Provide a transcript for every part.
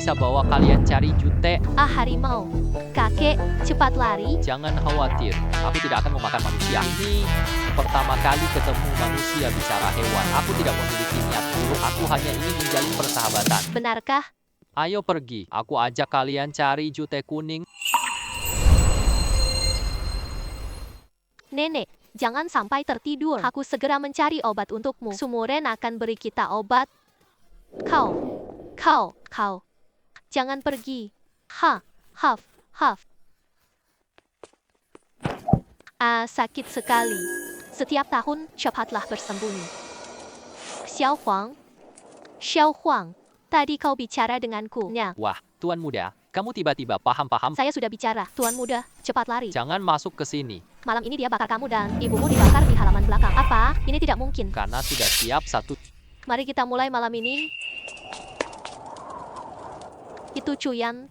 bisa bawa kalian cari jute. Ah, harimau. Kakek, cepat lari. Jangan khawatir, aku tidak akan memakan manusia. Ini pertama kali ketemu manusia bicara hewan. Aku tidak memiliki niat buruk, aku hanya ingin menjalin persahabatan. Benarkah? Ayo pergi, aku ajak kalian cari jute kuning. Nenek, jangan sampai tertidur. Aku segera mencari obat untukmu. Sumuren akan beri kita obat. Kau. Jangan pergi. Haf. Ah, sakit sekali. Setiap tahun, cepatlah bersembunyi. Xiao Huang, tadi kau bicara denganku. Wah, Tuan Muda, kamu tiba-tiba paham. Saya sudah bicara. Tuan muda, cepat lari. Jangan masuk ke sini, Malam ini dia bakar kamu dan ibumu dibakar di halaman belakang. Apa? Ini tidak mungkin. karena sudah siap satu. Mari kita mulai malam ini. Itu Cuyan.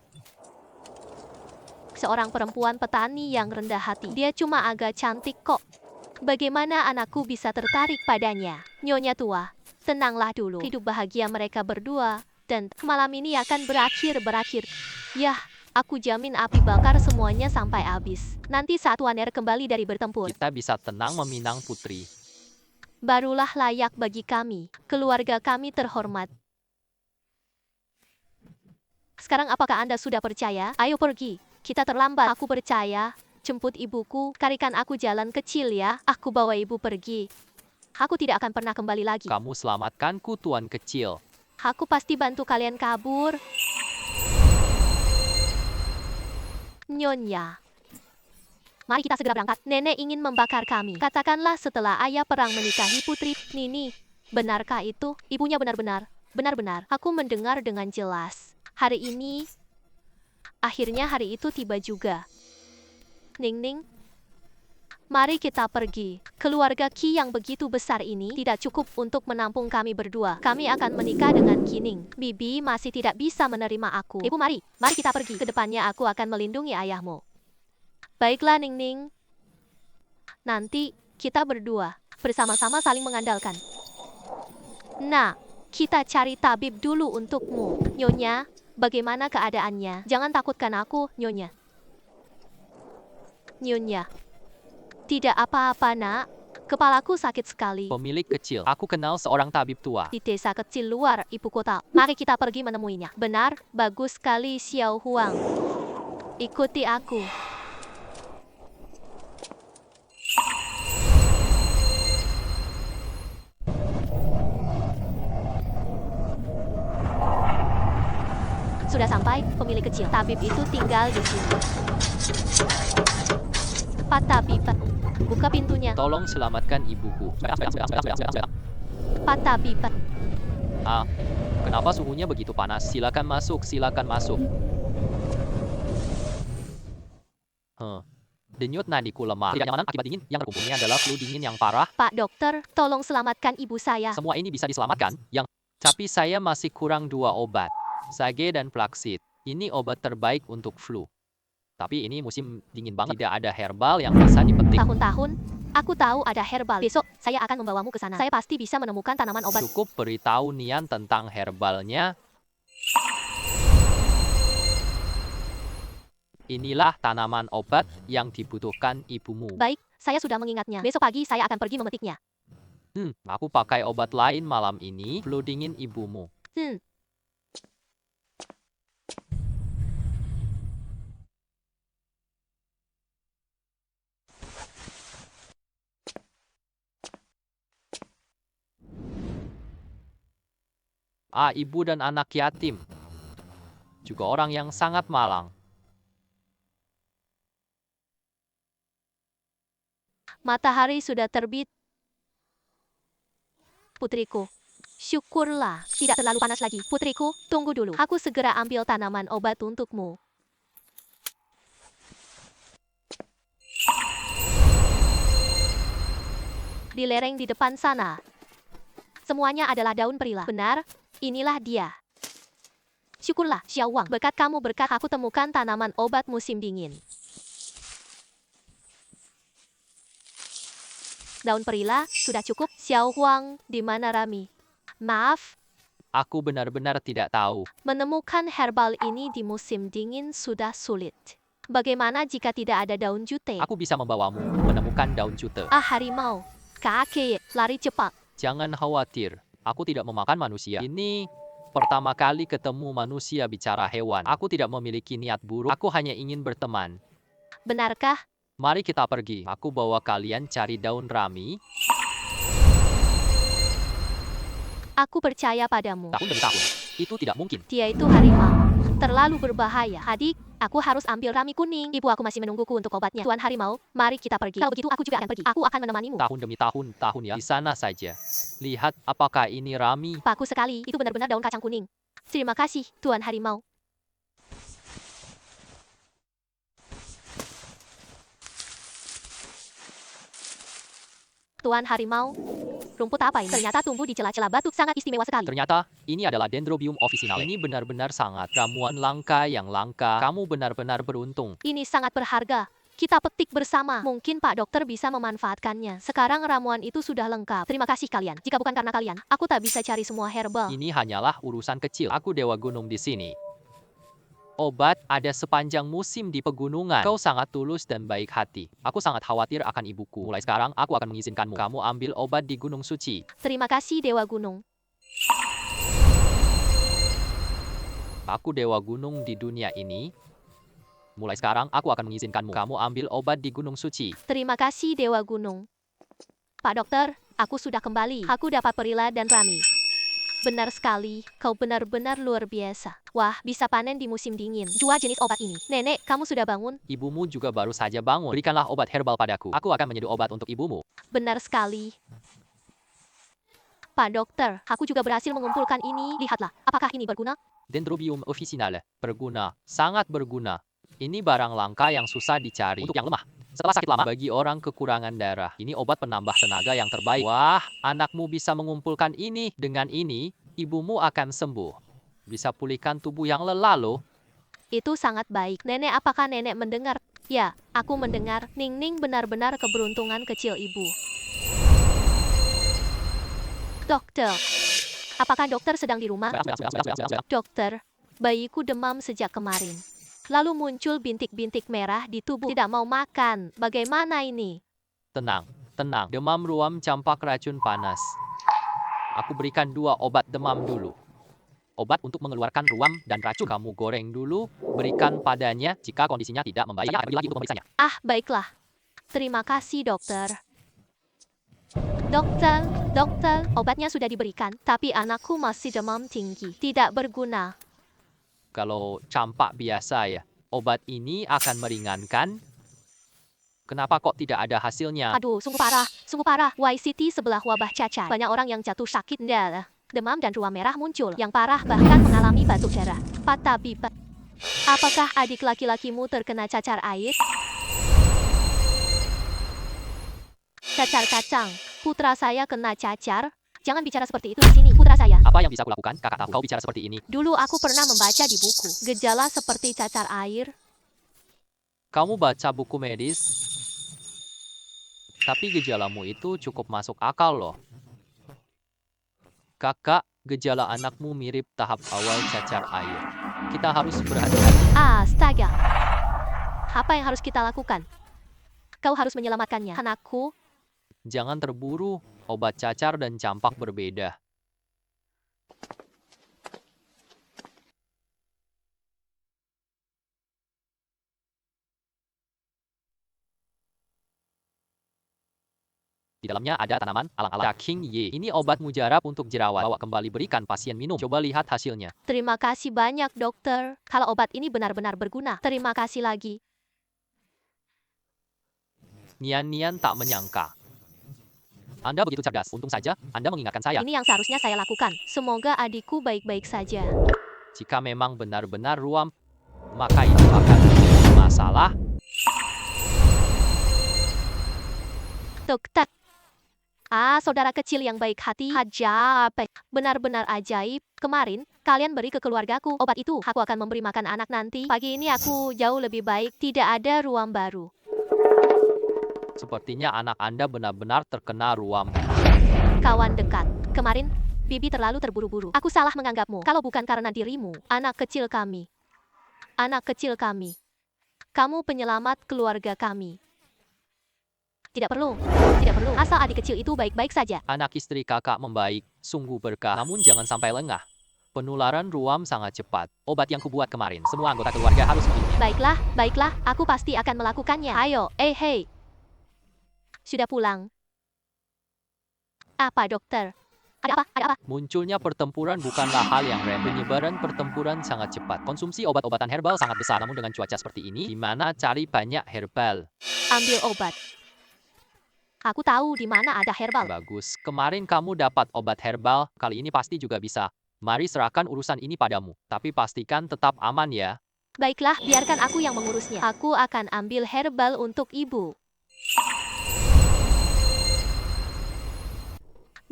Seorang perempuan petani yang rendah hati. Dia cuma agak cantik kok. Bagaimana anakku bisa tertarik padanya? Nyonya tua, tenanglah dulu. Hidup bahagia mereka berdua. Dan malam ini akan berakhir. Yah, aku jamin api bakar semuanya sampai habis. Nanti saat Waner kembali dari bertempur, Kita bisa tenang meminang putri. barulah layak bagi kami. Keluarga kami terhormat. Sekarang apakah Anda sudah percaya? Ayo pergi. Kita terlambat. Aku percaya. Jemput ibuku. Carikan aku jalan kecil ya. Aku bawa ibu pergi. Aku tidak akan pernah kembali lagi. Kamu selamatkanku, Tuan kecil. Aku pasti bantu kalian kabur. Nyonya. Mari kita segera berangkat. Nenek ingin membakar kami. Katakanlah setelah ayah perang menikahi putri Nini. Benarkah itu? Ibunya benar-benar. Aku mendengar dengan jelas. Hari ini, akhirnya hari itu tiba juga. Ning, mari kita pergi. Keluarga Qi yang begitu besar ini tidak cukup untuk menampung kami berdua. Kami akan menikah dengan Qining. Bibi masih tidak bisa menerima aku. Ibu, mari kita pergi. Kedepannya aku akan melindungi ayahmu. Baiklah, Ning. Nanti kita berdua bersama-sama saling mengandalkan. Nah, kita cari tabib dulu untukmu. Nyonya, bagaimana keadaannya? Jangan takutkan aku, Nyonya. Tidak apa-apa, nak. Kepalaku sakit sekali. Pemilik kecil, aku kenal seorang tabib tua. Di desa kecil luar ibu kota. Mari kita pergi menemuinya. Benar, bagus sekali Xiao Huang. Ikuti aku. Sudah sampai, pemilik kecil. Tabib itu tinggal di sini. Pak Tabib, buka pintunya. Tolong selamatkan ibuku. Pak Tabib, Ah, kenapa suhunya begitu panas? Silakan masuk. Denyut nadiku lemah. Tidak nyamanan akibat dingin. Yang terkumpulnya adalah flu dingin yang parah. Pak dokter, tolong selamatkan ibu saya. Semua ini bisa diselamatkan. Tapi saya masih kurang 2 obat. Sage dan Flaxseed. Ini obat terbaik untuk flu. Tapi ini musim dingin banget. Tidak ada herbal yang bisa dipetik. Tahun-tahun, aku tahu ada herbal. Besok, saya akan membawamu ke sana. Saya pasti bisa menemukan tanaman obat. Cukup beritahu Nian tentang herbalnya. Inilah tanaman obat yang dibutuhkan ibumu. Baik, saya sudah mengingatnya. Besok pagi saya akan pergi memetiknya. Aku pakai obat lain malam ini. Flu dingin ibumu. Ibu dan anak yatim. Juga orang yang sangat malang. Matahari sudah terbit. Putriku, syukurlah. Tidak terlalu panas lagi. Putriku, tunggu dulu. Aku segera ambil tanaman obat untukmu. Di lereng di depan sana. Semuanya adalah daun perila. Benar, inilah dia. Syukurlah, Xiao Wang. Berkat kamu, berkat aku temukan tanaman obat musim dingin. Daun perila, sudah cukup. Xiao Huang, di mana Rami? Maaf, Aku benar-benar tidak tahu. Menemukan herbal ini di musim dingin sudah sulit. Bagaimana jika tidak ada daun jute? Aku bisa membawamu menemukan daun jute. Ah, harimau. Kakek, lari cepat. Jangan khawatir, aku tidak memakan manusia. Ini pertama kali ketemu manusia bicara hewan. Aku tidak memiliki niat buruk, aku hanya ingin berteman. Benarkah? Mari kita pergi. Aku bawa kalian cari daun rami. Aku percaya padamu. Tahun demi tahun. Itu tidak mungkin. Dia itu harimau. Terlalu berbahaya. Adik, aku harus ambil rami kuning. Ibu aku masih menungguku untuk obatnya. Tuan harimau, mari kita pergi. Kalau begitu aku juga akan pergi. Aku akan menemanimu. Tahun demi tahun ya. Di sana saja. Lihat apakah ini rami. Bagus sekali. Itu benar-benar daun kacang kuning. Terima kasih, Tuan harimau. Tuan harimau, rumput apa ini? Ternyata tumbuh di celah-celah batu, sangat istimewa sekali. Ternyata ini adalah Dendrobium officinale. Ini benar-benar sangat ramuan langka yang langka. Kamu benar-benar beruntung. Ini sangat berharga. Kita petik bersama. Mungkin Pak Dokter bisa memanfaatkannya. Sekarang ramuan itu sudah lengkap. Terima kasih kalian. Jika bukan karena kalian, aku tak bisa cari semua herbal. Ini hanyalah urusan kecil. Aku dewa gunung di sini. Obat ada sepanjang musim di pegunungan. Kau sangat tulus dan baik hati. Aku sangat khawatir akan ibuku. Mulai sekarang, aku akan mengizinkanmu. Kamu ambil obat di Gunung Suci. Terima kasih Dewa Gunung. Aku dewa gunung di dunia ini. Mulai sekarang, aku akan mengizinkanmu. Kamu ambil obat di Gunung Suci. Terima kasih Dewa Gunung. Pak Dokter, aku sudah kembali. Aku dapat perila dan rami. Benar sekali, kau benar-benar luar biasa. Wah, bisa panen di musim dingin. Jual jenis obat ini. Nenek, kamu sudah bangun? Ibumu juga baru saja bangun. Berikanlah obat herbal padaku. Aku akan menyeduh obat untuk ibumu. Benar sekali. Pak Dokter, aku juga berhasil mengumpulkan ini. Lihatlah, apakah ini berguna? Dendrobium officinale. Berguna. Sangat berguna. Ini barang langka yang susah dicari. Untuk yang lemah. Setelah sakit lama, bagi orang kekurangan darah. Ini obat penambah tenaga yang terbaik. Wah, anakmu bisa mengumpulkan ini. Dengan ini, ibumu akan sembuh. Bisa pulihkan tubuh yang lelah loh. Itu sangat baik. Nenek, apakah nenek mendengar? Ya, aku mendengar. Ning-ning benar-benar keberuntungan kecil ibu. Dokter, apakah dokter sedang di rumah? Dokter, bayiku demam sejak kemarin. Lalu muncul bintik-bintik merah di tubuh. Tidak mau makan. Bagaimana ini? Tenang, tenang. Demam ruam campak racun panas. Aku berikan 2 obat demam dulu. Obat untuk mengeluarkan ruam dan racun. Kamu goreng dulu, berikan padanya. Jika kondisinya tidak membaik, saya akan pergi lagi untuk memeriksanya. Ah, baiklah. Terima kasih, dokter. Dokter, obatnya sudah diberikan, tapi anakku masih demam tinggi. Tidak berguna. Kalau campak biasa ya, obat ini akan meringankan. Kenapa kok tidak ada hasilnya? Aduh, sungguh parah, sungguh parah. YCT sebelah wabah cacar. Banyak orang yang jatuh sakit. Demam dan ruam merah muncul. Yang parah bahkan mengalami batuk darah. Patabiba. Apakah adik laki-lakimu terkena cacar air? Cacar kacang. Putra saya kena cacar. Jangan bicara seperti itu di sini, putra saya. Apa yang bisa kulakukan? Kakak tahu kau bicara seperti ini. Dulu aku pernah membaca di buku. Gejala seperti cacar air. Kamu baca buku medis, tapi gejalamu itu cukup masuk akal loh. Kakak, gejala anakmu mirip tahap awal cacar air. Kita harus berhati-hati. Astaga. Apa yang harus kita lakukan? Kau harus menyelamatkannya. Anakku, Jangan terburu, obat cacar dan campak berbeda. Di dalamnya ada tanaman alang-alang. King Ye. Ini obat mujarab untuk jerawat. Bawa kembali berikan pasien minum. Coba lihat hasilnya. terima kasih banyak dokter. Kalau obat ini benar-benar berguna. Terima kasih lagi. Nian-Nian tak menyangka. Anda begitu cerdas. Untung saja Anda mengingatkan saya. Ini yang seharusnya saya lakukan. Semoga adikku baik-baik saja. Jika memang benar-benar ruam, maka itu akan menjadi masalah. Dokter. Saudara kecil yang baik hati. Ajaib. Benar-benar ajaib. Kemarin, kalian beri ke keluargaku obat itu. Aku akan memberi makan anak nanti. Pagi ini aku jauh lebih baik. Tidak ada ruam baru. Sepertinya anak Anda benar-benar terkena ruam. Kawan dekat. Kemarin, Bibi terlalu terburu-buru. Aku salah menganggapmu. Kalau bukan karena dirimu, anak kecil kami. Anak kecil kami. Kamu penyelamat keluarga kami. Tidak perlu. Tidak perlu. Asal adik kecil itu baik-baik saja. Anak istri kakak membaik, sungguh berkah. Namun jangan sampai lengah. Penularan ruam sangat cepat. Obat yang kubuat kemarin, semua anggota keluarga harus minumnya. Baiklah, baiklah. Aku pasti akan melakukannya. Ayo, hei. Sudah pulang. Apa, dokter? Ada apa? Ada apa? Munculnya pertempuran bukanlah hal yang remeh. Penyebaran pertempuran sangat cepat. Konsumsi obat-obatan herbal sangat besar. Namun dengan cuaca seperti ini, gimana cari banyak herbal? Ambil obat. Aku tahu di mana ada herbal. Bagus. Kemarin kamu dapat obat herbal, kali ini pasti juga bisa. Mari serahkan urusan ini padamu. Tapi pastikan tetap aman ya. Baiklah, biarkan aku yang mengurusnya. Aku akan ambil herbal untuk ibu.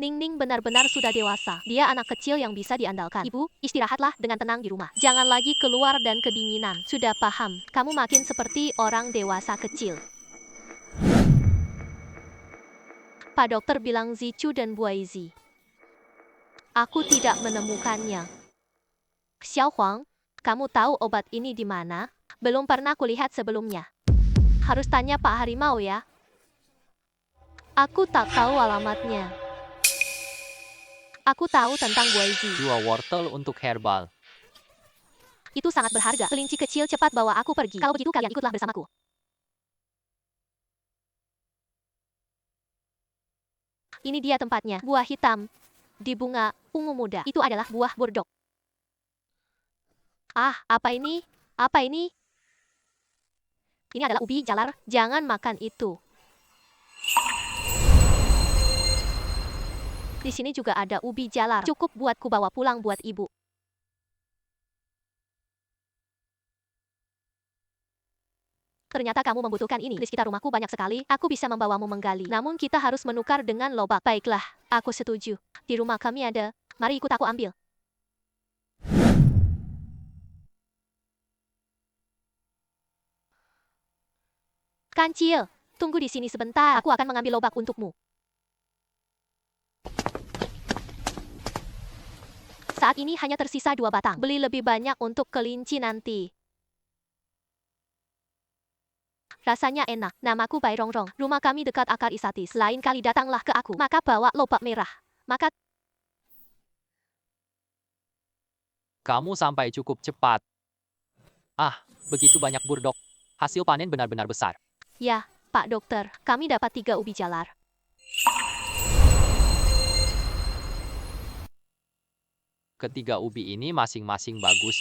Ningning benar-benar sudah dewasa. Dia anak kecil yang bisa diandalkan. Ibu, istirahatlah dengan tenang di rumah. Jangan lagi keluar dan kedinginan. Sudah paham. Kamu makin seperti orang dewasa kecil. Pak dokter bilang Zichu dan Buaizi. Aku tidak menemukannya. Xiao Huang, kamu tahu obat ini di mana? Belum pernah kulihat sebelumnya. Harus tanya Pak Harimau ya. Aku tak tahu alamatnya. Aku tahu tentang Buaizi. 2 wortel untuk herbal. Itu sangat berharga. Kelinci kecil, cepat bawa aku pergi. Kalau begitu kalian ikutlah bersamaku. Ini dia tempatnya. Buah hitam. Di bunga ungu muda. Itu adalah buah burdok. Ah, apa ini? Apa ini? Ini adalah ubi jalar. Jangan makan itu. Di sini juga ada ubi jalar. Cukup buatku bawa pulang buat ibu. Ternyata kamu membutuhkan ini. Di sekitar rumahku banyak sekali. Aku bisa membawamu menggali. Namun kita harus menukar dengan lobak. Baiklah, aku setuju. Di rumah kami ada. Mari ikut aku ambil. Kancil, tunggu di sini sebentar. Aku akan mengambil lobak untukmu. Saat ini hanya tersisa 2 batang. Beli lebih banyak untuk kelinci nanti. Rasanya enak. Namaku Bai Rongrong. Rumah kami dekat akar isatis. Lain kali datanglah ke aku. Maka bawa lobak merah. Maka Kamu sampai cukup cepat. Ah, begitu banyak burdok. Hasil panen benar-benar besar. ya, Pak Dokter, kami dapat 3 ubi jalar. Ketiga ubi ini masing-masing bagus.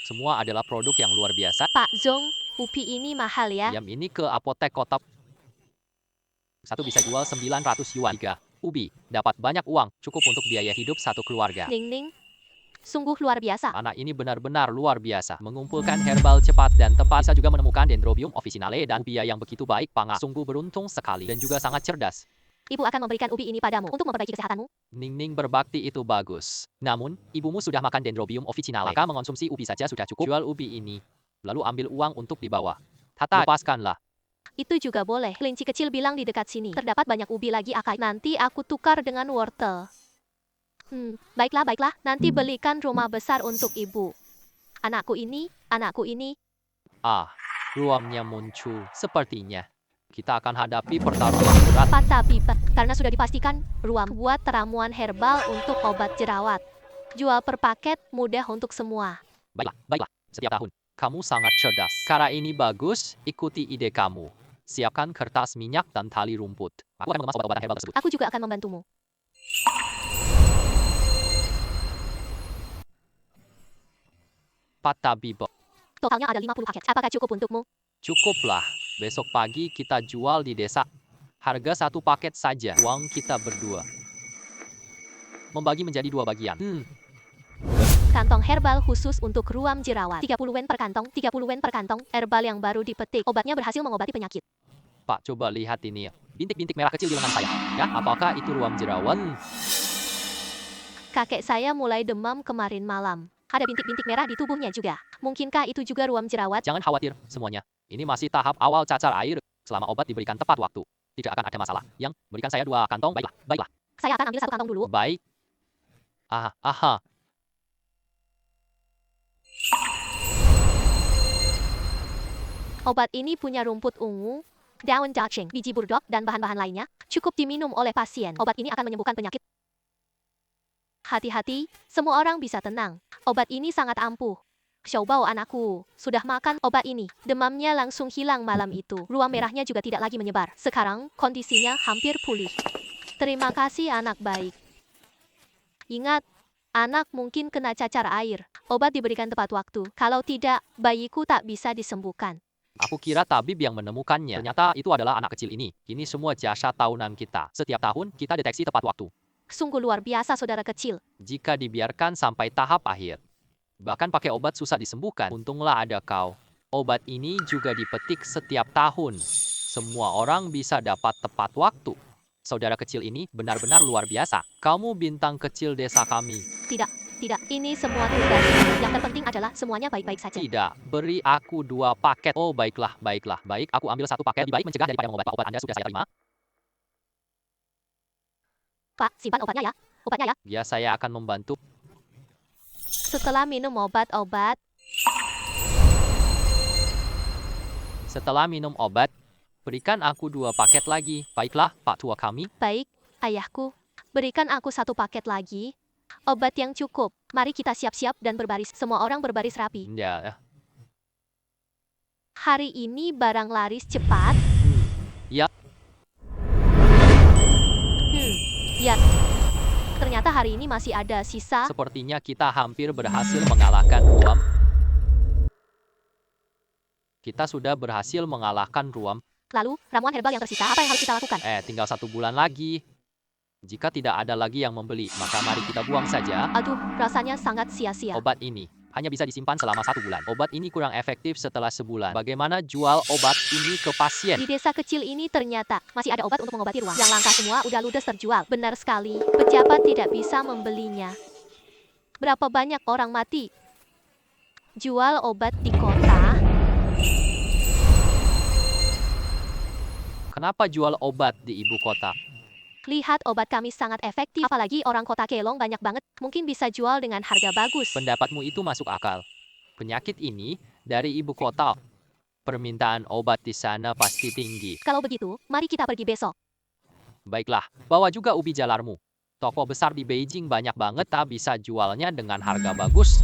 Semua adalah produk yang luar biasa. Pak Zong, ubi ini mahal ya. Diam ini ke apotek kota. Satu bisa jual 900 yuan. 3 ubi, dapat banyak uang. Cukup untuk biaya hidup satu keluarga. Ning, sungguh luar biasa. Anak ini benar-benar luar biasa. Mengumpulkan herbal cepat dan tepat. Bisa juga menemukan Dendrobium officinale dan ubi yang begitu baik. Panga sungguh beruntung sekali dan juga sangat cerdas. Ibu akan memberikan ubi ini padamu untuk memperbaiki kesehatanmu. Ningning berbakti itu bagus. Namun, ibumu sudah makan Dendrobium officinale. Maka mengonsumsi ubi saja sudah cukup. Jual ubi ini, lalu ambil uang untuk dibawa. Tata, lepaskanlah. Itu juga boleh. Kelinci kecil bilang di dekat sini. Terdapat banyak ubi lagi akai. Nanti aku tukar dengan wortel. Baiklah. Nanti belikan rumah besar untuk ibu. Anakku ini. Ah, ruamnya muncul. Sepertinya kita akan hadapi pertarungan berat. Tapi karena sudah dipastikan, ruam buat ramuan herbal untuk obat jerawat. Jual per paket, mudah untuk semua. Baiklah. Setiap tahun, kamu sangat cerdas. Cara ini bagus, ikuti ide kamu. Siapkan kertas minyak dan tali rumput. Aku akan mengemas obat-obatan herbal tersebut. Aku juga akan membantumu. Patabibo. Totalnya ada 50 paket. Apakah cukup untukmu? Cukuplah. Besok pagi kita jual di desa. Harga 1 paket saja. Uang kita berdua. Membagi menjadi 2 bagian. Kantong herbal khusus untuk ruam jerawat. 30 yen per kantong, 30 yen per kantong. Herbal yang baru dipetik. Obatnya berhasil mengobati penyakit. Pak, coba lihat ini. Bintik-bintik merah kecil di lengan saya. Ya, apakah itu ruam jerawat? Kakek saya mulai demam kemarin malam. Ada bintik-bintik merah di tubuhnya juga. Mungkinkah itu juga ruam jerawat? Jangan khawatir, semuanya. Ini masih tahap awal cacar air. Selama obat diberikan tepat waktu, tidak akan ada masalah. Yang, berikan saya 2 kantong. Baiklah. Saya akan ambil 1 kantong dulu. Baik. Aha. Obat ini punya rumput ungu, daun cacing, biji burdok, dan bahan-bahan lainnya. Cukup diminum oleh pasien. Obat ini akan menyembuhkan penyakit. Hati-hati, semua orang bisa tenang. Obat ini sangat ampuh. Xiaobao anakku, sudah makan obat ini. Demamnya langsung hilang malam itu. Ruam merahnya juga tidak lagi menyebar. Sekarang, kondisinya hampir pulih. Terima kasih anak baik. Ingat, anak mungkin kena cacar air. Obat diberikan tepat waktu. Kalau tidak, bayiku tak bisa disembuhkan. Aku kira tabib yang menemukannya. Ternyata itu adalah anak kecil ini. Ini semua jasa tahunan kita. Setiap tahun, kita deteksi tepat waktu. Sungguh luar biasa saudara kecil. Jika dibiarkan sampai tahap akhir. Bahkan pakai obat susah disembuhkan. Untunglah ada kau. Obat ini juga dipetik setiap tahun. Semua orang bisa dapat tepat waktu. Saudara kecil ini benar-benar luar biasa. Kamu bintang kecil desa kami. Tidak, ini semua tugas. Yang terpenting adalah semuanya baik-baik saja. Tidak, beri aku 2 paket. Oh, baiklah. Baik, aku ambil 1 paket. Lebih baik mencegah daripada mengobati. Obat Anda sudah saya terima. Pak, simpan obatnya ya. Obatnya ya. Ya, saya akan membantu. Setelah minum Setelah minum obat, berikan aku 2 paket lagi. Baiklah, Pak Tua kami. baik, ayahku. Berikan aku 1 paket lagi. Obat yang cukup. Mari kita siap-siap dan berbaris. Semua orang berbaris rapi. Ya, Hari ini barang laris cepat. ya. Ya. Ternyata hari ini masih ada sisa. Sepertinya kita hampir berhasil mengalahkan Ruam. Kita sudah berhasil mengalahkan Ruam. Lalu, ramuan herbal yang tersisa, apa yang harus kita lakukan? Tinggal 1 bulan lagi. Jika tidak ada lagi yang membeli, maka mari kita buang saja. Aduh, rasanya sangat sia-sia. Obat ini hanya bisa disimpan selama 1 bulan. Obat ini kurang efektif setelah sebulan. Bagaimana jual obat ini ke pasien? Di desa kecil ini ternyata masih ada obat untuk mengobati ruam. Yang langka semua udah ludes terjual. Benar sekali, pejabat tidak bisa membelinya. Berapa banyak orang mati? Jual obat di kota? Kenapa jual obat di ibu kota? Lihat obat kami sangat efektif. Apalagi orang kota Kelong banyak banget. Mungkin bisa jual dengan harga bagus. Pendapatmu itu masuk akal. Penyakit ini dari ibu kota. Permintaan obat di sana pasti tinggi. Kalau begitu, mari kita pergi besok. Baiklah, bawa juga ubi jalarmu. Toko besar di Beijing banyak banget tak bisa jualnya dengan harga bagus.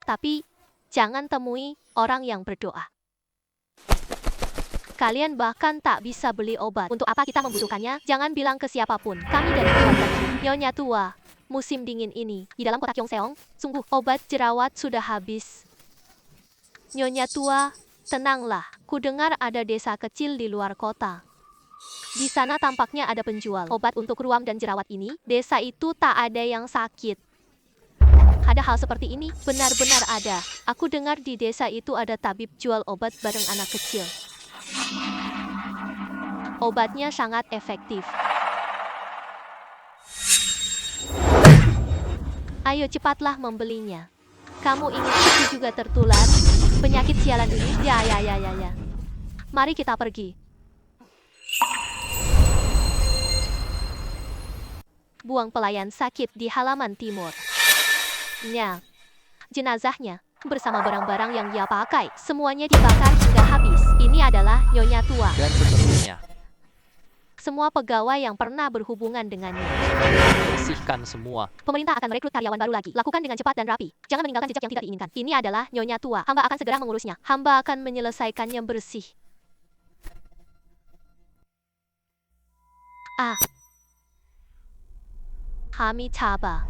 Tapi, jangan temui orang yang berdoa. Kalian bahkan tak bisa beli obat. Untuk apa kita membutuhkannya? Jangan bilang ke siapapun. Kami dari keluarga Nyonya tua. Musim dingin ini, di dalam kota Kyongseong, sungguh obat jerawat sudah habis. Nyonya tua, tenanglah. Kudengar ada desa kecil di luar kota. Di sana tampaknya ada penjual obat untuk ruam dan jerawat ini. Desa itu tak ada yang sakit. Ada hal seperti ini, benar-benar ada. Aku dengar di desa itu ada tabib jual obat bareng anak kecil. Obatnya sangat efektif. Ayo cepatlah membelinya. Kamu ingin aku juga tertular penyakit sialan ini? Ya. Mari kita pergi. Buang pelayan sakit di halaman timur. Jenazahnya bersama barang-barang yang ia pakai, semuanya dibakar hingga habis. Ini adalah Nyonya tua. Dan seterusnya. Semua pegawai yang pernah berhubungan dengannya. Bersihkan semua. Pemerintah akan merekrut karyawan baru lagi. Lakukan dengan cepat dan rapi. Jangan meninggalkan jejak yang tidak diinginkan. Ini adalah Nyonya tua. Hamba akan segera mengurusnya. Hamba akan menyelesaikannya bersih. Kami Taba.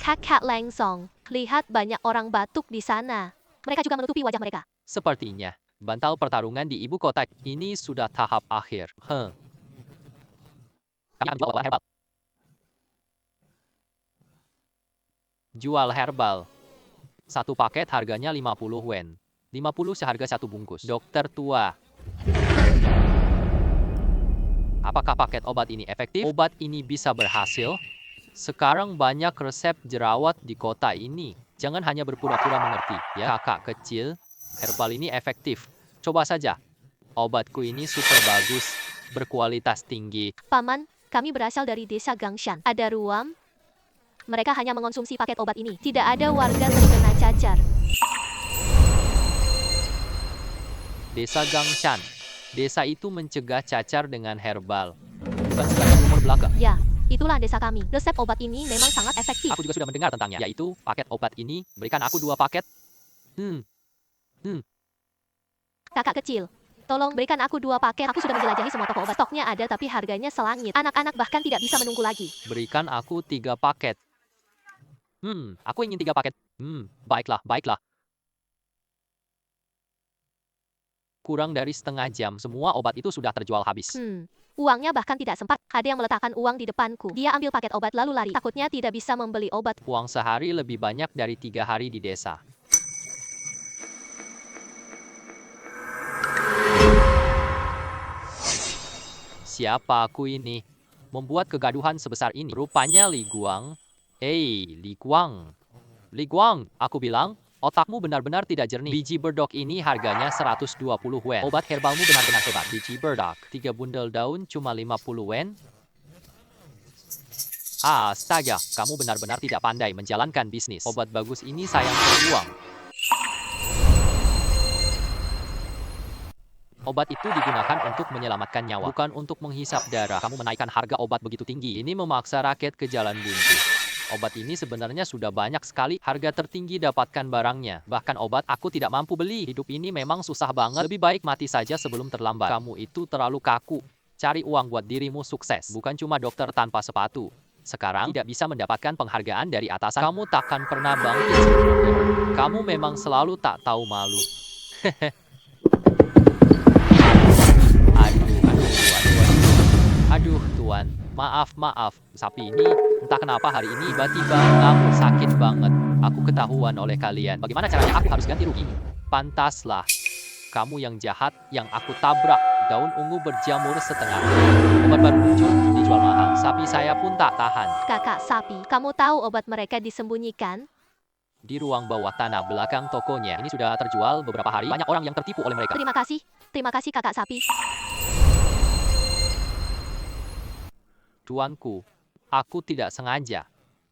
Kat Langsong. Lihat banyak orang batuk di sana. Mereka juga menutupi wajah mereka. Sepertinya, bantal pertarungan di ibu kota ini sudah tahap akhir. Kami akan jual obat herbal. Jual herbal. 1 paket harganya 50 wen. 50 seharga 1 bungkus. Dokter tua. Apakah paket obat ini efektif? Obat ini bisa berhasil? Sekarang banyak resep jerawat di kota ini. Jangan hanya berpura-pura mengerti, ya kakak kecil. Herbal ini efektif. Coba saja. Obatku ini super bagus, berkualitas tinggi. Paman, kami berasal dari desa Gangshan. Ada ruam. Mereka hanya mengonsumsi paket obat ini. Tidak ada warga terkena cacar. Desa Gangshan. Desa itu mencegah cacar dengan herbal. Bukan sekedar rumor belaka. Ya, itulah desa kami. Resep obat ini memang sangat efektif. Aku juga sudah mendengar tentangnya, yaitu paket obat ini. Berikan aku 2 paket. Kakak kecil, tolong berikan aku 2 paket. Aku sudah menjelajahi semua toko obat. Stoknya ada tapi harganya selangit. Anak-anak bahkan tidak bisa menunggu lagi. Berikan aku 3 paket. Aku ingin 3 paket. Baiklah, baiklah. Kurang dari setengah jam, semua obat itu sudah terjual habis. Uangnya bahkan tidak sempat. Ada yang meletakkan uang di depanku. Dia ambil paket obat lalu lari. Takutnya tidak bisa membeli obat. Uang sehari lebih banyak dari 3 hari di desa. Siapa aku ini? Membuat kegaduhan sebesar ini. Rupanya Li Guang. Li Guang. Li Guang, aku bilang, otakmu benar-benar tidak jernih. Biji berdok ini harganya 120 wen. Obat herbalmu benar-benar hebat. Biji berdok, 3 bundel daun cuma 50 wen. Astaga, kamu benar-benar tidak pandai menjalankan bisnis. Obat bagus ini sayang terbuang. Obat itu digunakan untuk menyelamatkan nyawa, bukan untuk menghisap darah. Kamu menaikkan harga obat begitu tinggi. Ini memaksa rakyat ke jalan buntu. Obat ini sebenarnya sudah banyak sekali. Harga tertinggi dapatkan barangnya. Bahkan obat aku tidak mampu beli. Hidup ini memang susah banget. Lebih baik mati saja sebelum terlambat. Kamu itu terlalu kaku. Cari uang buat dirimu sukses. Bukan cuma dokter tanpa sepatu. Sekarang tidak bisa mendapatkan penghargaan dari atasan. Kamu takkan pernah bangkit sebelumnya. Kamu memang selalu tak tahu malu. Aduh, Tuan. Maaf. Sapi ini, entah kenapa hari ini tiba-tiba aku sakit banget. Aku ketahuan oleh kalian. Bagaimana caranya aku harus ganti rugi? Pantaslah. Kamu yang jahat, yang aku tabrak. Daun ungu berjamur setengah. Obat baru muncul, dijual mahal. Sapi saya pun tak tahan. Kakak sapi, kamu tahu obat mereka disembunyikan? Di ruang bawah tanah belakang tokonya. Ini sudah terjual beberapa hari. Banyak orang yang tertipu oleh mereka. Terima kasih kakak sapi. Tuanku, aku tidak sengaja.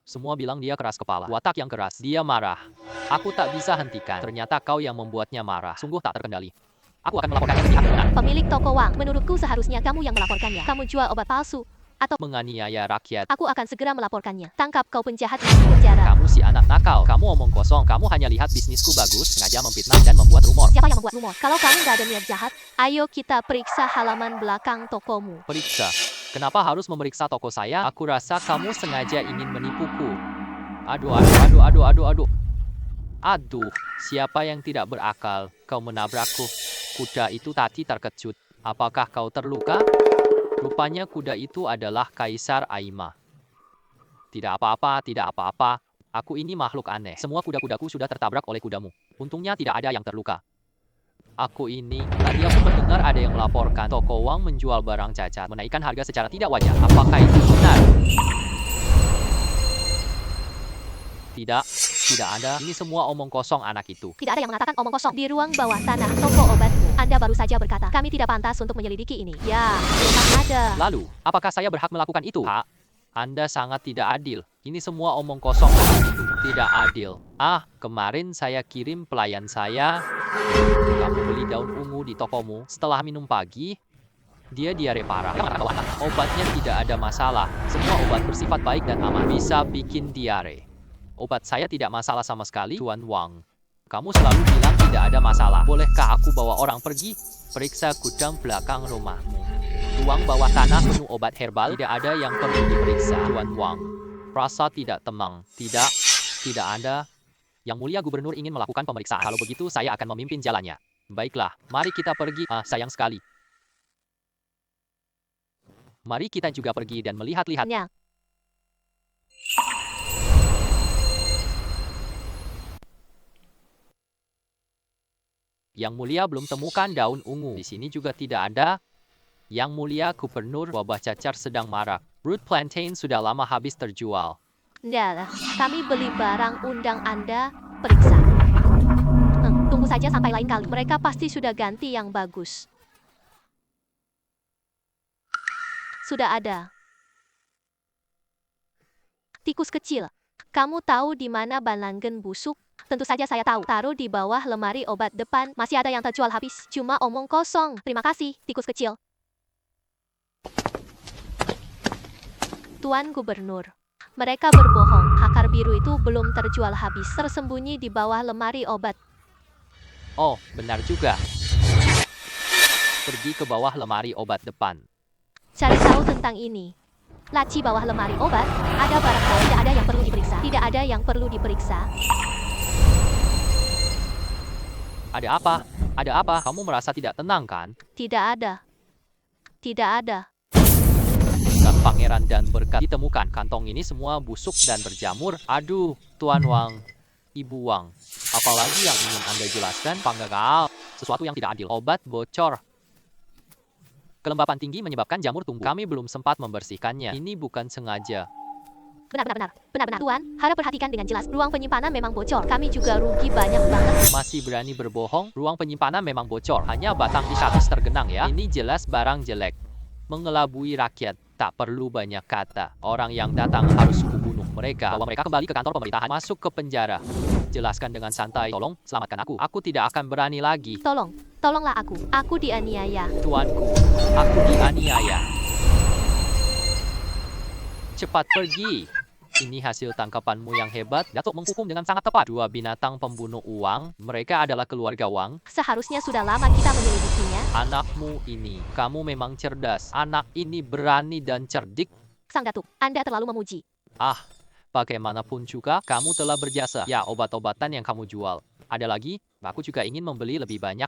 Semua bilang dia keras kepala. Watak yang keras. Dia marah. Aku tak bisa hentikan. Ternyata kau yang membuatnya marah. Sungguh tak terkendali. Aku akan melaporkannya ke pihak berwenang. Pemilik toko Wang, menurutku seharusnya kamu yang melaporkannya. Kamu jual obat palsu. Atau Menganiaya rakyat. aku akan segera melaporkannya. Tangkap kau penjahat di penjara. Kamu si anak nakal. Kamu omong kosong. Kamu hanya lihat bisnisku bagus, sengaja memfitnah dan membuat rumor. Siapa yang membuat rumor? Kalau kamu nggak ada niat jahat, ayo kita periksa halaman belakang tokomu. Periksa. Kenapa harus memeriksa toko saya? Aku rasa kamu sengaja ingin menipuku. Aduh. Aduh, siapa yang tidak berakal? Kau menabrakku. Kuda itu tadi terkejut. Apakah kau terluka? Rupanya kuda itu adalah Kaisar Aima. Tidak apa-apa. Aku ini makhluk aneh. Semua kuda-kudaku sudah tertabrak oleh kudamu. Untungnya tidak ada yang terluka. Tadi aku mendengar ada yang melaporkan toko Wang menjual barang cacat, menaikkan harga secara tidak wajar. Apakah itu benar? Tidak ada. Ini semua omong kosong anak itu. Tidak ada yang mengatakan omong kosong. Di ruang bawah tanah toko obatmu, Anda baru saja berkata, kami tidak pantas untuk menyelidiki ini. Ya, memang ada. Lalu, apakah saya berhak melakukan itu? Pak, Anda sangat tidak adil. Ini semua omong kosong. Tidak adil. Kemarin saya kirim pelayan saya. Kamu beli daun ungu di tokomu. Setelah minum pagi, dia diare parah. Obatnya tidak ada masalah. Semua obat bersifat baik dan aman. Bisa bikin diare. Obat saya tidak masalah sama sekali, Tuan Wang. Kamu selalu bilang tidak ada masalah. Bolehkah aku bawa orang pergi? Periksa gudang belakang rumahmu. Ruang bawah tanah penuh obat herbal. Tidak ada yang perlu diperiksa, Tuan Wang. Rasa tidak tenang. Tidak ada. Yang mulia gubernur ingin melakukan pemeriksaan. Kalau begitu, saya akan memimpin jalannya. Baiklah, mari kita pergi. Sayang sekali. Mari kita juga pergi dan melihat-lihat. Yang mulia belum temukan daun ungu. Di sini juga tidak ada. Yang mulia gubernur, wabah cacar sedang marak. Root plantain sudah lama habis terjual. Kami beli barang undang Anda periksa. Tunggu saja sampai lain kali. Mereka pasti sudah ganti yang bagus. Sudah ada. Tikus kecil. Kamu tahu di mana Banlangen busuk? Tentu saja saya tahu. Taruh di bawah lemari obat depan. Masih ada yang terjual habis. Cuma omong kosong. Terima kasih, tikus kecil. Tuan Gubernur. Mereka berbohong. Akar biru itu belum terjual habis. Tersembunyi di bawah lemari obat. Oh, benar juga. Pergi ke bawah lemari obat depan. Cari tahu tentang ini. Laci bawah lemari obat. Ada barang lain. Tidak ada yang perlu diperiksa. Tidak ada yang perlu diperiksa. Ada apa? Ada apa? Kamu merasa tidak tenang kan? Tidak ada. Tidak ada. Dan pangeran dan berkat ditemukan. Kantong ini semua busuk dan berjamur. Aduh, Tuan Wang, Ibu Wang. Apalagi yang ingin Anda jelaskan? Panggagal. Sesuatu yang tidak adil. Obat bocor. Kelembapan tinggi menyebabkan jamur tumbuh. Kami belum sempat membersihkannya. Ini bukan sengaja. Benar. Tuan, harap perhatikan dengan jelas. Ruang penyimpanan memang bocor. Kami juga rugi banyak banget. Masih berani berbohong? Ruang penyimpanan memang bocor. Hanya batang ikat tergenang ya. Ini jelas barang jelek. Mengelabui rakyat. Tak perlu banyak kata. Orang yang datang harus kubunuh mereka. Bawa mereka kembali ke kantor pemerintahan. Masuk ke penjara. Jelaskan dengan santai. Tolong, selamatkan aku. Aku tidak akan berani lagi. Tolonglah aku. Aku dianiaya. Tuanku, aku dianiaya. Cepat pergi. Ini hasil tangkapanmu yang hebat. Datuk menghukum dengan sangat tepat. Dua binatang pembunuh uang. Mereka adalah keluarga Wang. Seharusnya sudah lama kita menyelidikinya. Anakmu ini, kamu memang cerdas. Anak ini berani dan cerdik. Sang Datuk, Anda terlalu memuji. Ah, bagaimanapun juga, kamu telah berjasa. Ya, obat-obatan yang kamu jual. Ada lagi, aku juga ingin membeli lebih banyak.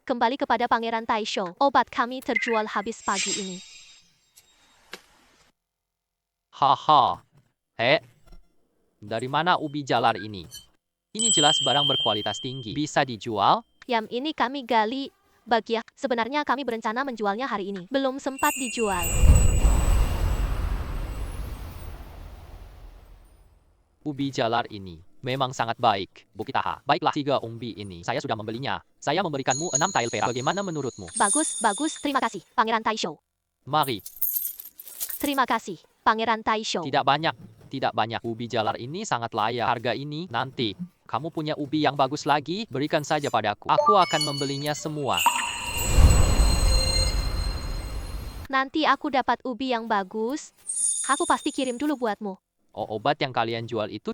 Kembali kepada Pangeran Taisho. Obat kami terjual habis pagi ini. Haha. Dari mana ubi jalar ini? Ini jelas barang berkualitas tinggi. Bisa dijual? Yam ini kami gali. Bagia, sebenarnya kami berencana menjualnya hari ini. Belum sempat dijual. Ubi jalar ini memang sangat baik. Bukit Taha. Baiklah, 3 umbi ini. Saya sudah membelinya. Saya memberikanmu 6 tael perak. Bagaimana menurutmu? Bagus. Terima kasih, Pangeran Taisho. Mari. Terima kasih, Pangeran Taisho. Tidak banyak. Ubi jalar ini sangat layak. Harga ini nanti. Kamu punya ubi yang bagus lagi? Berikan saja padaku. Aku akan membelinya semua. Nanti aku dapat ubi yang bagus. Aku pasti kirim dulu buatmu. Oh, obat yang kalian jual itu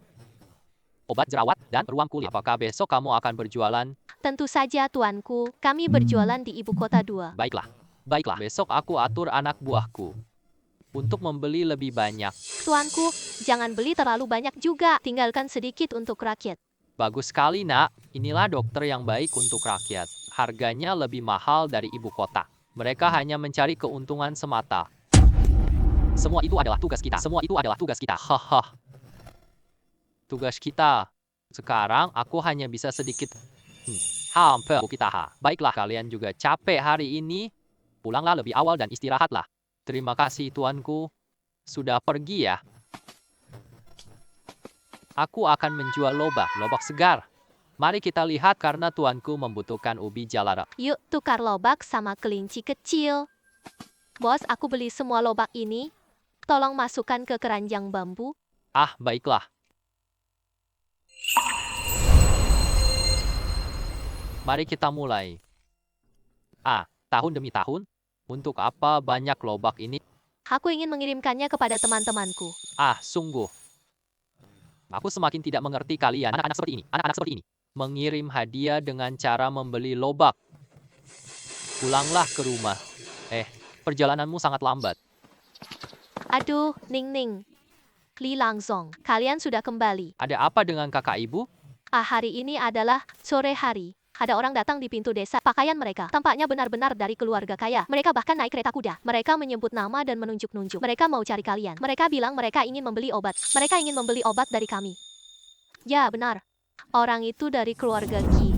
obat jerawat dan ruam kulit. Apakah besok kamu akan berjualan? Tentu saja, tuanku. Kami berjualan di Ibu Kota 2. Baiklah. Besok aku atur anak buahku untuk membeli lebih banyak. Tuanku, jangan beli terlalu banyak juga. Tinggalkan sedikit untuk rakyat. Bagus sekali, nak. Inilah dokter yang baik untuk rakyat. Harganya lebih mahal dari ibu kota. Mereka hanya mencari keuntungan semata. Semua itu adalah tugas kita. Haha. Tugas kita. Sekarang aku hanya bisa sedikit hampir Bukit Taha. Baiklah, kalian juga capek hari ini. Pulanglah lebih awal dan istirahatlah. Terima kasih, tuanku. Sudah pergi ya. Aku akan menjual lobak segar. Mari kita lihat karena tuanku membutuhkan ubi jalar. Yuk, tukar lobak sama kelinci kecil. Bos, aku beli semua lobak ini. Tolong masukkan ke keranjang bambu. Ah, baiklah. Mari kita mulai. Tahun demi tahun? Untuk apa banyak lobak ini? Aku ingin mengirimkannya kepada teman-temanku. Sungguh. Aku semakin tidak mengerti kalian, anak-anak seperti ini. Mengirim hadiah dengan cara membeli lobak. Pulanglah ke rumah. Perjalananmu sangat lambat. Aduh, Ning. Li Langzong, kalian sudah kembali. Ada apa dengan kakak ibu? Hari ini adalah sore hari. Ada orang datang di pintu desa. Pakaian mereka tampaknya benar-benar dari keluarga kaya. Mereka bahkan naik kereta kuda. Mereka menyebut nama dan menunjuk-nunjuk. Mereka mau cari kalian. Mereka bilang mereka ingin membeli obat. Mereka ingin membeli obat dari kami. Ya, benar. Orang itu dari keluarga Qi.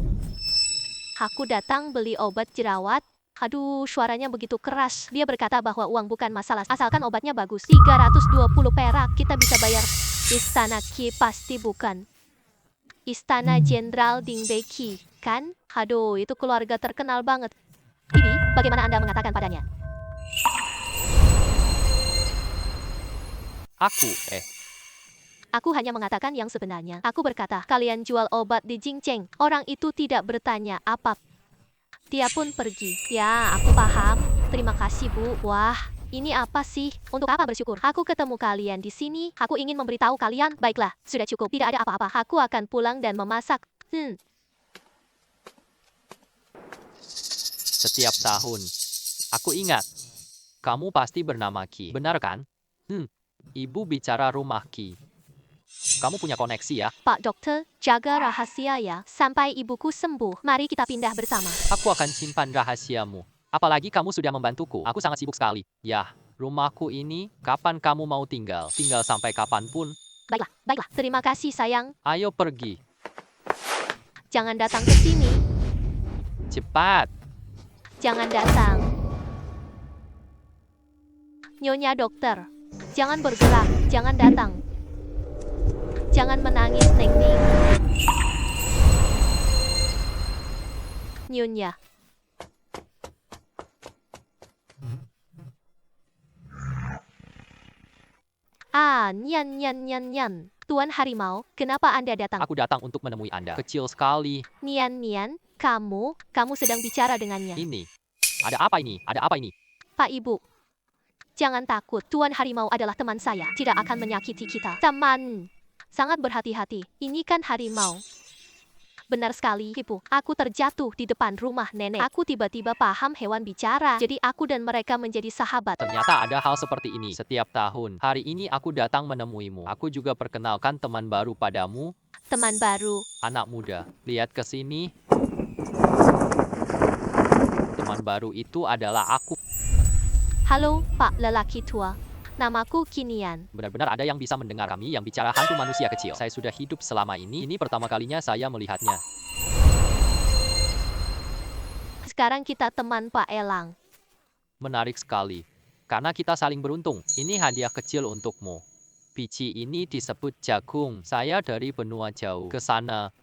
Aku datang beli obat jerawat. Aduh, suaranya begitu keras. Dia berkata bahwa uang bukan masalah, asalkan obatnya bagus. 320 perak kita bisa bayar. Istana Qi pasti bukan. Istana Jenderal Dingbeki, kan? Aduh, itu keluarga terkenal banget. Bibi, bagaimana Anda mengatakan padanya? Aku hanya mengatakan yang sebenarnya. Aku berkata, kalian jual obat di Jingcheng. Orang itu tidak bertanya apa. Dia pun pergi. Ya, aku paham. Terima kasih, Bu. Wah, ini apa sih? Untuk apa bersyukur? Aku ketemu kalian di sini. Aku ingin memberitahu kalian. Baiklah, sudah cukup. Tidak ada apa-apa. Aku akan pulang dan memasak. Setiap tahun. Aku ingat. Kamu pasti bernama Ki. Benar kan? Ibu bicara rumah Ki. Kamu punya koneksi ya? Pak Dokter, jaga rahasia ya. Sampai ibuku sembuh. Mari kita pindah bersama. Aku akan simpan rahasiamu. Apalagi kamu sudah membantuku. Aku sangat sibuk sekali. Ya, rumahku ini, kapan kamu mau tinggal? Tinggal sampai kapanpun. Baiklah, baiklah. Terima kasih, sayang. Ayo pergi. Jangan datang ke sini. Cepat. Jangan datang. Nyonya dokter, jangan bergerak. Jangan datang. Jangan menangis, Neng Ning. Nyonya. Nyan, nyan, nyan, nyan. Tuan Harimau, kenapa Anda datang? Aku datang untuk menemui Anda. Kecil sekali. Nian, Nian, kamu sedang bicara dengannya. Ini. Ada apa ini? Ada apa ini? Pak Ibu, jangan takut. Tuan Harimau adalah teman saya. Tidak akan menyakiti kita. Teman. Sangat berhati-hati. Ini kan harimau. Benar sekali, Ibu. Aku terjatuh di depan rumah nenek. Aku tiba-tiba paham hewan bicara. Jadi aku dan mereka menjadi sahabat. Ternyata ada hal seperti ini. Setiap tahun. Hari ini aku datang menemuimu. Aku juga perkenalkan teman baru padamu. Teman baru. Anak muda. Lihat ke sini. Teman baru itu adalah aku. Halo, Pak lelaki tua. Namaku Kinian. Benar-benar ada yang bisa mendengar kami yang bicara hantu manusia kecil. Saya sudah hidup selama ini. Ini pertama kalinya saya melihatnya. Sekarang kita teman Pak Elang. Menarik sekali. Karena kita saling beruntung. Ini hadiah kecil untukmu. Biji ini disebut jagung. Saya dari benua jauh ke sana.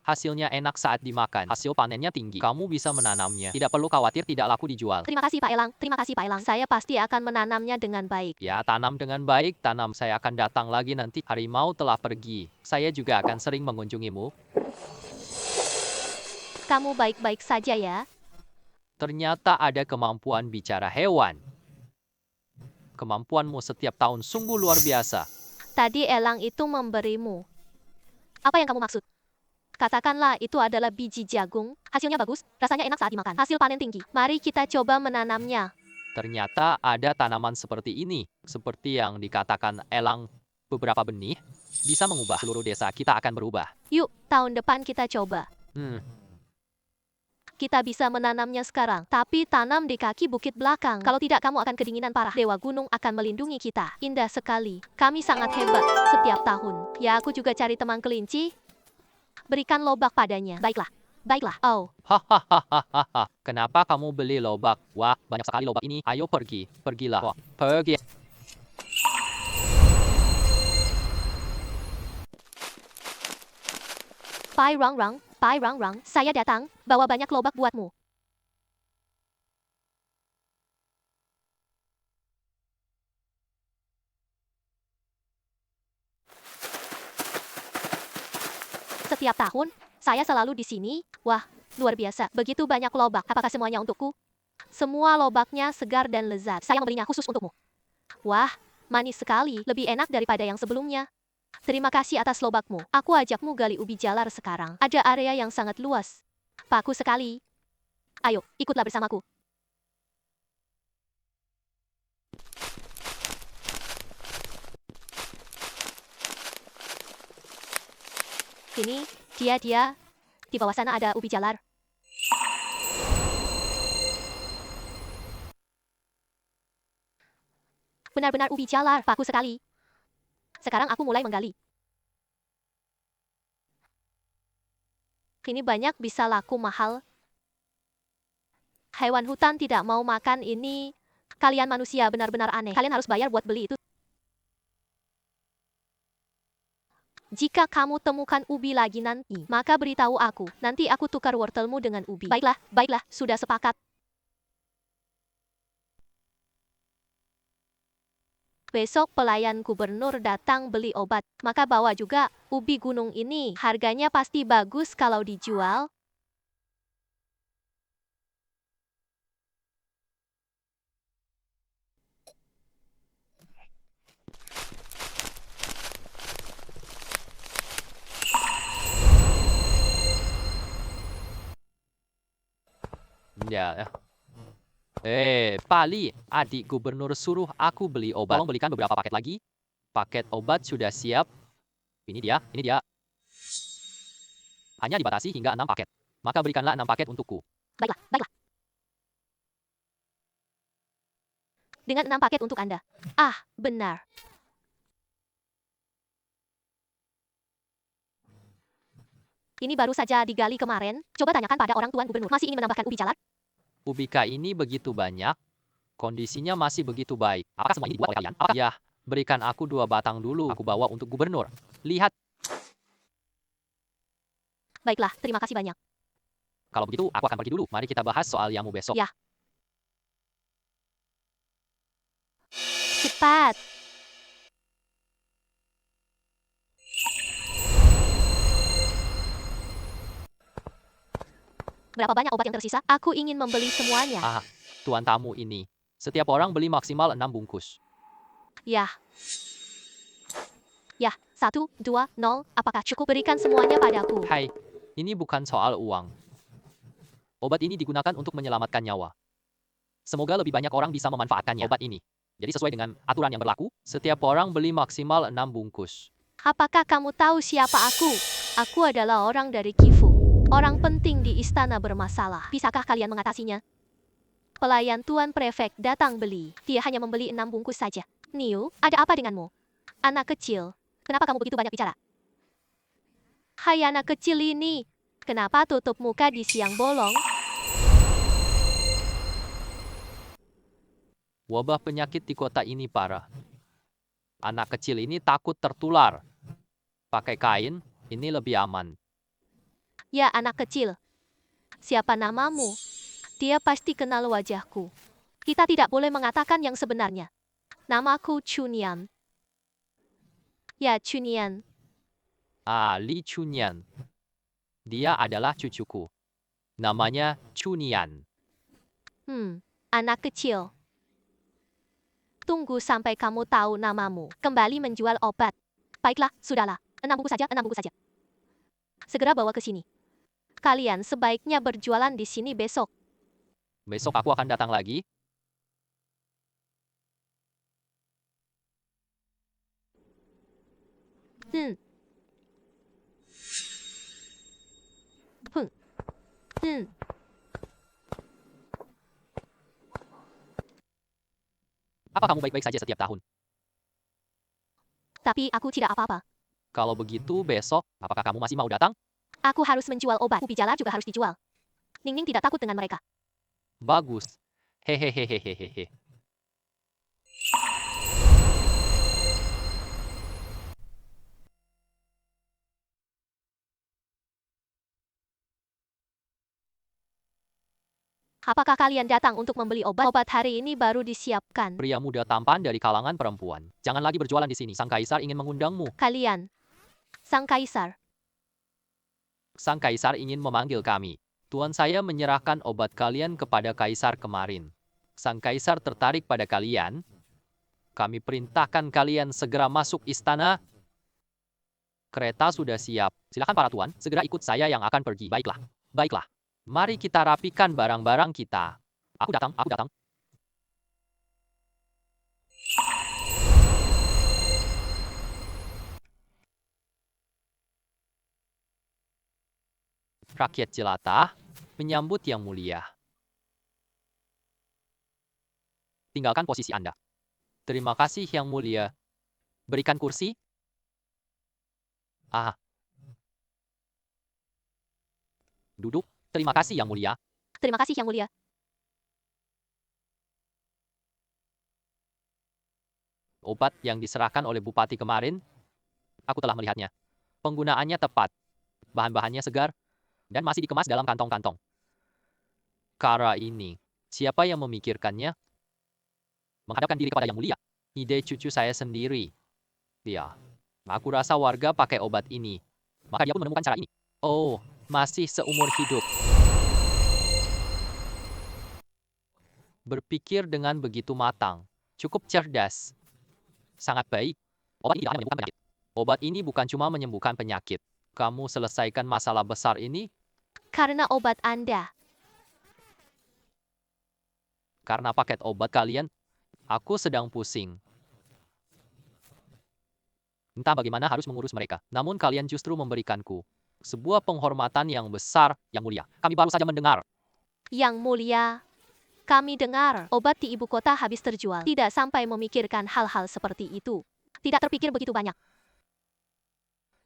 Hasilnya enak saat dimakan. Hasil panennya tinggi. Kamu bisa menanamnya. Tidak perlu khawatir tidak laku dijual. Terima kasih Pak Elang. Terima kasih Pak Elang. Saya pasti akan menanamnya dengan baik. Ya, tanam dengan baik. Tanam. Saya akan datang lagi nanti. Harimau telah pergi. Saya juga akan sering mengunjungimu. Kamu baik-baik saja ya? Ternyata ada kemampuan bicara hewan. Kemampuanmu setiap tahun sungguh luar biasa. Tadi Elang itu memberimu. Apa yang kamu maksud? Katakanlah itu adalah biji jagung. Hasilnya bagus, rasanya enak saat dimakan. Hasil panen tinggi. Mari kita coba menanamnya. Ternyata ada tanaman seperti ini. Seperti yang dikatakan Elang, beberapa benih bisa mengubah seluruh desa. Kita akan berubah. Yuk, tahun depan kita coba. Kita bisa menanamnya sekarang, tapi tanam di kaki bukit belakang. Kalau tidak, kamu akan kedinginan parah. Dewa gunung akan melindungi kita. Indah sekali. Kami sangat hebat setiap tahun. Ya, aku juga cari teman kelinci. Berikan lobak padanya. Baiklah. Baiklah. Oh, Hahaha. Kenapa kamu beli lobak? Wah, banyak sekali lobak ini. Ayo pergi. Pergilah. Pergi. Pai Rang Rang, Pai Rang Rang, saya datang, bawa banyak lobak buatmu. Setiap tahun, saya selalu di sini. Wah, luar biasa. Begitu banyak lobak. Apakah semuanya untukku? Semua lobaknya segar dan lezat. Saya membelinya khusus untukmu. Wah, manis sekali. Lebih enak daripada yang sebelumnya. Terima kasih atas lobakmu. Aku ajakmu gali ubi jalar sekarang. Ada area yang sangat luas. Bagus sekali. Ayo, ikutlah bersamaku. Sini, dia. Di bawah sana ada ubi jalar. Benar-benar ubi jalar, bagus sekali. Sekarang aku mulai menggali. Ini banyak bisa laku mahal. Hewan hutan tidak mau makan ini. Kalian manusia benar-benar aneh. Kalian harus bayar buat beli itu. Jika kamu temukan ubi lagi nanti, maka beritahu aku. Nanti aku tukar wortelmu dengan ubi. Baiklah, baiklah, sudah sepakat. Besok pelayan gubernur datang beli obat, maka bawa juga ubi gunung ini. Harganya pasti bagus kalau dijual. Ya. Pak Li, adik gubernur suruh aku beli obat. Tolong belikan beberapa paket lagi. Paket obat sudah siap. Ini dia, ini dia. Hanya dibatasi hingga 6 paket. Maka berikanlah 6 paket untukku. Baiklah, baiklah. Dengan 6 paket untuk Anda. Ah, benar. Ini baru saja digali kemarin. Coba tanyakan pada orang tuan gubernur. Masih ingin menambahkan ubi jalar? Ubika ini begitu banyak. Kondisinya masih begitu baik. Apakah semua ini dibuat oleh kalian? Apakah? Ya, berikan aku 2 batang dulu. Aku bawa untuk gubernur. Lihat, Baiklah, terima kasih banyak. kalau begitu aku akan pergi dulu. Mari kita bahas soal yamu besok. Ya. Cepat. Berapa banyak obat yang tersisa? Aku ingin membeli semuanya. Ah, tuan tamu ini. Setiap orang beli maksimal 6 bungkus. Ya. Ya, 1, 2, 0. Apakah cukup? Berikan semuanya padaku. Hai, ini bukan soal uang. Obat ini digunakan untuk menyelamatkan nyawa. Semoga lebih banyak orang bisa memanfaatkannya. Obat ini. Jadi sesuai dengan aturan yang berlaku, setiap orang beli maksimal 6 bungkus. Apakah kamu tahu siapa aku? Aku adalah orang dari Kifu. Orang penting di istana bermasalah. Bisakah kalian mengatasinya? Pelayan Tuan Prefek datang beli. Dia hanya membeli 6 bungkus saja. Niu, ada apa denganmu? Anak kecil, kenapa kamu begitu banyak bicara? Hai anak kecil ini, kenapa tutup muka di siang bolong? Wabah penyakit di kota ini parah. Anak kecil ini takut tertular. Pakai kain, ini lebih aman. Ya anak kecil, siapa namamu? Dia pasti kenal wajahku. Kita tidak boleh mengatakan yang sebenarnya. Namaku Chunian. Ya Chunian, Ah, Li Chunyan. Dia adalah cucuku. Namanya Chunian. anak kecil. Tunggu sampai kamu tahu namamu. Kembali menjual obat. Baiklah, sudahlah. 6 bungkus saja, 6 bungkus saja. Segera bawa ke sini. Kalian sebaiknya berjualan di sini besok. Besok aku akan datang lagi. Hmm. Hmm. Apa kamu baik-baik saja setiap tahun? Tapi aku tidak apa-apa. Kalau begitu besok, apakah kamu masih mau datang? Aku harus menjual obat. Ubi jalar juga harus dijual. Ningning tidak takut dengan mereka. Bagus. Hehehehehehe. Apakah kalian datang untuk membeli obat? Obat hari ini baru disiapkan. Pria muda tampan dari kalangan perempuan. Jangan lagi berjualan di sini. Sang kaisar ingin mengundangmu. Kalian, sang kaisar. Sang kaisar ingin memanggil kami. Tuan saya menyerahkan obat kalian kepada kaisar kemarin. Sang kaisar tertarik pada kalian. Kami perintahkan kalian segera masuk istana. Kereta sudah siap. Silakan para tuan, segera ikut saya yang akan pergi. Baiklah. Baiklah. Mari kita rapikan barang-barang kita. Aku datang, aku datang. Rakyat jelata, menyambut yang mulia. Tinggalkan posisi Anda. Terima kasih yang mulia. Berikan kursi. Ah. Duduk. Terima kasih yang mulia. Terima kasih yang mulia. Obat yang diserahkan oleh bupati kemarin, aku telah melihatnya. Penggunaannya tepat. Bahan-bahannya segar dan masih dikemas dalam kantong-kantong. Cara ini, siapa yang memikirkannya? Menghadapkan diri kepada Yang Mulia. Ide cucu saya sendiri. Ya, aku rasa warga pakai obat ini. Maka dia pun menemukan cara ini. Oh, masih seumur hidup. Berpikir dengan begitu matang. Cukup cerdas. Sangat baik. Obat ini tidak hanya menyembuhkan penyakit. Obat ini bukan cuma menyembuhkan penyakit. Kamu selesaikan masalah besar ini Karena obat Anda. karena paket obat kalian. Aku sedang pusing. Entah bagaimana harus mengurus mereka. Namun kalian justru memberikanku sebuah penghormatan yang besar, Yang Mulia. Kami baru saja mendengar. Yang Mulia, kami dengar obat di ibu kota habis terjual. Tidak sampai memikirkan hal-hal seperti itu. Tidak terpikir begitu banyak.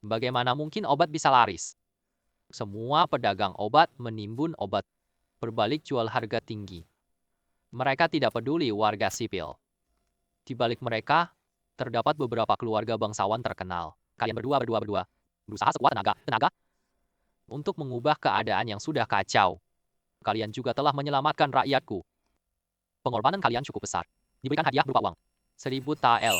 Bagaimana mungkin obat bisa laris? Semua pedagang obat menimbun obat. Berbalik jual harga tinggi. Mereka tidak peduli warga sipil. Di balik mereka, terdapat beberapa keluarga bangsawan terkenal. Kalian berdua berusaha sekuat tenaga untuk mengubah keadaan yang sudah kacau. Kalian juga telah menyelamatkan rakyatku. Pengorbanan kalian cukup besar. Diberikan hadiah berupa uang. 1000 tael.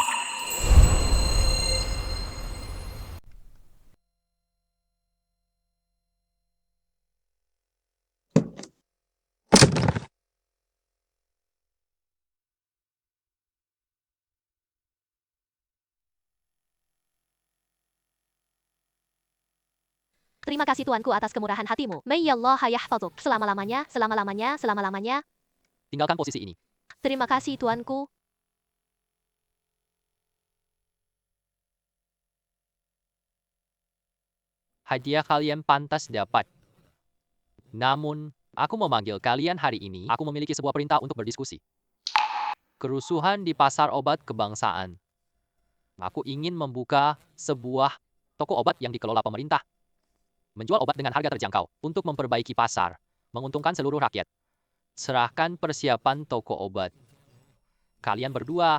Terima kasih tuanku atas kemurahan hatimu. May Allah yahfadzuk. Selama-lamanya, selama-lamanya, selama-lamanya. Tinggalkan posisi ini. Terima kasih tuanku. Hadiah kalian pantas dapat. Namun, aku memanggil kalian hari ini. Aku memiliki sebuah perintah untuk berdiskusi. Kerusuhan di pasar obat kebangsaan. Aku ingin membuka sebuah toko obat yang dikelola pemerintah. Menjual obat dengan harga terjangkau untuk memperbaiki pasar, menguntungkan seluruh rakyat. Serahkan persiapan toko obat. Kalian berdua.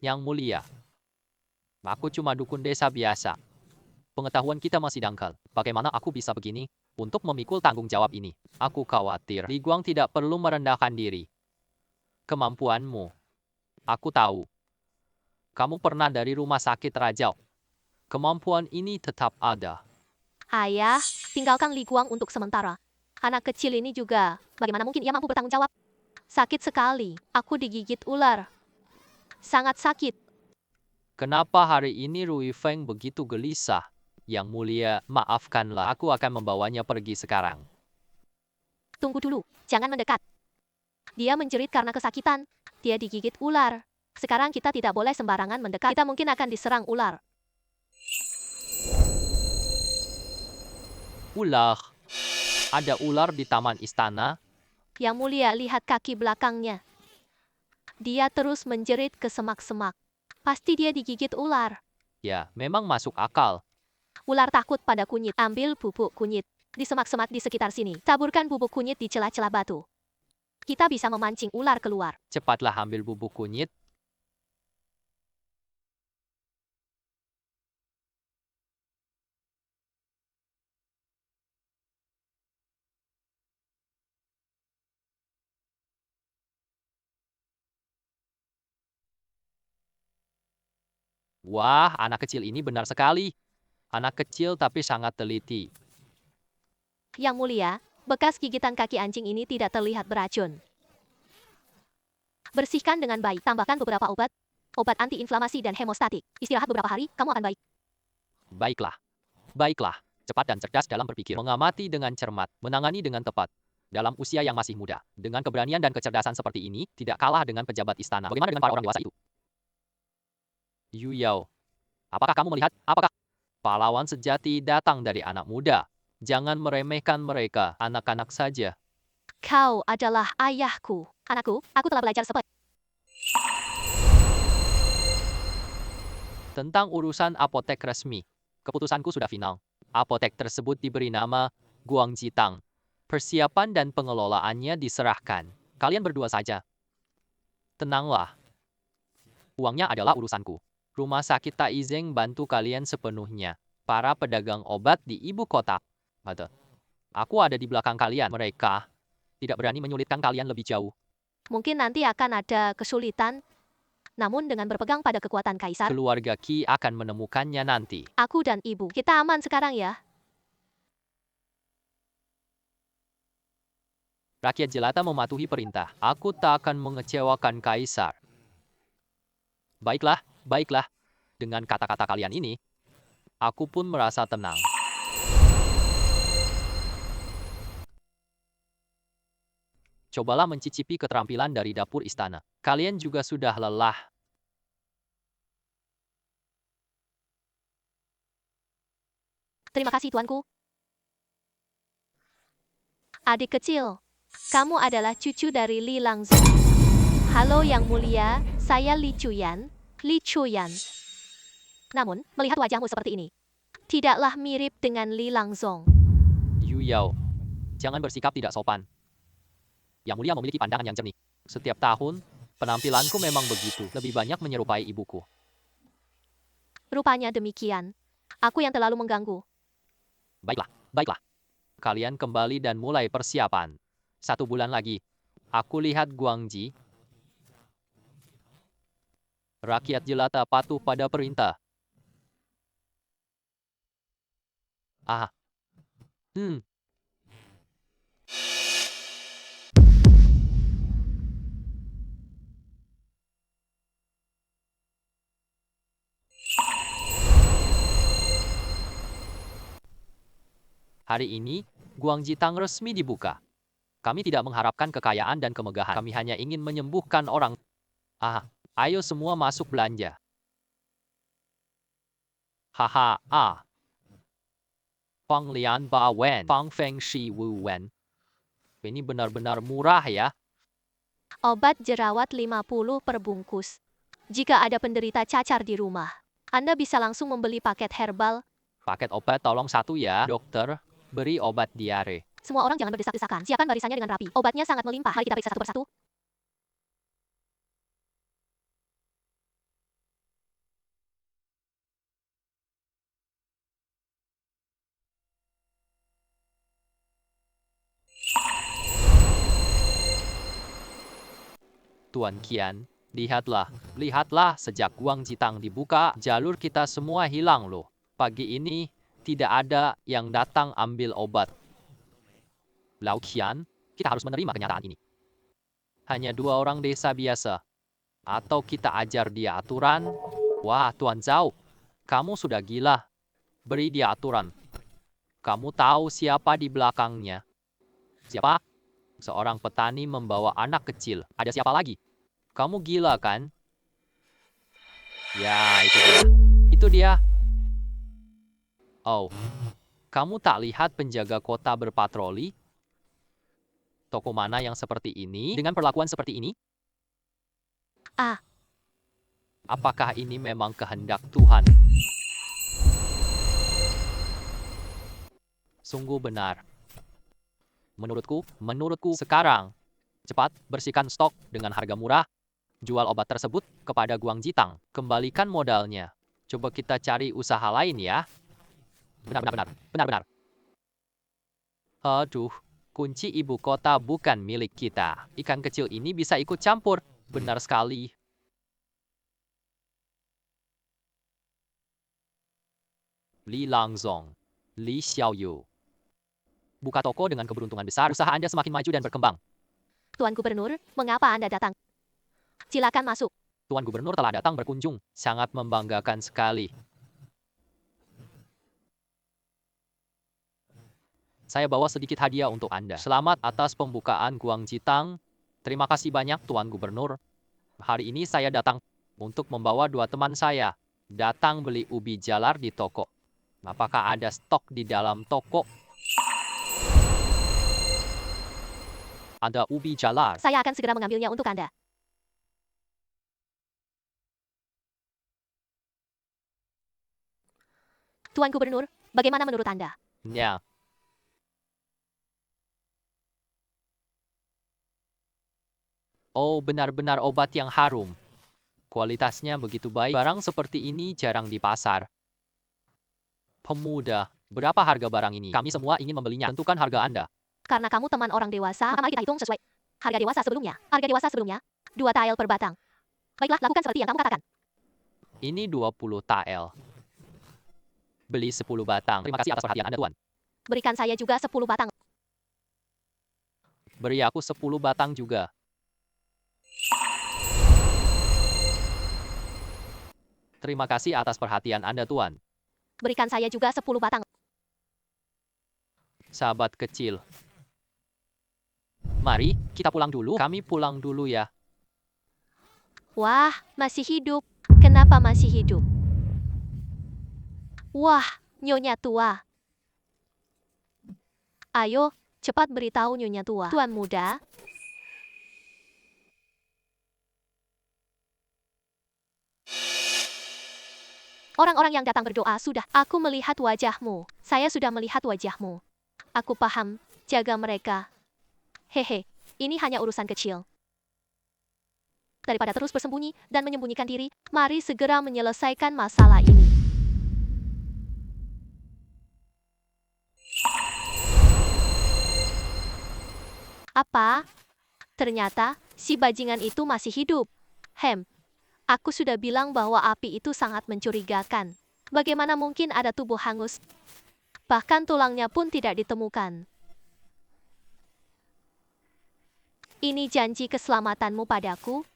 Yang Mulia, aku cuma dukun desa biasa. Pengetahuan kita masih dangkal. Bagaimana aku bisa begini? Untuk memikul tanggung jawab ini, aku khawatir Li Guang tidak perlu merendahkan diri. Kemampuanmu, aku tahu. Kamu pernah dari rumah sakit Rajau. Kemampuan ini tetap ada. Ayah, tinggalkan Li Guang untuk sementara. Anak kecil ini juga, bagaimana mungkin ia mampu bertanggung jawab? Sakit sekali, aku digigit ular. Sangat sakit. Kenapa hari ini Rui Feng begitu gelisah? Yang Mulia, maafkanlah, aku akan membawanya pergi sekarang. Tunggu dulu, jangan mendekat. Dia menjerit karena kesakitan. Dia digigit ular. Sekarang kita tidak boleh sembarangan mendekat. Kita mungkin akan diserang ular. Ular. Ada ular di taman istana. Yang Mulia, lihat kaki belakangnya. Dia terus menjerit ke semak-semak. Pasti dia digigit ular. Ya, memang masuk akal. Ular takut pada kunyit. Ambil bubuk kunyit di semak-semak di sekitar sini. Taburkan bubuk kunyit di celah-celah batu. Kita bisa memancing ular keluar. Cepatlah ambil bubuk kunyit. Wah, anak kecil ini benar sekali. Anak kecil tapi sangat teliti. Yang Mulia, bekas gigitan kaki anjing ini tidak terlihat beracun. Bersihkan dengan baik. Tambahkan beberapa obat. Obat antiinflamasi dan hemostatik. Istirahat beberapa hari, kamu akan baik. Baiklah. Cepat dan cerdas dalam berpikir. Mengamati dengan cermat. Menangani dengan tepat. Dalam usia yang masih muda. Dengan keberanian dan kecerdasan seperti ini, tidak kalah dengan pejabat istana. Bagaimana dengan para orang dewasa itu? Yu Yao. Apakah kamu melihat? Apakah pahlawan sejati datang dari anak muda? Jangan meremehkan mereka, anak-anak saja. Kau adalah ayahku. Anakku, aku telah belajar seperti. Tentang urusan apotek resmi, keputusanku sudah final. Apotek tersebut diberi nama Guangjitang. Persiapan dan pengelolaannya diserahkan. Kalian berdua saja. Tenanglah. Uangnya adalah urusanku. Rumah sakit Taizeng bantu kalian sepenuhnya. Para pedagang obat di ibu kota. Ada. Aku ada di belakang kalian. Mereka tidak berani menyulitkan kalian lebih jauh. Mungkin nanti akan ada kesulitan, namun dengan berpegang pada kekuatan kaisar, Keluarga Qi akan menemukannya nanti. aku dan ibu, kita aman sekarang ya. Rakyat jelata mematuhi perintah. Aku tak akan mengecewakan kaisar. Baiklah, baiklah. Dengan kata-kata kalian ini, aku pun merasa tenang. Cobalah mencicipi keterampilan dari dapur istana. Kalian juga sudah lelah. Terima kasih tuanku. Adik kecil, kamu adalah cucu dari Li Langzong. Halo yang mulia, saya Li Chuyan. Li Chuyan. Namun, melihat wajahmu seperti ini, tidaklah mirip dengan Li Langzong. Yu Yao, jangan bersikap tidak sopan. Yang mulia memiliki pandangan yang jernih. Setiap tahun, penampilanku memang begitu. Lebih banyak menyerupai ibuku. Rupanya demikian. Aku yang terlalu mengganggu. Baiklah, baiklah. Kalian kembali dan mulai persiapan. 1 bulan lagi, aku lihat Guangji. Rakyat jelata patuh pada perintah. Ah. Hari ini, Guangji Tang resmi dibuka. Kami tidak mengharapkan kekayaan dan kemegahan. Kami hanya ingin menyembuhkan orang. Ayo semua masuk belanja. Haha, Fang Lian Ba Wen, Fang Feng Shi Wu Wen. Ini benar-benar murah ya. Obat jerawat 50 per bungkus. Jika ada penderita cacar di rumah, Anda bisa langsung membeli paket herbal. Paket obat tolong 1 ya, dokter. Beri obat diare. Semua orang jangan berdesak-desakan. Siapkan barisannya dengan rapi. Obatnya sangat melimpah. Mari kita periksa satu persatu. Tuan Qian, lihatlah sejak Guangji Tang dibuka, jalur kita semua hilang loh. Pagi ini, tidak ada yang datang ambil obat. Lau Qian, kita harus menerima kenyataan ini. Hanya 2 orang desa biasa. Atau kita ajar dia aturan. Wah, Tuan Zhao, kamu sudah gila. Beri dia aturan. Kamu tahu siapa di belakangnya? Siapa? Seorang petani membawa anak kecil. Ada siapa lagi? Kamu gila kan? Ya, itu dia. Itu dia. Oh, kamu tak lihat penjaga kota berpatroli? Toko mana yang seperti ini? Dengan perlakuan seperti ini? Apakah ini memang kehendak Tuhan? Sungguh benar. Menurutku sekarang, cepat bersihkan stok dengan harga murah. Jual obat tersebut kepada Guangji Tang. Kembalikan modalnya. Coba kita cari usaha lain ya. Benar. Aduh, kunci ibu kota bukan milik kita. Ikan kecil ini bisa ikut campur. Benar sekali. Li Langzong, Li Xiaoyu. Buka toko dengan keberuntungan besar, usaha Anda semakin maju dan berkembang. Tuan Gubernur, mengapa Anda datang? Silakan masuk. Tuan Gubernur telah datang berkunjung. Sangat membanggakan sekali. Saya bawa sedikit hadiah untuk Anda. Selamat atas pembukaan Guangji Tang. Terima kasih banyak, Tuan Gubernur. Hari ini saya datang untuk membawa 2 teman saya. Datang beli ubi jalar di toko. Apakah ada stok di dalam toko? Ada ubi jalar. Saya akan segera mengambilnya untuk Anda. Tuan Gubernur, bagaimana menurut Anda? Ya. Oh, benar-benar obat yang harum. Kualitasnya begitu baik. Barang seperti ini jarang di pasar. Pemuda, berapa harga barang ini? Kami semua ingin membelinya. Tentukan harga Anda. Karena kamu teman orang dewasa, maka mari kita hitung sesuai harga dewasa sebelumnya. Harga dewasa sebelumnya, 2 tael per batang. Baiklah, lakukan seperti yang kamu katakan. Ini 20 tael. Beli 10 batang. Terima kasih atas perhatian Anda, Tuan. Berikan saya juga 10 batang. Beri aku 10 batang juga. Terima kasih atas perhatian Anda, Tuan. Berikan saya juga 10 batang. Sahabat kecil. Mari, kita pulang dulu. Kami pulang dulu ya. Wah, masih hidup. Kenapa masih hidup? Wah, Nyonya tua. Ayo, cepat beritahu Nyonya tua. Tuan muda. Orang-orang yang datang berdoa sudah. Aku melihat wajahmu. Saya sudah melihat wajahmu. Aku paham. Jaga mereka. Hehe, ini hanya urusan kecil. Daripada terus bersembunyi dan menyembunyikan diri, mari segera menyelesaikan masalah ini. Apa? Ternyata, si bajingan itu masih hidup. Aku sudah bilang bahwa api itu sangat mencurigakan. Bagaimana mungkin ada tubuh hangus? Bahkan tulangnya pun tidak ditemukan. Ini janji keselamatanmu padaku.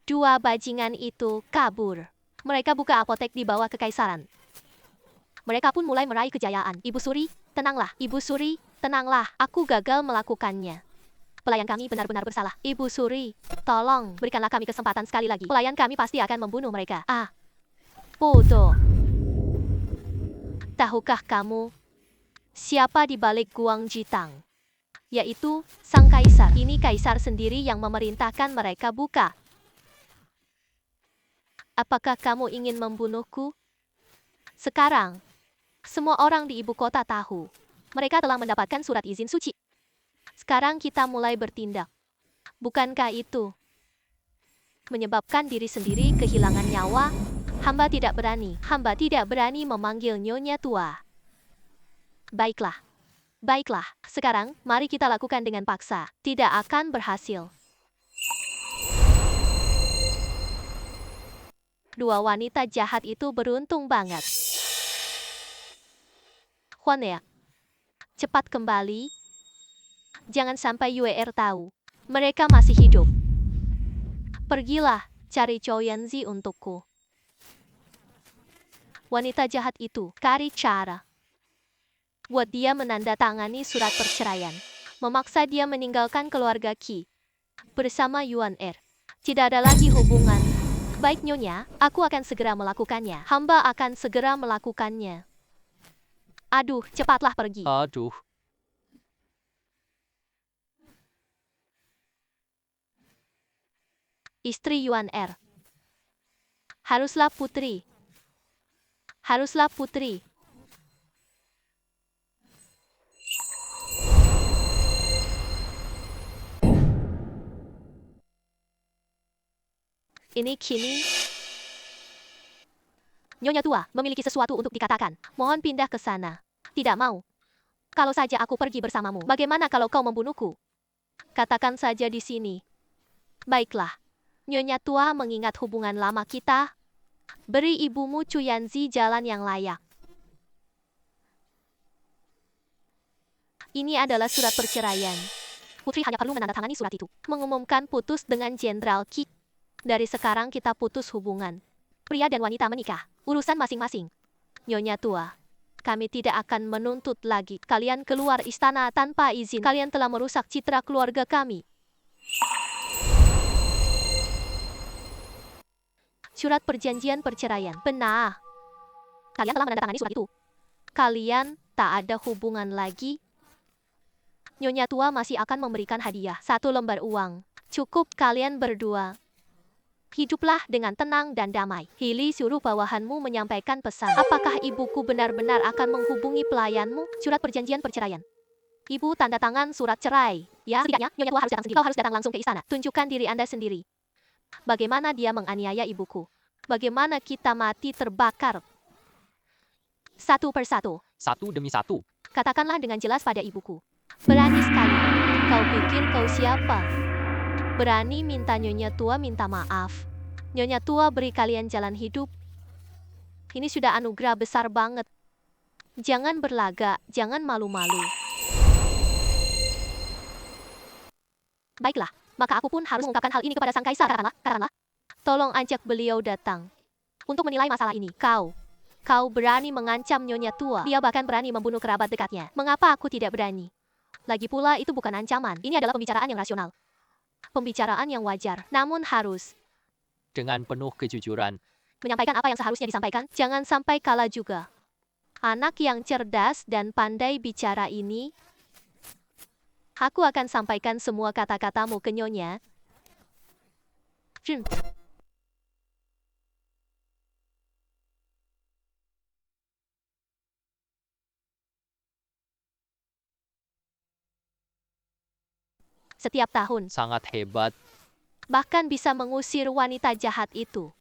2 bajingan itu kabur. Mereka buka apotek di bawah kekaisaran. Mereka pun mulai meraih kejayaan. Ibu Suri, tenanglah. Ibu Suri, tenanglah. Aku gagal melakukannya. Pelayan kami benar-benar bersalah. Ibu Suri, tolong berikanlah kami kesempatan sekali lagi. Pelayan kami pasti akan membunuh mereka. Bodoh. Tahukah kamu siapa di balik Guang Jitang? Yaitu sang kaisar. Ini kaisar sendiri yang memerintahkan mereka buka. Apakah kamu ingin membunuhku? Sekarang, semua orang di ibu kota tahu. Mereka telah mendapatkan surat izin suci. Sekarang kita mulai bertindak. Bukankah itu menyebabkan diri sendiri kehilangan nyawa? Hamba tidak berani memanggil Nyonya tua. Baiklah. Sekarang, mari kita lakukan dengan paksa. Tidak akan berhasil. 2 wanita jahat itu beruntung banget. Huanea, cepat kembali. Jangan sampai Yuer tahu. Mereka masih hidup. Pergilah, cari Chou Yanzi untukku. Wanita jahat itu cari cara buat dia menandatangani surat perceraian. Memaksa dia meninggalkan keluarga Qi bersama Yuan Er. Tidak ada lagi hubungan. Baik Nyonya, aku akan segera melakukannya. Hamba akan segera melakukannya. Aduh, cepatlah pergi. Aduh. Istri Yuan Er. Haruslah putri. Ini kini. Nyonya tua memiliki sesuatu untuk dikatakan. Mohon pindah ke sana. Tidak mau. Kalau saja aku pergi bersamamu, bagaimana kalau kau membunuhku? Katakan saja di sini. Baiklah. Nyonya tua mengingat hubungan lama kita. Beri ibumu Chu Yanzi jalan yang layak. Ini adalah surat perceraian. Putri hanya perlu menandatangani surat itu. Mengumumkan putus dengan Jenderal Qi. Dari sekarang kita putus hubungan. Pria dan wanita menikah. Urusan masing-masing. Nyonya tua. Kami tidak akan menuntut lagi. Kalian keluar istana tanpa izin. Kalian telah merusak citra keluarga kami. Surat perjanjian perceraian. Benar. Kalian telah menandatangani surat itu. Kalian tak ada hubungan lagi. Nyonya tua masih akan memberikan hadiah. 1 lembar uang. Cukup kalian berdua. Hiduplah dengan tenang dan damai. Hili suruh bawahanmu menyampaikan pesan. Apakah ibuku benar-benar akan menghubungi pelayanmu? Surat perjanjian perceraian. Ibu tanda tangan surat cerai. Ya, setidaknya Nyonya tua harus datang sendiri. Kau harus datang langsung ke istana. Tunjukkan diri Anda sendiri. Bagaimana dia menganiaya ibuku? Bagaimana kita mati terbakar? Satu persatu. Satu demi satu. Katakanlah dengan jelas pada ibuku. Berani sekali. Kau pikir kau siapa? Berani minta Nyonya Tua minta maaf. Nyonya Tua beri kalian jalan hidup. Ini sudah anugerah besar banget. Jangan berlagak, jangan malu-malu. Baiklah, maka aku pun harus mengungkapkan hal ini kepada sang kaisar. Katakanlah. Tolong ajak beliau datang. Untuk menilai masalah ini, Kau berani mengancam Nyonya Tua. Dia bahkan berani membunuh kerabat dekatnya. Mengapa aku tidak berani? Lagi pula itu bukan ancaman. Ini adalah pembicaraan yang rasional. Pembicaraan yang wajar. Namun harus Dengan penuh kejujuran. menyampaikan apa yang seharusnya disampaikan. Jangan sampai kalah juga. Anak yang cerdas dan pandai bicara ini, aku akan sampaikan semua kata-katamu ke Nyonya. Setiap tahun, Sangat hebat. bahkan bisa mengusir wanita jahat itu.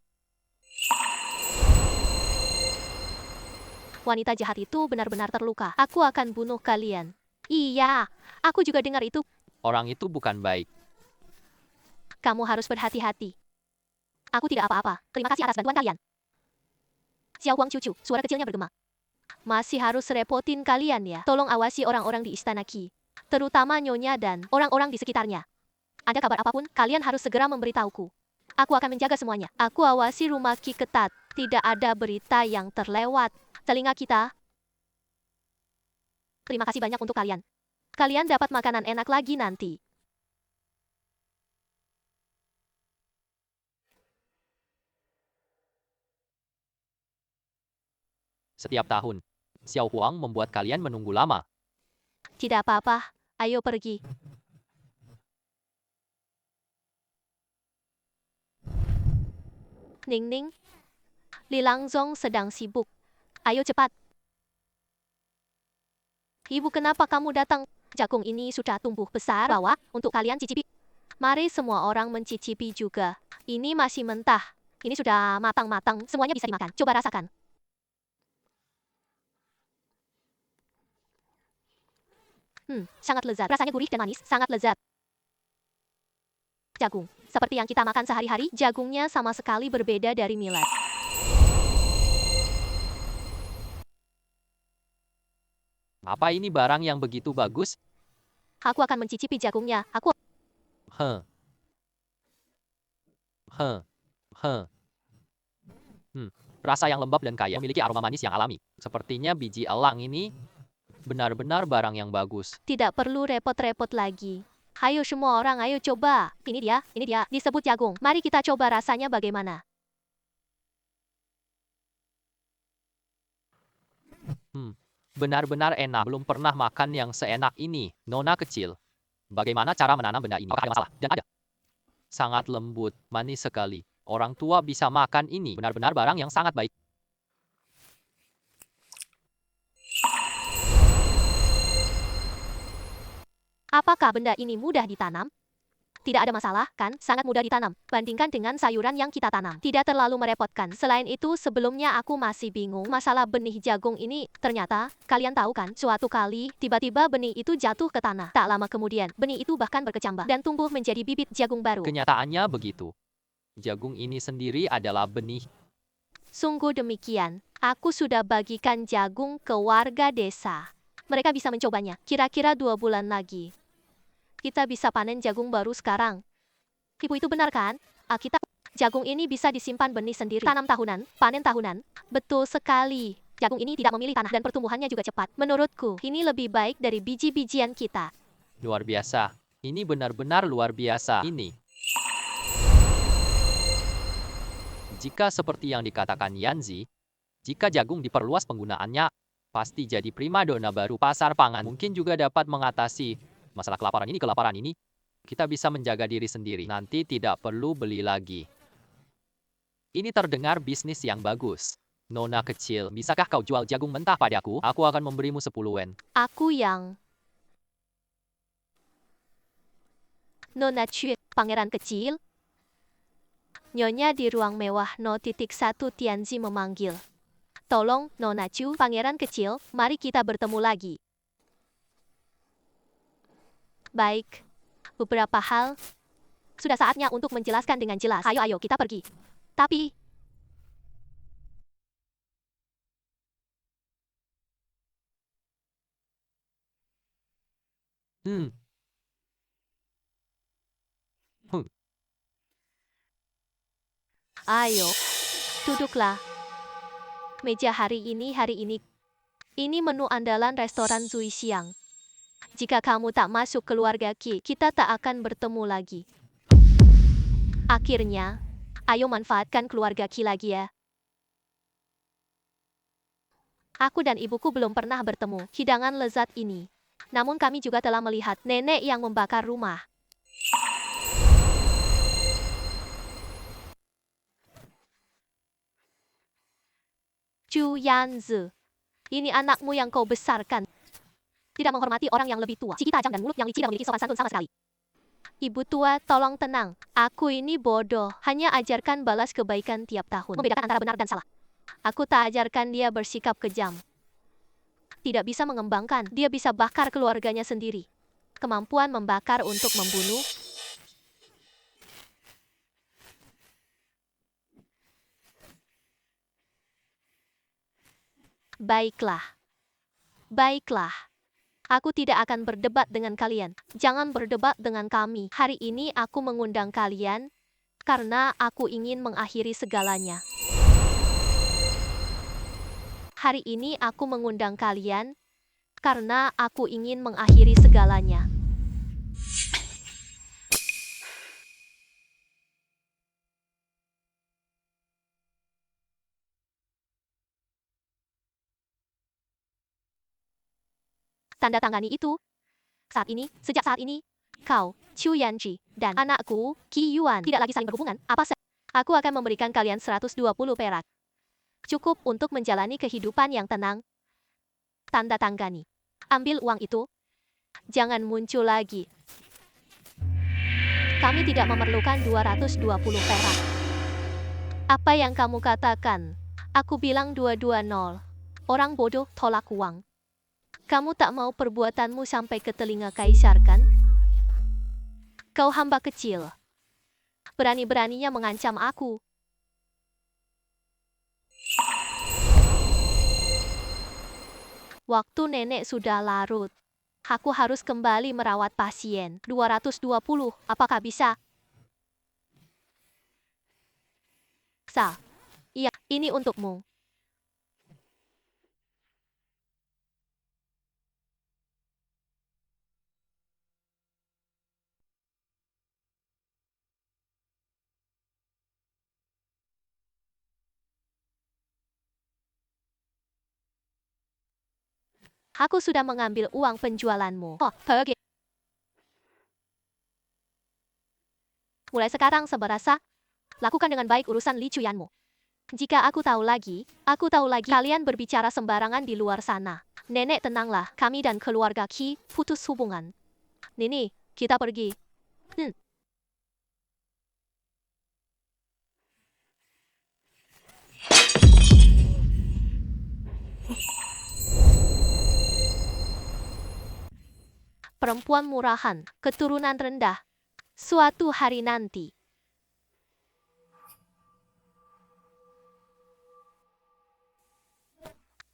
Wanita jahat itu benar-benar terluka. Aku akan bunuh kalian. Iya, aku juga dengar itu. Orang itu bukan baik. Kamu harus berhati-hati. Aku tidak apa-apa. Terima kasih atas bantuan kalian. Xiao Huang cucu, suara kecilnya bergema. Masih harus repotin kalian ya. Tolong awasi orang-orang di Istana Qi. Terutama Nyonya dan orang-orang di sekitarnya. Ada kabar apapun, kalian harus segera memberitahuku. Aku akan menjaga semuanya. Aku awasi rumah Qi ketat. Tidak ada berita yang terlewat. Telinga kita. Terima kasih banyak untuk kalian. Kalian dapat makanan enak lagi nanti. Setiap tahun, Xiao Huang membuat kalian menunggu lama. Tidak apa-apa. Ayo pergi. Ning-ning. Li Langzong sedang sibuk. Ayo cepat. Ibu, kenapa kamu datang? Jagung ini sudah tumbuh besar. Bawa, untuk kalian cicipi. Mari semua orang mencicipi juga. Ini masih mentah. Ini sudah matang-matang. Semuanya bisa dimakan. Coba rasakan. Sangat lezat. Rasanya gurih dan manis. Sangat lezat. Jagung. Seperti yang kita makan sehari-hari, jagungnya sama sekali berbeda dari millet. Apa ini barang yang begitu bagus? Aku akan mencicipi jagungnya. Aku Heh. Heh. Heh. Rasa yang lembab dan kaya, memiliki aroma manis yang alami. Sepertinya biji elang ini benar-benar barang yang bagus. tidak perlu repot-repot lagi. Ayo semua orang, ayo coba. Ini dia, disebut jagung. Mari kita coba rasanya bagaimana. Benar-benar enak. Belum pernah makan yang seenak ini. Nona kecil. Bagaimana cara menanam benda ini? Apakah ada masalah? Dan ada. Sangat lembut, manis sekali. Orang tua bisa makan ini. Benar-benar barang yang sangat baik. Apakah benda ini mudah ditanam? Tidak ada masalah, kan? Sangat mudah ditanam. Bandingkan dengan sayuran yang kita tanam. Tidak terlalu merepotkan. Selain itu, sebelumnya aku masih bingung masalah benih jagung ini. Ternyata, kalian tahu kan, suatu kali, tiba-tiba benih itu jatuh ke tanah. Tak lama kemudian, benih itu bahkan berkecambah dan tumbuh menjadi bibit jagung baru. Kenyataannya begitu. Jagung ini sendiri adalah benih. Sungguh demikian. Aku sudah bagikan jagung ke warga desa. Mereka bisa mencobanya. Kira-kira 2 bulan lagi. Kita bisa panen jagung baru sekarang. Ibu itu benar kan? Jagung ini bisa disimpan benih sendiri. Tanam tahunan, panen tahunan. Betul sekali. Jagung ini tidak memilih tanah dan pertumbuhannya juga cepat. Menurutku, ini lebih baik dari biji-bijian kita. Luar biasa. Ini benar-benar luar biasa. Ini. Jika seperti yang dikatakan Yanzi, jika jagung diperluas penggunaannya, pasti jadi primadona baru pasar pangan. Mungkin juga dapat mengatasi masalah kelaparan ini. Kita bisa menjaga diri sendiri. Nanti tidak perlu beli lagi. Ini terdengar bisnis yang bagus. Nona kecil, bisakah kau jual jagung mentah padaku? Aku akan memberimu 10 wen. Aku yang... Nona Cue, pangeran kecil. Nyonya di ruang mewah No.1 Tianzi memanggil. Tolong, Nona Chu, pangeran kecil, mari kita bertemu lagi. Baik. Beberapa hal. Sudah saatnya untuk menjelaskan dengan jelas. Ayo, kita pergi. Tapi, Hmm. Hmm. ayo, duduklah. Meja hari ini. Ini menu andalan restoran Zui Xiang. Jika kamu tak masuk keluarga Qi, kita tak akan bertemu lagi. Akhirnya, ayo manfaatkan keluarga Qi lagi ya. Aku dan ibuku belum pernah bertemu hidangan lezat ini. Namun kami juga telah melihat nenek yang membakar rumah. Chu Yanzi, ini anakmu yang kau besarkan. Tidak menghormati orang yang lebih tua. Gigi tajam dan mulut yang licin tidak memiliki sopan santun sama sekali. Ibu tua, tolong tenang. Aku ini bodoh. Hanya ajarkan balas kebaikan tiap tahun. Membedakan antara benar dan salah. Aku tak ajarkan dia bersikap kejam. Tidak bisa mengembangkan. Dia bisa bakar keluarganya sendiri. Kemampuan membakar untuk membunuh. Baiklah. Aku tidak akan berdebat dengan kalian. Jangan berdebat dengan kami. Hari ini aku mengundang kalian karena aku ingin mengakhiri segalanya. Hari ini aku mengundang kalian karena aku ingin mengakhiri segalanya. Tanda tangani itu. Sejak saat ini, kau, Chu Yanji, dan anakku, Qi Yuan, tidak lagi saling berhubungan. Aku akan memberikan kalian 120 perak. Cukup untuk menjalani kehidupan yang tenang. Tanda tangani. Ambil uang itu. Jangan muncul lagi. Kami tidak memerlukan 220 perak. Apa yang kamu katakan? Aku bilang 220. Orang bodoh tolak uang. Kamu tak mau perbuatanmu sampai ke telinga kaisar, kan? Kau hamba kecil. Berani-beraninya mengancam aku. Waktu nenek sudah larut. Aku harus kembali merawat pasien. 220, apakah bisa? Iya, ini untukmu. Aku sudah mengambil uang penjualanmu. Oh, pergi. Mulai sekarang seberasa, lakukan dengan baik urusan Li Chuyanmu. Jika aku tahu lagi, kalian berbicara sembarangan di luar sana. Nenek tenanglah, kami dan keluarga Qi putus hubungan. Nini, kita pergi. Perempuan murahan, keturunan rendah. Suatu hari nanti.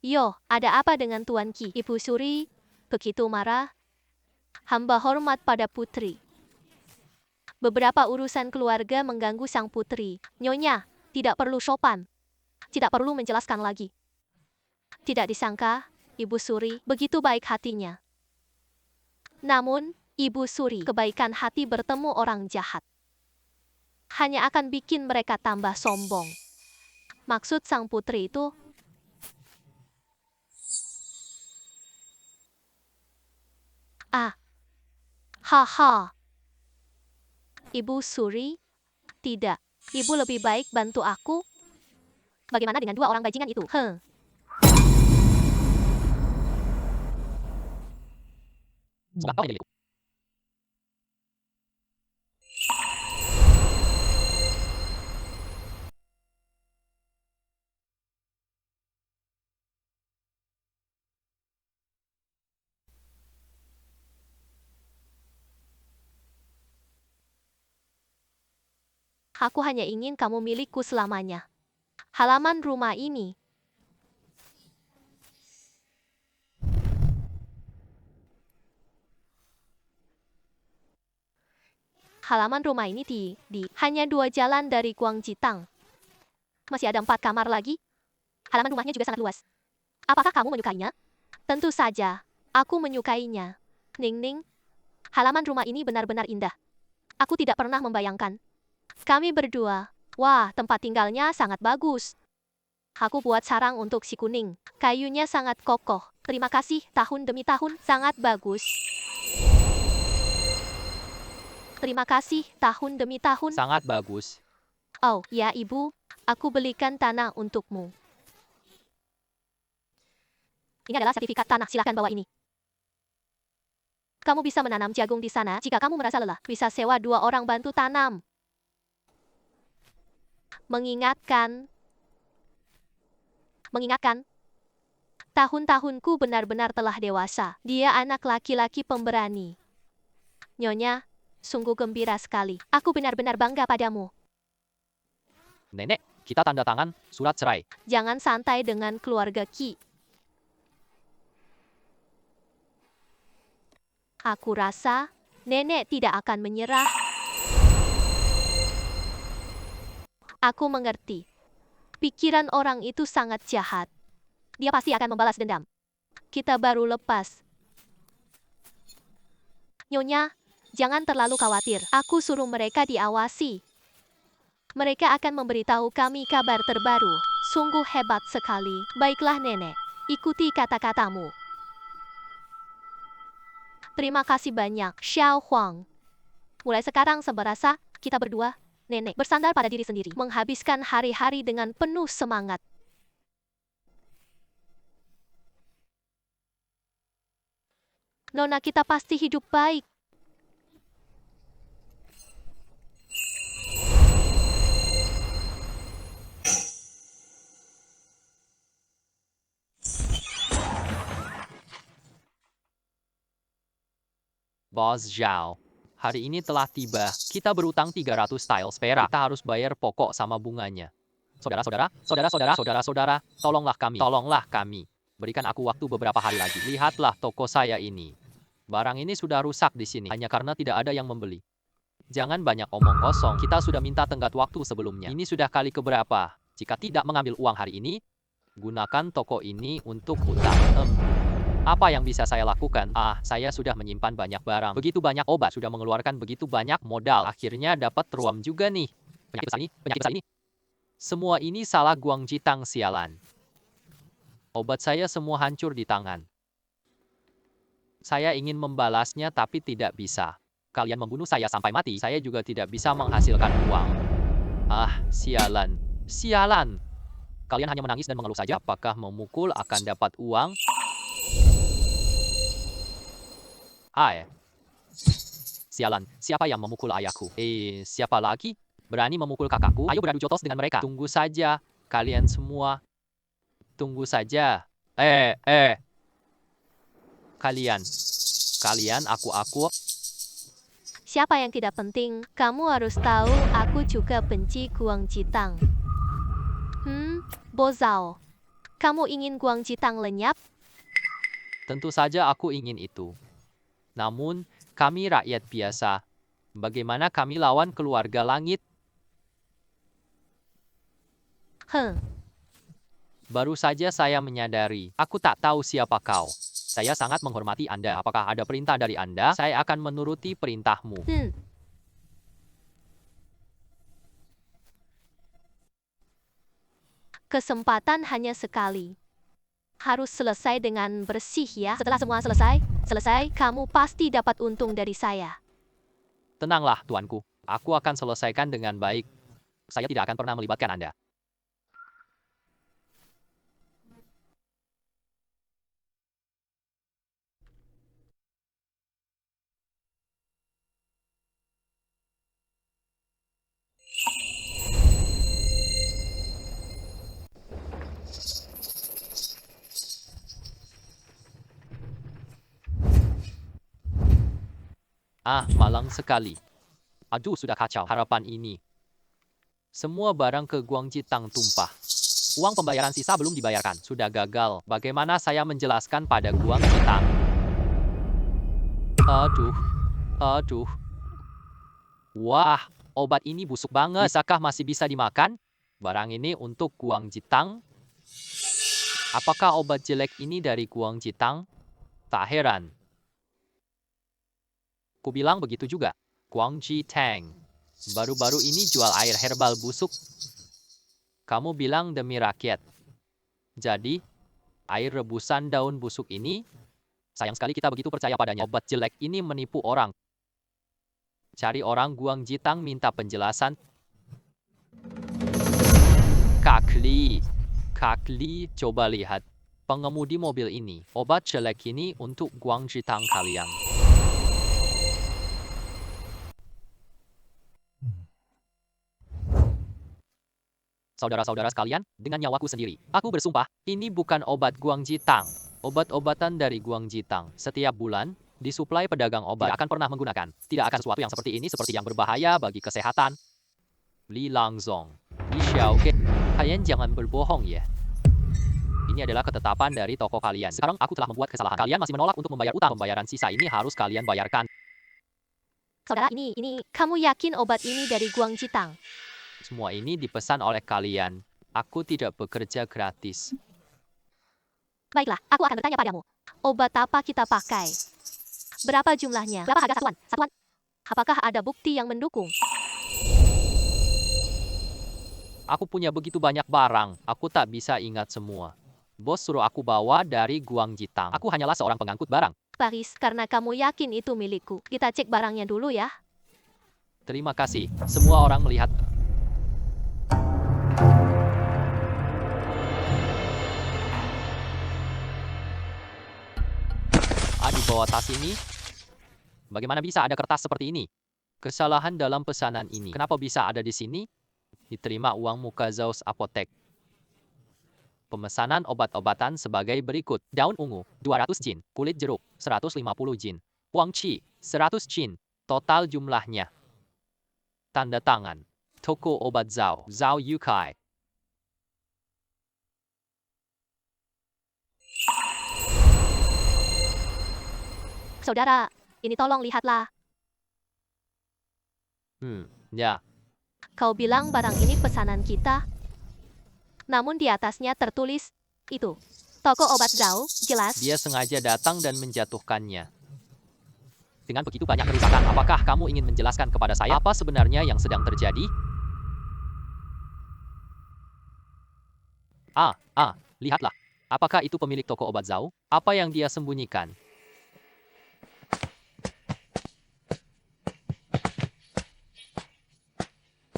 Yo, ada apa dengan Tuan Qi? Ibu Suri, begitu marah. Hamba hormat pada putri. Beberapa urusan keluarga mengganggu sang putri. Nyonya, tidak perlu sopan. Tidak perlu menjelaskan lagi. Tidak disangka, Ibu Suri begitu baik hatinya. Namun, Ibu Suri kebaikan hati bertemu orang jahat. Hanya akan bikin mereka tambah sombong. Maksud sang putri itu, haha. Ibu Suri, tidak. Ibu lebih baik bantu aku. Bagaimana dengan dua orang bajingan itu? Sebab kau hanya milikku. Aku hanya ingin kamu milikku selamanya. Halaman rumah ini. Halaman rumah ini hanya 2 jalan dari Guangjitang. Masih ada 4 kamar lagi. Halaman rumahnya juga sangat luas. Apakah kamu menyukainya? Tentu saja, aku menyukainya. Ning Ning, halaman rumah ini benar-benar indah. Aku tidak pernah membayangkan. Kami berdua. Wah, tempat tinggalnya sangat bagus. Aku buat sarang untuk si kuning. Kayunya sangat kokoh. Terima kasih, tahun demi tahun, sangat bagus. Terima kasih, tahun demi tahun. Sangat bagus. Oh, ya ibu, aku belikan tanah untukmu. Ini adalah sertifikat tanah, silakan bawa ini. Kamu bisa menanam jagung di sana jika kamu merasa lelah. Bisa sewa 2 orang bantu tanam. Mengingatkan. Tahun-tahunku benar-benar telah dewasa. Dia anak laki-laki pemberani. Nyonya, sungguh gembira sekali. Aku benar-benar bangga padamu. Nenek, kita tanda tangan surat cerai. Jangan santai dengan keluarga Ki. Aku rasa nenek tidak akan menyerah. Aku mengerti. Pikiran orang itu sangat jahat. Dia pasti akan membalas dendam. Kita baru lepas. Nyonya, jangan terlalu khawatir. Aku suruh mereka diawasi. Mereka akan memberitahu kami kabar terbaru. Sungguh hebat sekali. Baiklah nenek, ikuti kata-katamu. Terima kasih banyak, Xiao Huang. Mulai sekarang seberasa, kita berdua, nenek, bersandar pada diri sendiri. Menghabiskan hari-hari dengan penuh semangat. Nona kita pasti hidup baik. Bos Zhao. Hari ini telah tiba. Kita berutang 300 tiles perak. Kita harus bayar pokok sama bunganya. Saudara-saudara, tolonglah kami. Berikan aku waktu beberapa hari lagi. Lihatlah toko saya ini. Barang ini sudah rusak di sini hanya karena tidak ada yang membeli. Jangan banyak omong kosong. Kita sudah minta tenggat waktu sebelumnya. Ini sudah kali keberapa? Jika tidak mengambil uang hari ini, gunakan toko ini untuk utang. Apa yang bisa saya lakukan? Saya sudah menyimpan banyak barang. Begitu banyak obat, sudah mengeluarkan begitu banyak modal. Akhirnya dapat ruam juga nih. Penyakit besar ini. Semua ini salah Guangjitang sialan. Obat saya semua hancur di tangan. Saya ingin membalasnya tapi tidak bisa. Kalian membunuh saya sampai mati, saya juga tidak bisa menghasilkan uang. Sialan. Kalian hanya menangis dan mengeluh saja. Apakah memukul akan dapat uang? Sialan, siapa yang memukul ayahku? Siapa lagi? Berani memukul kakakku? Ayo beradu jotos dengan mereka. Tunggu saja, kalian semua. Tunggu saja. Kalian, aku. Siapa yang tidak penting? Kamu harus tahu, aku juga benci Guangjitang. Bozao. Kamu ingin Guangjitang lenyap? Tentu saja aku ingin itu. Namun, kami rakyat biasa. Bagaimana kami lawan keluarga langit? Baru saja saya menyadari, aku tak tahu siapa kau. Saya sangat menghormati Anda. Apakah ada perintah dari Anda? Saya akan menuruti perintahmu. Kesempatan hanya sekali. Harus selesai dengan bersih ya. Setelah semua selesai, kamu pasti dapat untung dari saya. Tenanglah, tuanku. Aku akan selesaikan dengan baik. Saya tidak akan pernah melibatkan Anda. Malang sekali. Aduh, sudah kacau harapan ini. Semua barang ke Guang Jitang tumpah. Uang pembayaran sisa belum dibayarkan. Sudah gagal. Bagaimana saya menjelaskan pada Guang Jitang? Aduh. Aduh. Wah, obat ini busuk banget. Bisakah masih bisa dimakan? Barang ini untuk Guang Jitang. Apakah obat jelek ini dari Guang Jitang? Tak heran. Kubilang begitu juga. Guang Jitang. Baru-baru ini jual air herbal busuk. Kamu bilang demi rakyat. Jadi, air rebusan daun busuk ini, sayang sekali kita begitu percaya padanya. Obat jelek ini menipu orang. Cari orang Guang Jitang minta penjelasan. Kak Li, coba lihat. Pengemudi mobil ini, obat jelek ini untuk Guang Jitang kalian. Saudara-saudara sekalian, dengan nyawaku sendiri, aku bersumpah, ini bukan obat Guang Jitang. Obat-obatan dari Guang Jitang. Setiap bulan, disuplai pedagang obat. Tidak akan pernah menggunakan. Tidak akan sesuatu yang seperti ini, seperti yang berbahaya bagi kesehatan. Li Langzong, Li Xiaoke, kalian jangan berbohong ya. Ini adalah ketetapan dari toko kalian. Sekarang aku telah membuat kesalahan. Kalian masih menolak untuk membayar utang. Pembayaran sisa ini harus kalian bayarkan. Saudara, ini, kamu yakin obat ini dari Guang Jitang? Semua ini dipesan oleh kalian. Aku tidak bekerja gratis. Baiklah, aku akan bertanya padamu. Obat apa kita pakai? Berapa jumlahnya? Berapa harga satuan? Apakah ada bukti yang mendukung? Aku punya begitu banyak barang. Aku tak bisa ingat semua. Bos suruh aku bawa dari Guang Jitang. Aku hanyalah seorang pengangkut barang. Paris, karena kamu yakin itu milikku. Kita cek barangnya dulu ya. Terima kasih. Semua orang melihat. Di bawah tas ini, bagaimana bisa ada kertas seperti ini? Kesalahan dalam pesanan ini. Kenapa bisa ada di sini? Diterima uang muka Zaus Apotek. Pemesanan obat-obatan sebagai berikut. Daun ungu, 200 jin. Kulit jeruk, 150 jin. Uang Qi, 100 jin. Total jumlahnya. Tanda tangan. Toko obat Zhao, Zhao Yukai. Saudara, ini tolong lihatlah. Ya. Kau bilang barang ini pesanan kita. Namun di atasnya tertulis, itu. Toko obat Zhao, jelas. Dia sengaja datang dan menjatuhkannya. Dengan begitu banyak kerusakan, apakah kamu ingin menjelaskan kepada saya apa sebenarnya yang sedang terjadi? Lihatlah. Apakah itu pemilik toko obat Zhao? Apa yang dia sembunyikan?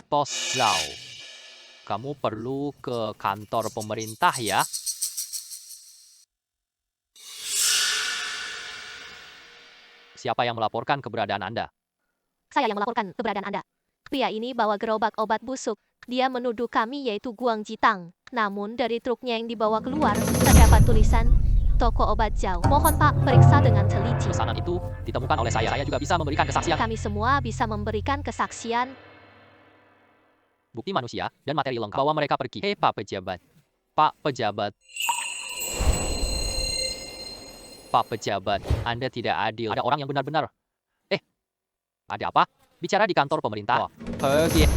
Bos Zhao, kamu perlu ke kantor pemerintah ya? Siapa yang melaporkan keberadaan Anda? Saya yang melaporkan keberadaan Anda. Pria ini bawa gerobak obat busuk. Dia menuduh kami yaitu Guang Jitang. Namun dari truknya yang dibawa keluar, terdapat tulisan Toko Obat Zhao. Mohon Pak, periksa dengan teliti. Pesanan itu ditemukan oleh saya. Saya juga bisa memberikan kesaksian. Kami semua bisa memberikan kesaksian. Bukti manusia dan materi lengkap. Bawa mereka pergi. Hei Pak Pejabat. Pak Pejabat. Pak Pejabat, Anda tidak adil. Ada orang yang benar-benar. Ada apa? Bicara di kantor pemerintah. Pergi.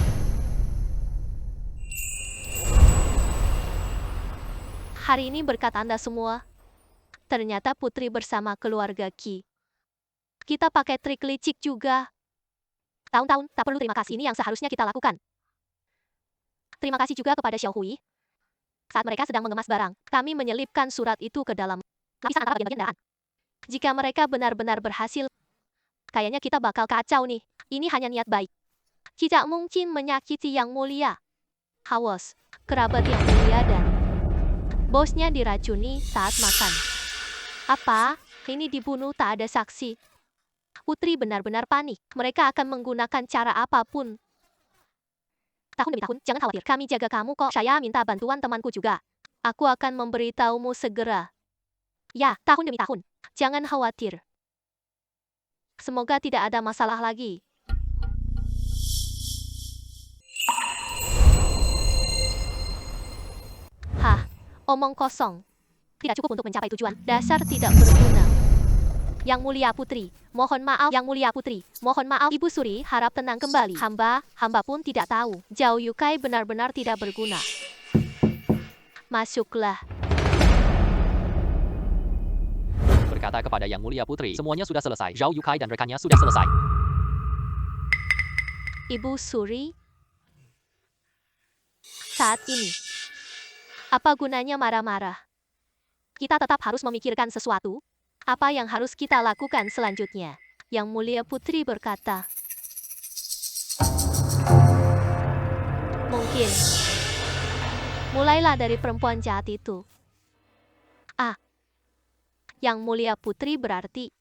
Hari ini berkat Anda semua. Ternyata Putri bersama keluarga Qi. Kita pakai trik licik juga. Tahun-tahun tak perlu terima kasih, ini yang seharusnya kita lakukan. Terima kasih juga kepada Xiao Hui. Saat mereka sedang mengemas barang, kami menyelipkan surat itu ke dalam lapisan antara bagian-bagian kendaraan. Jika mereka benar-benar berhasil, kayaknya kita bakal kacau nih. Ini hanya niat baik. Tidak mungkin menyakiti yang mulia. Awas, kerabat yang mulia dan bosnya diracuni saat makan. Apa? Ini dibunuh tak ada saksi. Putri benar-benar panik. Mereka akan menggunakan cara apapun. Tahun demi tahun, jangan khawatir. Kami jaga kamu kok. Saya minta bantuan temanku juga. Aku akan memberitahumu segera. Ya, tahun demi tahun. Jangan khawatir. Semoga tidak ada masalah lagi. Omong kosong. Tidak cukup untuk mencapai tujuan. Dasar tidak berguna. Yang Mulia Putri, mohon maaf. Yang Mulia Putri, mohon maaf. Ibu Suri harap tenang kembali. Hamba pun tidak tahu. Zhao Yukai benar-benar tidak berguna. Masuklah. Berkata kepada Yang Mulia Putri, semuanya sudah selesai. Zhao Yukai dan rekannya sudah selesai. Ibu Suri, saat ini, apa gunanya marah-marah? Kita tetap harus memikirkan sesuatu. Apa yang harus kita lakukan selanjutnya? Yang Mulia Putri berkata, mungkin mulailah dari perempuan jahat itu. Yang Mulia Putri berarti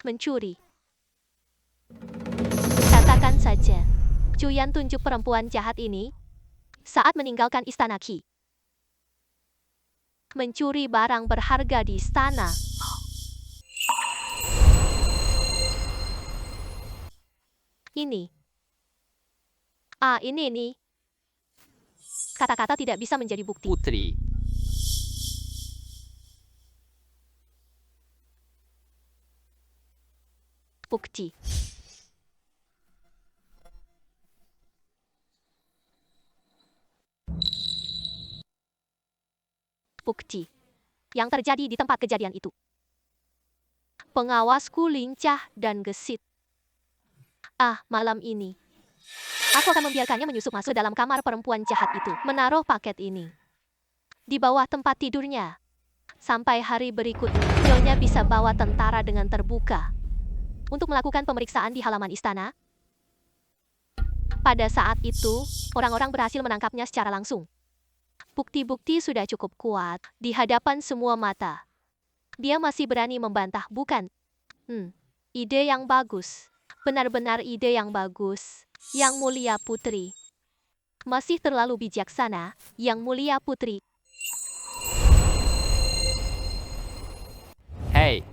mencuri. Katakan saja, Cuyan tunjuk perempuan jahat ini saat meninggalkan istana Qi. Mencuri barang berharga di istana. Ini. Ini. Kata-kata tidak bisa menjadi bukti. Putri, Bukti. Bukti. Yang terjadi di tempat kejadian itu. Pengawasku lincah dan gesit. Malam ini. Aku akan membiarkannya menyusup masuk dalam kamar perempuan jahat itu. Menaruh paket ini di bawah tempat tidurnya. Sampai hari berikutnya, Nyonya bisa bawa tentara dengan terbuka untuk melakukan pemeriksaan di halaman istana. Pada saat itu, orang-orang berhasil menangkapnya secara langsung. Bukti-bukti sudah cukup kuat di hadapan semua mata. Dia masih berani membantah, bukan? Ide yang bagus. Benar-benar ide yang bagus. Yang Mulia Putri. Masih terlalu bijaksana, Yang Mulia Putri. hey,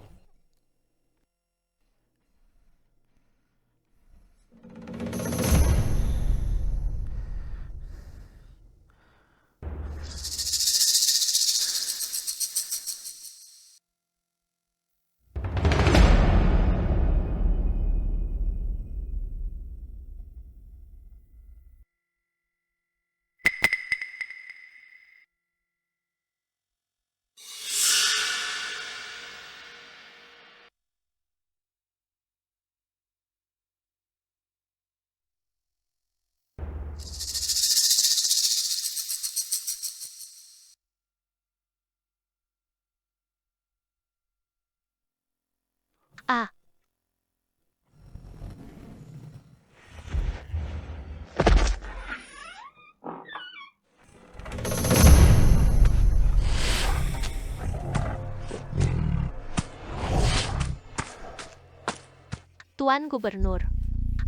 Tuan Gubernur,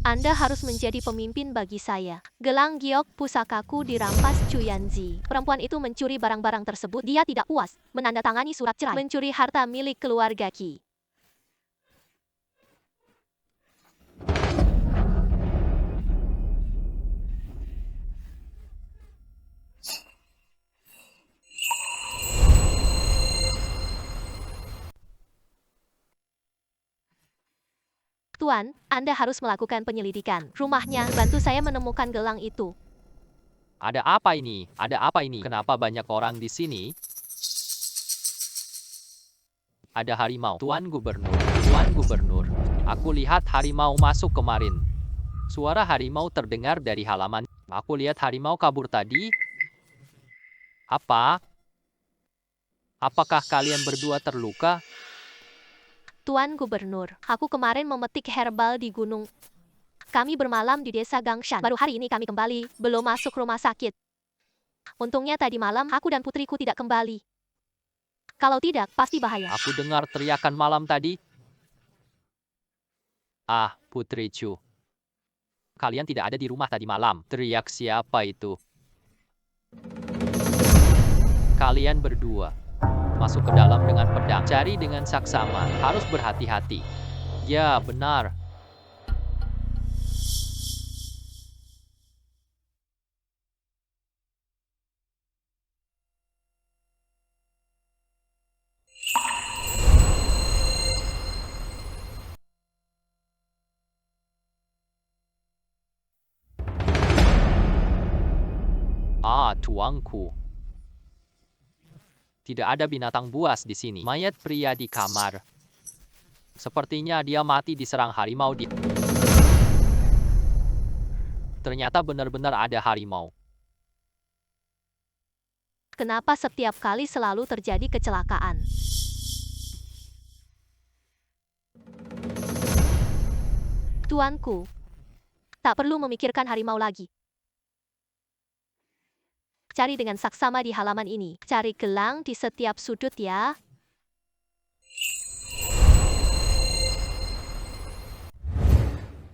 Anda harus menjadi pemimpin bagi saya. Gelang giok pusakaku dirampas Cuyanzi. Perempuan itu mencuri barang-barang tersebut. Dia tidak puas, menandatangani surat cerai. Mencuri harta milik keluarga Qi. Tuan, Anda harus melakukan penyelidikan. Rumahnya, bantu saya menemukan gelang itu. ada apa ini? Ada apa ini? Kenapa banyak orang di sini? Ada harimau. Tuan Gubernur. Aku lihat harimau masuk kemarin. Suara harimau terdengar dari halaman. Aku lihat harimau kabur tadi. Apa? Apakah kalian berdua terluka? Tuan Gubernur, aku kemarin memetik herbal di gunung. Kami bermalam di desa Gangshan. Baru hari ini kami kembali, belum masuk rumah sakit. Untungnya tadi malam aku dan putriku tidak kembali. Kalau tidak, pasti bahaya. Aku dengar teriakan malam tadi. Putri Chu. Kalian tidak ada di rumah tadi malam. Teriak siapa itu? Kalian berdua masuk ke dalam dengan pedang. Cari dengan saksama. Harus berhati-hati. Ya, benar. Ah, tuanku. Tidak ada binatang buas di sini. Mayat pria di kamar. Sepertinya dia mati diserang harimau di... Ternyata benar-benar ada harimau. Kenapa setiap kali selalu terjadi kecelakaan? Tuanku, tak perlu memikirkan harimau lagi. Cari dengan saksama di halaman ini. Cari gelang di setiap sudut ya.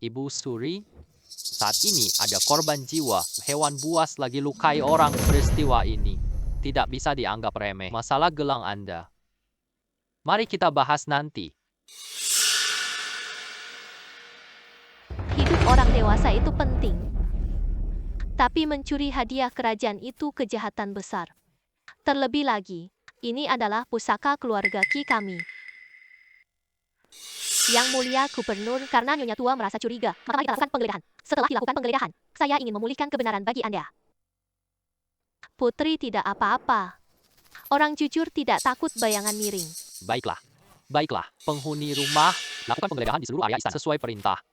Ibu Suri, saat ini ada korban jiwa. Hewan buas lagi lukai orang. Peristiwa ini tidak bisa dianggap remeh. Masalah gelang Anda. Mari kita bahas nanti. Hidup orang dewasa itu penting. Tapi mencuri hadiah kerajaan itu kejahatan besar. Terlebih lagi, ini adalah pusaka keluarga Ki kami. Yang mulia gubernur, karena Nyonya Tua merasa curiga, maka mari kita lakukan penggeledahan. Setelah dilakukan penggeledahan, saya ingin memulihkan kebenaran bagi Anda. Putri tidak apa-apa. Orang jujur tidak takut bayangan miring. Baiklah. Baiklah, penghuni rumah, lakukan penggeledahan di seluruh area istana sesuai perintah.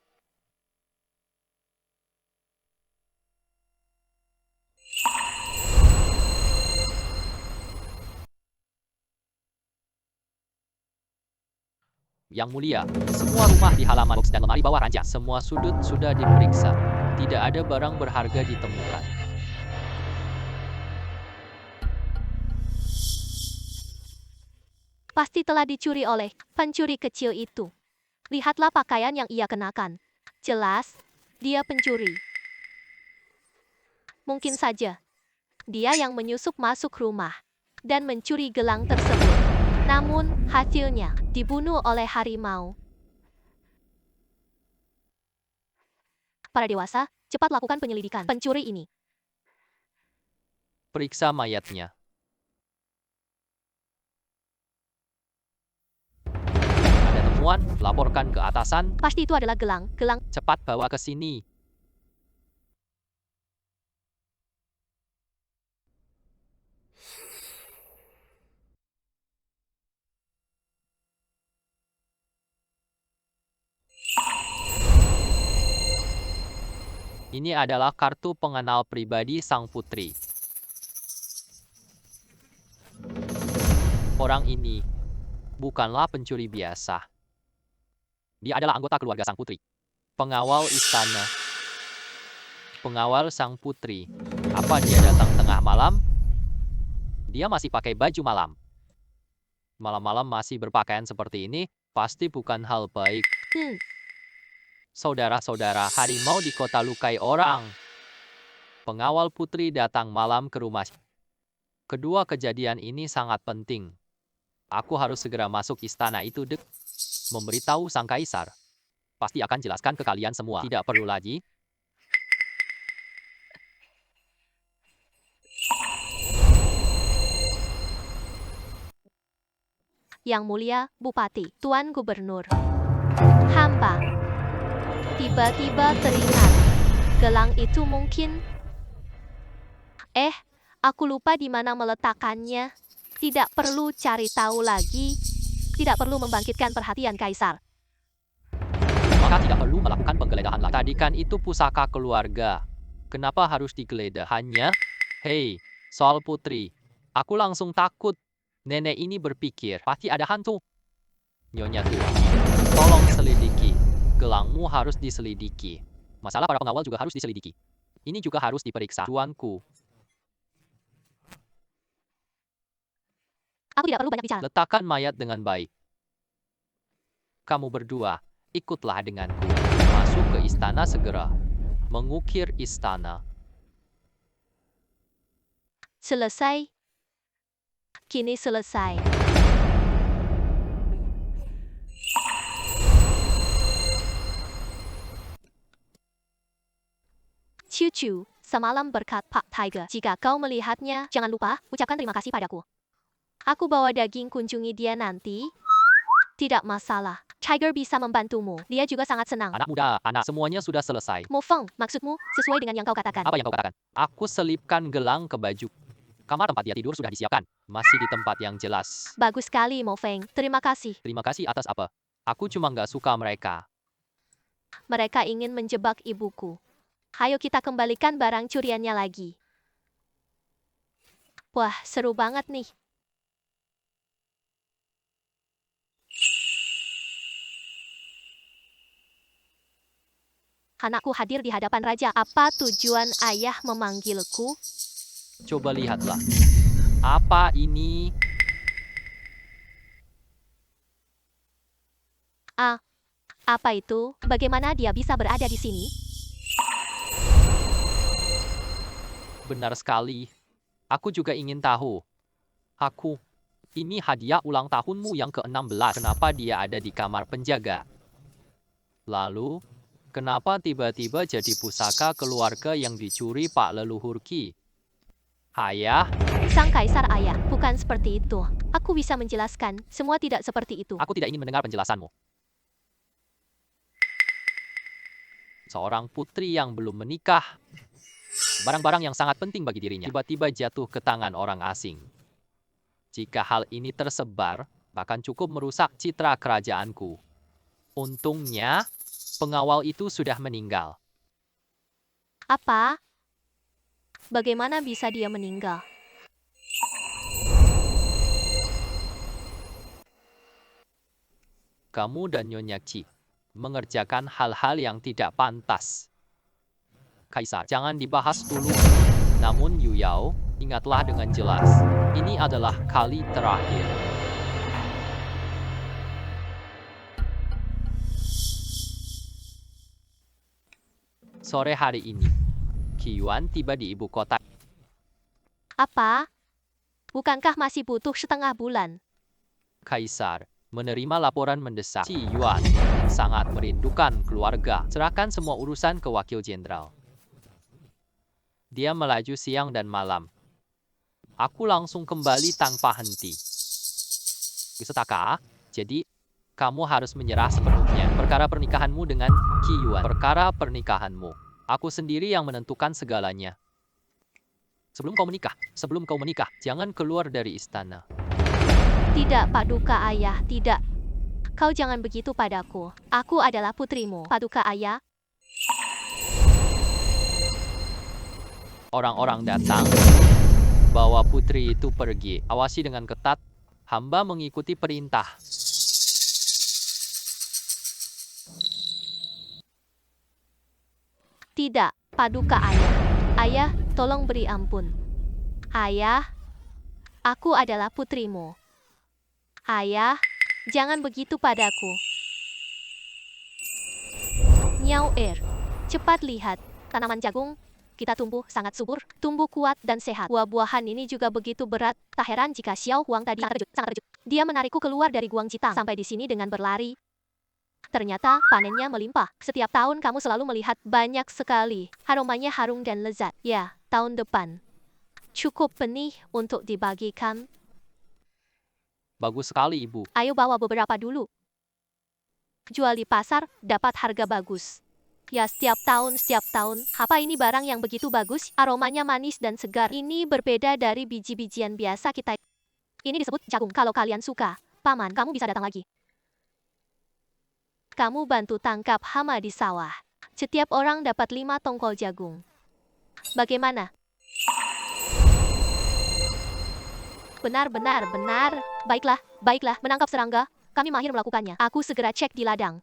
Yang mulia, semua rumah di halaman box dan lemari bawah ranjang, semua sudut sudah diperiksa. Tidak ada barang berharga ditemukan. Pasti telah dicuri oleh pencuri kecil itu. Lihatlah pakaian yang ia kenakan. Jelas, dia pencuri. Mungkin saja, dia yang menyusup masuk rumah dan mencuri gelang tersebut. Namun, hasilnya dibunuh oleh harimau. Para dewasa, cepat lakukan penyelidikan pencuri ini. Periksa mayatnya. Ada temuan, laporkan ke atasan. Pasti itu adalah gelang. Cepat bawa ke sini. Ini adalah kartu pengenal pribadi sang putri. Orang ini bukanlah pencuri biasa. Dia adalah anggota keluarga sang putri. Pengawal istana. Pengawal sang putri. Apa dia datang tengah malam? Dia masih pakai baju malam. Malam-malam masih berpakaian seperti ini, pasti bukan hal baik. Saudara-saudara, harimau di kota lukai orang. Pengawal putri datang malam ke rumah. Kedua kejadian ini sangat penting. Aku harus segera masuk istana itu memberitahu sang kaisar. Pasti akan jelaskan ke kalian semua. Tidak perlu lagi. Yang mulia, Bupati, Tuan Gubernur. Hamba tiba-tiba teringat. Gelang itu mungkin... aku lupa di mana meletakkannya. Tidak perlu cari tahu lagi. Tidak perlu membangkitkan perhatian kaisar. Maka tidak perlu melakukan penggeledahan lagi. Tadi kan itu pusaka keluarga. Kenapa harus digeledah? Hanya, hei, soal putri. Aku langsung takut. Nenek ini berpikir, pasti ada hantu. Nyonya Tua, tolong selidiki. Gelangmu harus diselidiki. Masalah para pengawal juga harus diselidiki. Ini juga harus diperiksa. Tuanku, aku tidak perlu banyak bicara. letakkan mayat dengan baik. Kamu berdua, ikutlah denganku. Masuk ke istana segera. Mengukir istana. Selesai. Kini selesai. Cucu, semalam berkat Pak Tiger. Jika kau melihatnya, jangan lupa ucapkan terima kasih padaku. Aku bawa daging, kunjungi dia nanti. Tidak masalah. Tiger bisa membantumu. Dia juga sangat senang. Anak muda, anak, semuanya sudah selesai. Mo Feng, maksudmu sesuai dengan yang kau katakan. Apa yang kau katakan? Aku selipkan gelang ke baju. Kamar tempat dia tidur sudah disiapkan. Masih di tempat yang jelas. Bagus sekali, Mo Feng. Terima kasih. Terima kasih atas apa? Aku cuma nggak suka mereka. Mereka ingin menjebak ibuku. Hayo kita kembalikan barang curiannya lagi. Wah, seru banget nih. Anakku hadir di hadapan raja. Apa tujuan ayah memanggilku? Coba lihatlah. Apa ini? Apa itu? Bagaimana dia bisa berada di sini? Benar sekali. Aku juga ingin tahu. Ini hadiah ulang tahunmu yang ke-16. Kenapa dia ada di kamar penjaga? Lalu, kenapa tiba-tiba jadi pusaka keluarga yang dicuri Pak Leluhur Qi? Ayah, Sang kaisar ayah, bukan seperti itu. Aku bisa menjelaskan, semua tidak seperti itu. aku tidak ingin mendengar penjelasanmu. Seorang putri yang belum menikah, barang-barang yang sangat penting bagi dirinya, tiba-tiba jatuh ke tangan orang asing. Jika hal ini tersebar, bahkan cukup merusak citra kerajaanku. Untungnya, pengawal itu sudah meninggal. Apa? Bagaimana bisa dia meninggal? Kamu dan Nyonya Qi mengerjakan hal-hal yang tidak pantas. Kaisar, jangan dibahas dulu. Namun Yu Yao, ingatlah dengan jelas, ini adalah kali terakhir. Sore hari ini, Qi Yuan tiba di ibu kota. Apa? Bukankah masih butuh setengah bulan? Kaisar menerima laporan mendesak. Qi Yuan sangat merindukan keluarga. Serahkan semua urusan ke wakil jenderal. Dia melaju siang dan malam. Aku langsung kembali tanpa henti. Setaka, jadi kamu harus menyerah sepenuhnya. Perkara pernikahanmu dengan Qi Yuan. Perkara pernikahanmu. Aku sendiri yang menentukan segalanya. Sebelum kau menikah, jangan keluar dari istana. Tidak, Paduka Ayah, tidak. Kau jangan begitu padaku. Aku adalah putrimu, Paduka Ayah. Orang-orang datang, bawa putri itu pergi. Awasi dengan ketat, hamba mengikuti perintah. Tidak, Paduka Ayah. Ayah, tolong beri ampun. Ayah, aku adalah putrimu. Ayah, jangan begitu padaku. Nyao cepat lihat. Tanaman jagung kita tumbuh sangat subur, tumbuh kuat dan sehat. Buah-buahan ini juga begitu berat. Tak heran jika Xiao Huang tadi sangat terkejut. Dia menarikku keluar dari Guang Jitang sampai di sini dengan berlari. Ternyata panennya melimpah. Setiap tahun kamu selalu melihat banyak sekali. Aromanya harum dan lezat. Ya, tahun depan. Cukup benih untuk dibagikan. Bagus sekali, Ibu. Ayo bawa beberapa dulu. Jual di pasar, dapat harga bagus. Ya, setiap tahun. Apa ini barang yang begitu bagus? Aromanya manis dan segar. Ini berbeda dari biji-bijian biasa kita. Ini disebut jagung. Kalau kalian suka, Paman, kamu bisa datang lagi. Kamu bantu tangkap hama di sawah. Setiap orang dapat 5 tongkol jagung. Bagaimana? Benar. Baiklah, menangkap serangga. Kami mahir melakukannya. Aku segera cek di ladang.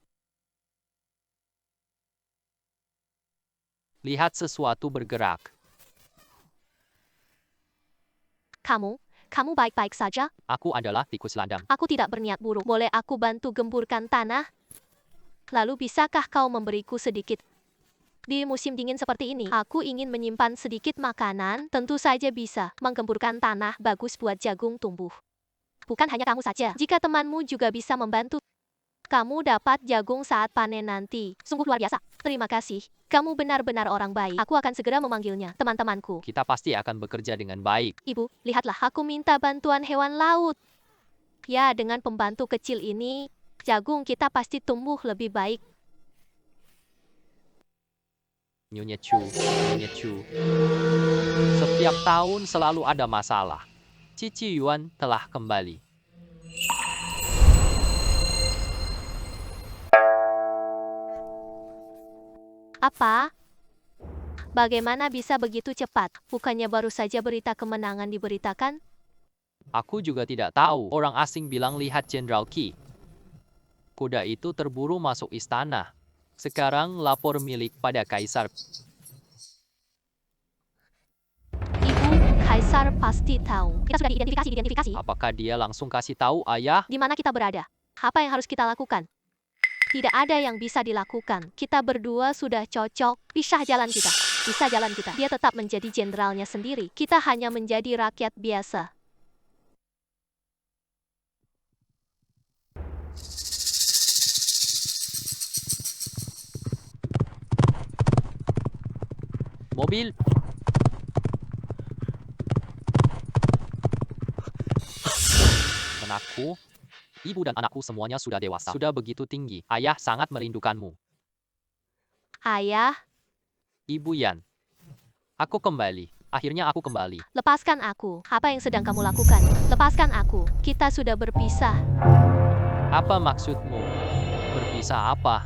Lihat sesuatu bergerak. Kamu baik-baik saja? Aku adalah tikus ladang. Aku tidak berniat buruk. Boleh aku bantu gemburkan tanah? Lalu bisakah kau memberiku sedikit? Di musim dingin seperti ini, aku ingin menyimpan sedikit makanan. Tentu saja bisa. Menggemburkan tanah bagus buat jagung tumbuh. Bukan hanya kamu saja. Jika temanmu juga bisa membantu, kamu dapat jagung saat panen nanti. Sungguh luar biasa. Terima kasih. Kamu benar-benar orang baik. Aku akan segera memanggilnya, teman-temanku. Kita pasti akan bekerja dengan baik. Ibu, lihatlah, aku minta bantuan hewan laut. Ya, dengan pembantu kecil ini, Jagung kita pasti tumbuh lebih baik. Nyonya Chu, Nyonya Chu. Setiap tahun selalu ada masalah. Cici Yuan telah kembali. Apa? Bagaimana bisa begitu cepat? Bukannya baru saja berita kemenangan diberitakan? Aku juga tidak tahu. Orang asing bilang lihat Jenderal Qi. Kuda itu terburu masuk istana. Sekarang lapor milik pada Kaisar. Ibu, Kaisar pasti tahu. Kita sudah diidentifikasi. Apakah dia langsung kasih tahu ayah? Di mana kita berada? Apa yang harus kita lakukan? Tidak ada yang bisa dilakukan. Kita berdua sudah cocok. Pisah jalan kita. Pisah jalan kita. Dia tetap menjadi jenderalnya sendiri. Kita hanya menjadi rakyat biasa. Mobil. Anakku, ibu dan anakku semuanya sudah dewasa. Sudah begitu tinggi. Ayah sangat merindukanmu. Ayah, Ibu Yan. Aku kembali. Akhirnya aku kembali. lepaskan aku. Apa yang sedang kamu lakukan? Lepaskan aku. Kita sudah berpisah. Apa maksudmu? Berpisah apa?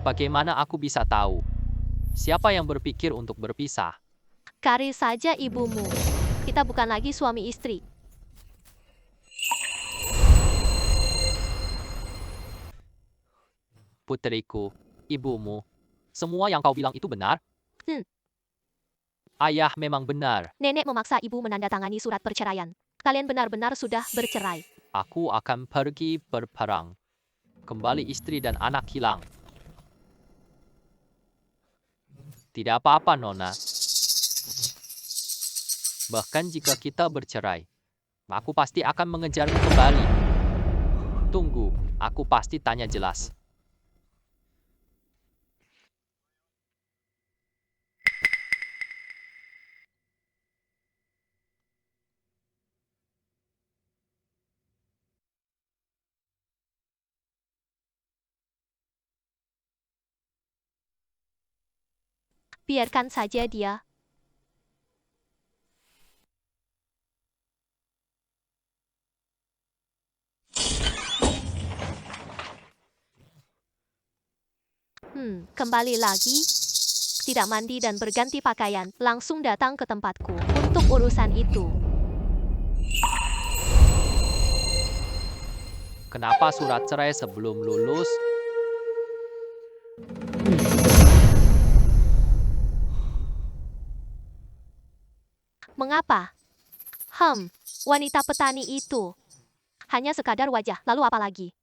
Bagaimana aku bisa tahu? Siapa yang berpikir untuk berpisah? Cari saja ibumu. Kita bukan lagi suami istri. Putriku, ibumu. Semua yang kau bilang itu benar? Hmm. Ayah memang benar. Nenek memaksa ibu menandatangani surat perceraian. Kalian benar-benar sudah bercerai. Aku akan pergi berperang. Kembali istri dan anak hilang. Tidak apa-apa, Nona. Bahkan jika kita bercerai, aku pasti akan mengejarmu kembali. Tunggu, aku pasti tanya jelas. Biarkan saja dia. Kembali lagi. Tidak mandi dan berganti pakaian, langsung datang ke tempatku untuk urusan itu. Kenapa surat cerai sebelum lulus? Mengapa? Wanita petani itu. Hanya sekadar wajah, lalu apa lagi?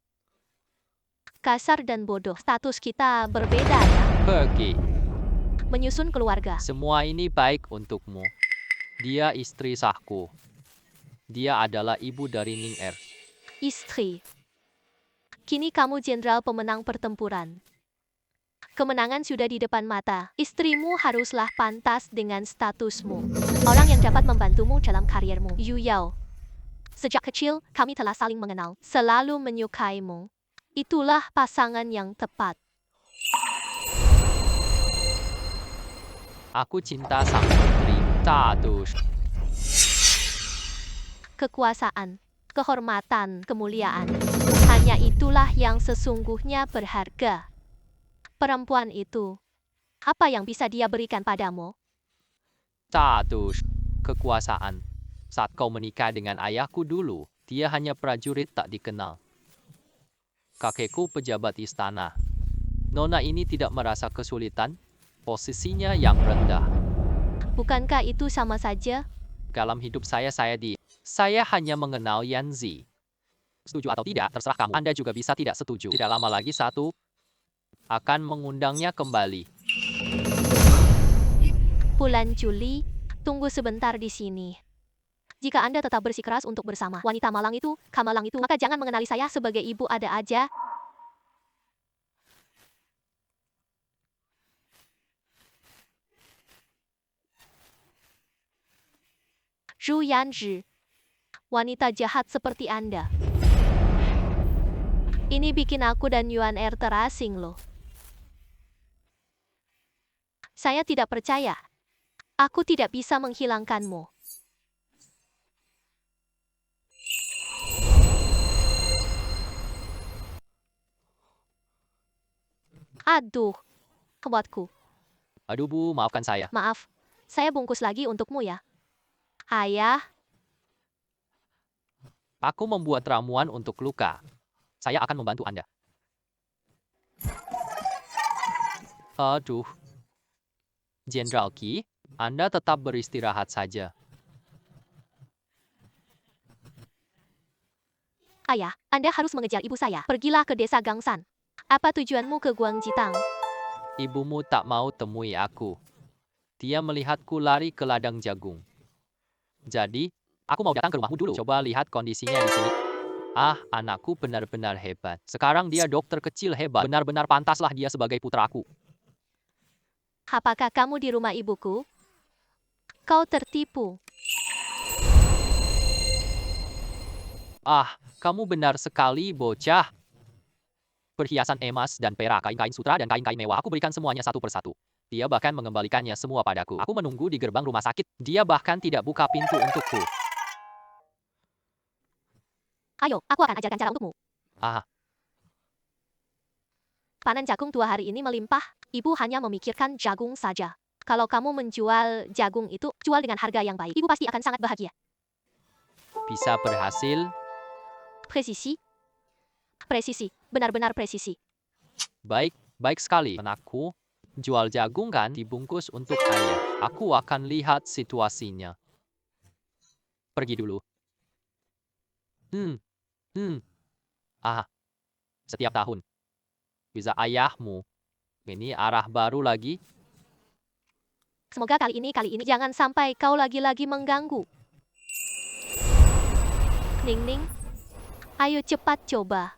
Kasar dan bodoh, status kita berbeda ya. Pergi. Menyusun keluarga. Semua ini baik untukmu. Dia istri sahku. Dia adalah ibu dari Ning Er. Istri. Kini kamu jenderal pemenang pertempuran. Kemenangan sudah di depan mata. Istrimu haruslah pantas dengan statusmu. Orang yang dapat membantumu dalam kariermu. Yu Yao. Sejak kecil, kami telah saling mengenal. Selalu menyukaimu. Itulah pasangan yang tepat. Aku cinta sang putri. Tadush. Kekuasaan, kehormatan, kemuliaan. Hanya itulah yang sesungguhnya berharga. Perempuan itu, apa yang bisa dia berikan padamu? Tadush. Kekuasaan. Saat kau menikah dengan ayahku dulu, dia hanya prajurit tak dikenal. Kakekku pejabat istana. Nona ini tidak merasa kesulitan. Posisinya yang rendah. Bukankah itu sama saja? Dalam hidup saya Saya hanya mengenal Yanzi. Setuju atau tidak, terserah kamu. Anda juga bisa tidak setuju. Tidak lama lagi satu akan mengundangnya kembali. Bulan Juli, tunggu sebentar di sini. Jika Anda tetap bersikeras untuk bersama wanita malang itu, Kamalang itu, maka jangan mengenali saya sebagai ibu ada aja. Zhu Yanzhi, wanita jahat seperti Anda. Ini bikin aku dan Yuan Er terasing loh. Saya tidak percaya. Aku tidak bisa menghilangkanmu. Aduh, kebotku. Aduh Bu, maafkan saya. Maaf, saya bungkus lagi untukmu ya. Ayah, Aku membuat ramuan untuk luka. Saya akan membantu Anda. Aduh. Jenderal Qi, Anda tetap beristirahat saja. ayah, Anda harus mengejar ibu saya. Pergilah ke desa Gangsan. Apa tujuanmu ke Guangjitang? Ibumu tak mau temui aku. Dia melihatku lari ke ladang jagung. Jadi, aku mau datang ke rumahmu dulu. Coba lihat kondisinya di sini. Ah, anakku benar-benar hebat. Sekarang dia dokter kecil hebat. Benar-benar pantaslah dia sebagai putraku. Apakah kamu di rumah ibuku? Kau tertipu. Ah, kamu benar sekali, bocah. Perhiasan emas dan perak, kain-kain sutra dan kain-kain mewah. Aku berikan semuanya satu persatu. Dia bahkan mengembalikannya semua padaku. Aku menunggu di gerbang rumah sakit. Dia bahkan tidak buka pintu untukku. Ayo, aku akan ajarkan cara untukmu. Ah, Panen jagung 2 hari ini melimpah. Ibu hanya memikirkan jagung saja. Kalau kamu menjual jagung itu, jual dengan harga yang baik. Ibu pasti akan sangat bahagia. bisa berhasil. Presisi. Presisi. Benar-benar presisi. Baik, baik sekali. Anakku, jual jagung kan dibungkus untuk ayah. Aku akan lihat situasinya. Pergi dulu. Hmm, hmm. Ah, setiap tahun. Bisa ayahmu. Ini arah baru lagi. Semoga kali ini jangan sampai kau lagi-lagi mengganggu. Ning Ning. Ayo cepat coba.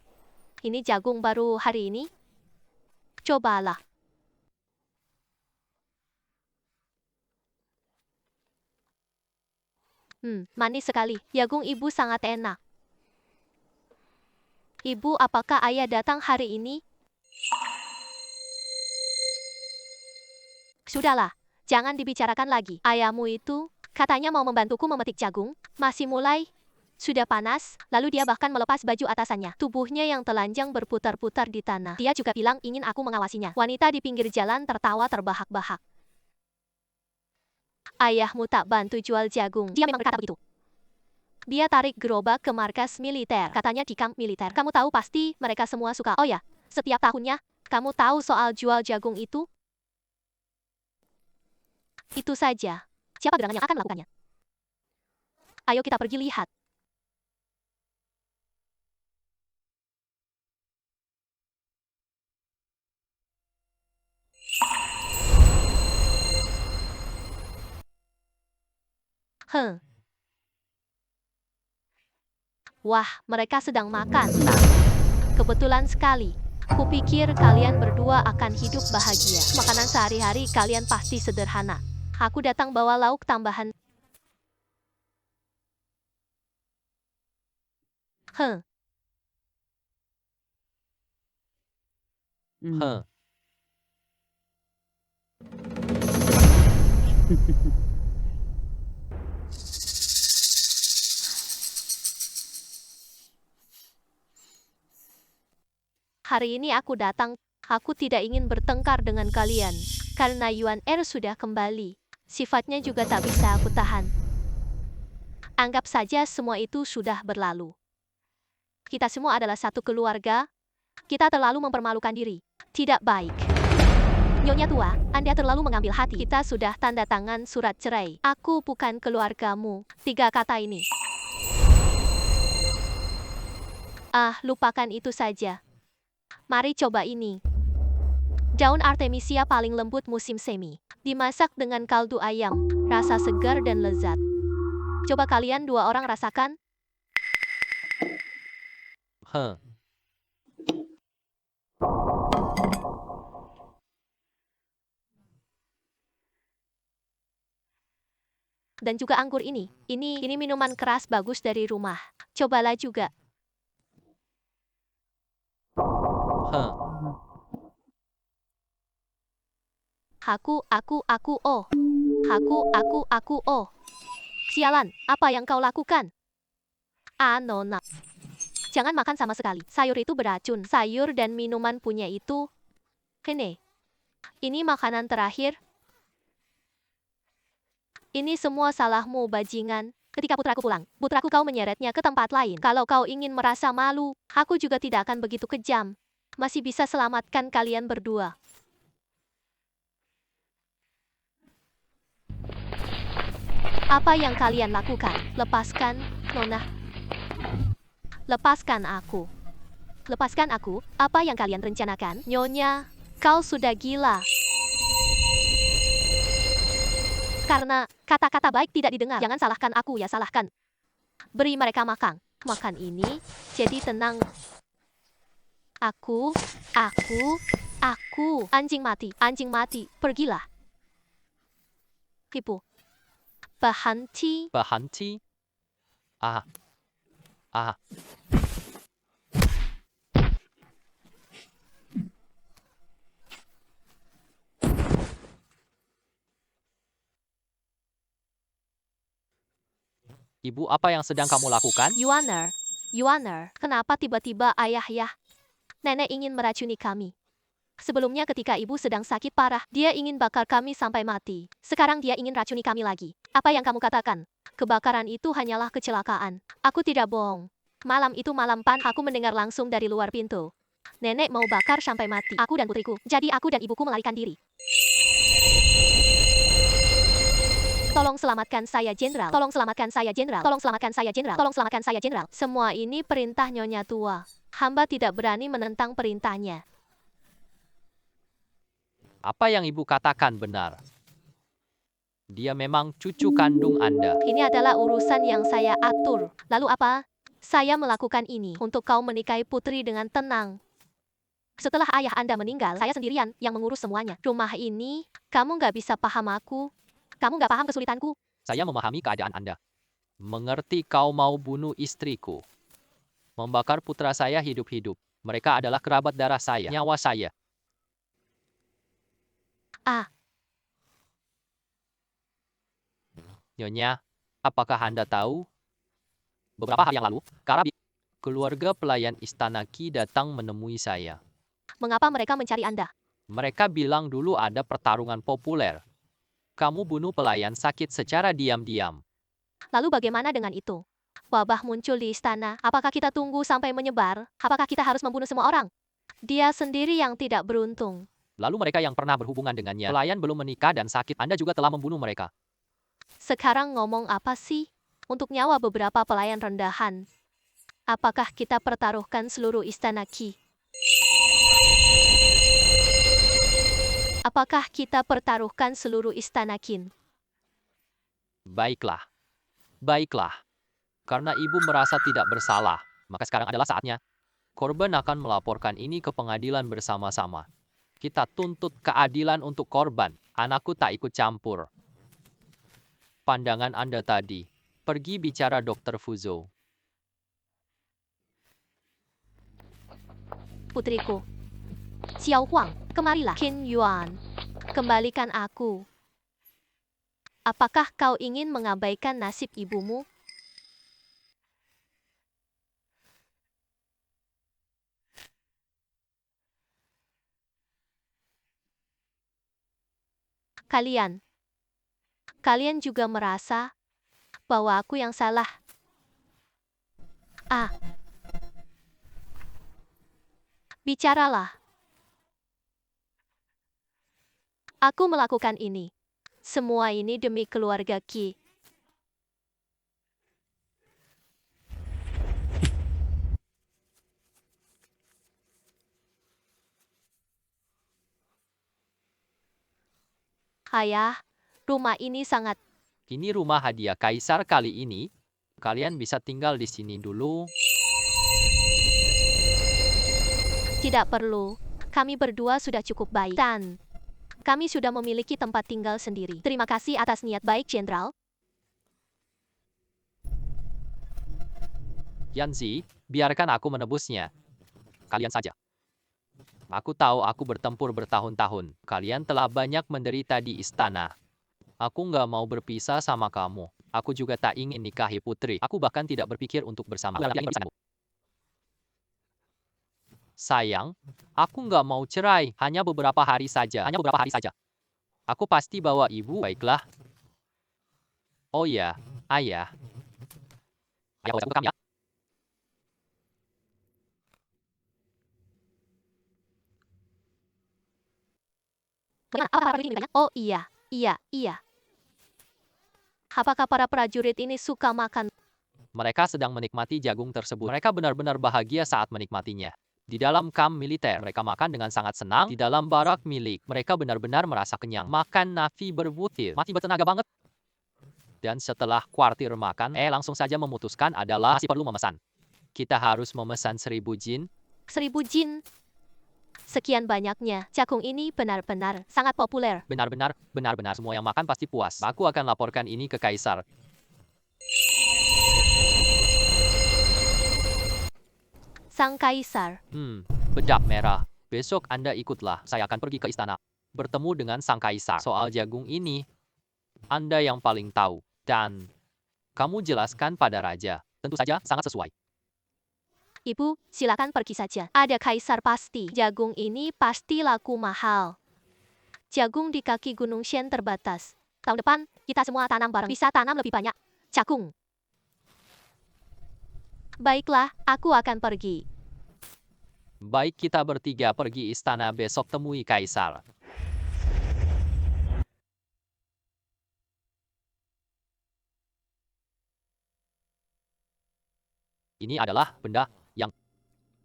Ini jagung baru hari ini. Cobalah. Manis sekali. Jagung ibu sangat enak. Ibu, apakah ayah datang hari ini? Sudahlah, jangan dibicarakan lagi. Ayahmu itu katanya mau membantuku memetik jagung. Masih mulai. Sudah panas, lalu dia bahkan melepas baju atasannya. Tubuhnya yang telanjang berputar-putar di tanah. Dia juga bilang ingin aku mengawasinya. Wanita di pinggir jalan tertawa terbahak-bahak. Ayahmu tak bantu jual jagung. Dia memang berkata begitu. Dia tarik gerobak ke markas militer. Katanya di kamp militer. Kamu tahu pasti mereka semua suka. Oh ya, setiap tahunnya, kamu tahu soal jual jagung itu? Itu saja. Siapa gerangan yang akan melakukannya? Ayo kita pergi lihat. Wah, mereka sedang makan. Kebetulan sekali. Kupikir kalian berdua akan hidup bahagia. Makanan sehari-hari kalian pasti sederhana. Aku datang bawa lauk tambahan. Huh, Huh. hari ini aku datang. Aku tidak ingin bertengkar dengan kalian. Karena Yuan Er sudah kembali. Sifatnya juga tak bisa aku tahan. Anggap saja semua itu sudah berlalu. Kita semua adalah satu keluarga. Kita terlalu mempermalukan diri. Tidak baik. Nyonya tua, Anda terlalu mengambil hati. Kita sudah tanda tangan surat cerai. Aku bukan keluargamu. 3 kata ini. Ah, lupakan itu saja. Mari coba ini. Daun Artemisia paling lembut musim semi. Dimasak dengan kaldu ayam. Rasa segar dan lezat. Coba kalian 2 orang rasakan. Huh. Dan juga anggur ini. Ini minuman keras bagus dari rumah. Cobalah juga. Heh, oh. Oh. Sialan, apa yang kau lakukan? Nona. Jangan makan sama sekali. Sayur itu beracun. Sayur dan minuman punya itu. Ini makanan terakhir. Ini semua salahmu, bajingan. Ketika putraku pulang, putraku kau menyeretnya ke tempat lain. Kalau kau ingin merasa malu, aku juga tidak akan begitu kejam. Masih bisa selamatkan kalian berdua. Apa yang kalian lakukan? Lepaskan, Nona. Lepaskan aku. Lepaskan aku. Apa yang kalian rencanakan? Nyonya, kau sudah gila. Karena kata-kata baik tidak didengar. Jangan salahkan aku ya, salahkan. Beri mereka makan. Makan ini, jadi tenang. Aku. Anjing mati, pergilah. Hipu. Berhenti. berhenti. Ah, ah, Ibu, apa yang sedang kamu lakukan? Yuaner, kenapa tiba-tiba ayah ya? Nenek ingin meracuni kami. Sebelumnya ketika ibu sedang sakit parah, dia ingin bakar kami sampai mati. Sekarang dia ingin racuni kami lagi. Apa yang kamu katakan? Kebakaran itu hanyalah kecelakaan. Aku tidak bohong. Malam itu malam pan, aku mendengar langsung dari luar pintu. Nenek mau bakar sampai mati. Aku dan putriku. Jadi aku dan ibuku melarikan diri. Tolong selamatkan saya, Jenderal. Tolong selamatkan saya, Jenderal. Tolong selamatkan saya, Jenderal. Tolong selamatkan saya, Jenderal. Semua ini perintah Nyonya Tua. Hamba tidak berani menentang perintahnya. Apa yang ibu katakan benar. Dia memang cucu kandung Anda. Ini adalah urusan yang saya atur. Lalu apa? Saya melakukan ini untuk kau menikahi putri dengan tenang. Setelah ayah Anda meninggal, saya sendirian yang mengurus semuanya. Rumah ini, kamu nggak bisa paham aku. Kamu nggak paham kesulitanku. Saya memahami keadaan Anda. Mengerti kau mau bunuh istriku. Membakar putra saya hidup-hidup. Mereka adalah kerabat darah saya, nyawa saya. Nyonya, apakah Anda tahu? Beberapa hari yang lalu, Karabi, keluarga pelayan Istana Qi datang menemui saya. Mengapa mereka mencari Anda? Mereka bilang dulu ada pertarungan populer. Kamu bunuh pelayan sakit secara diam-diam. Lalu bagaimana dengan itu? Wabah muncul di istana. Apakah kita tunggu sampai menyebar? Apakah kita harus membunuh semua orang? Dia sendiri yang tidak beruntung. Lalu mereka yang pernah berhubungan dengannya, pelayan belum menikah dan sakit, Anda juga telah membunuh mereka. Sekarang ngomong apa sih? Untuk nyawa beberapa pelayan rendahan. Apakah kita pertaruhkan seluruh istana Qi? Apakah kita pertaruhkan seluruh istana Qin? Baiklah. Baiklah. Karena ibu merasa tidak bersalah, maka sekarang adalah saatnya. Korban akan melaporkan ini ke pengadilan bersama-sama. Kita tuntut keadilan untuk korban. Anakku tak ikut campur. Pandangan Anda tadi. Pergi bicara Dr. Fuzo. Putriku. Xiao Huang, kemarilah. Qin Yuan, kembalikan aku. Apakah kau ingin mengabaikan nasib ibumu? Kalian juga merasa bahwa aku yang salah. Bicaralah. Aku melakukan ini. Semua ini demi keluarga Qi. Ayah, rumah ini sangat... Ini rumah hadiah kaisar kali ini. Kalian bisa tinggal di sini dulu. Tidak perlu. Kami berdua sudah cukup baik. Dan kami sudah memiliki tempat tinggal sendiri. Terima kasih atas niat baik, Jenderal. Yanzi, biarkan aku menebusnya. Kalian saja. Aku tahu aku bertempur bertahun-tahun. Kalian telah banyak menderita di istana. Aku nggak mau berpisah sama kamu. Aku juga tak ingin nikahi putri. Aku bahkan tidak berpikir untuk bersama. Sayang, aku nggak mau cerai. Hanya beberapa hari saja. Hanya beberapa hari saja. Aku pasti bawa ibu. Baiklah. Oh ya, ayah. Ayah welcome ya. Bagaimana? Apa prajurit ini bertanya? Oh iya, iya. Apakah para prajurit ini suka makan? Mereka sedang menikmati jagung tersebut. Mereka benar-benar bahagia saat menikmatinya. Di dalam kamp militer, mereka makan dengan sangat senang. Di dalam barak milik, mereka benar-benar merasa kenyang. Makan nasi berbutir. Mati bertenaga banget. Dan setelah kuartir makan, langsung saja memutuskan adalah masih perlu memesan. Kita harus memesan 1000 jin. 1000 jin. Sekian banyaknya. Jagung ini benar-benar sangat populer. Benar-benar semua yang makan pasti puas. Aku akan laporkan ini ke kaisar. Sang kaisar. Bedak merah. Besok Anda ikutlah. Saya akan pergi ke istana. Bertemu dengan sang kaisar. Soal jagung ini, Anda yang paling tahu. Dan kamu jelaskan pada raja. Tentu saja sangat sesuai. Ibu, silakan pergi saja. Ada kaisar pasti. Jagung ini pasti laku mahal. Jagung di kaki Gunung Shen terbatas. Tahun depan, kita semua tanam bareng. Bisa tanam lebih banyak. Jagung. Baiklah, aku akan pergi. Baik, kita bertiga pergi istana besok temui kaisar. Ini adalah benda yang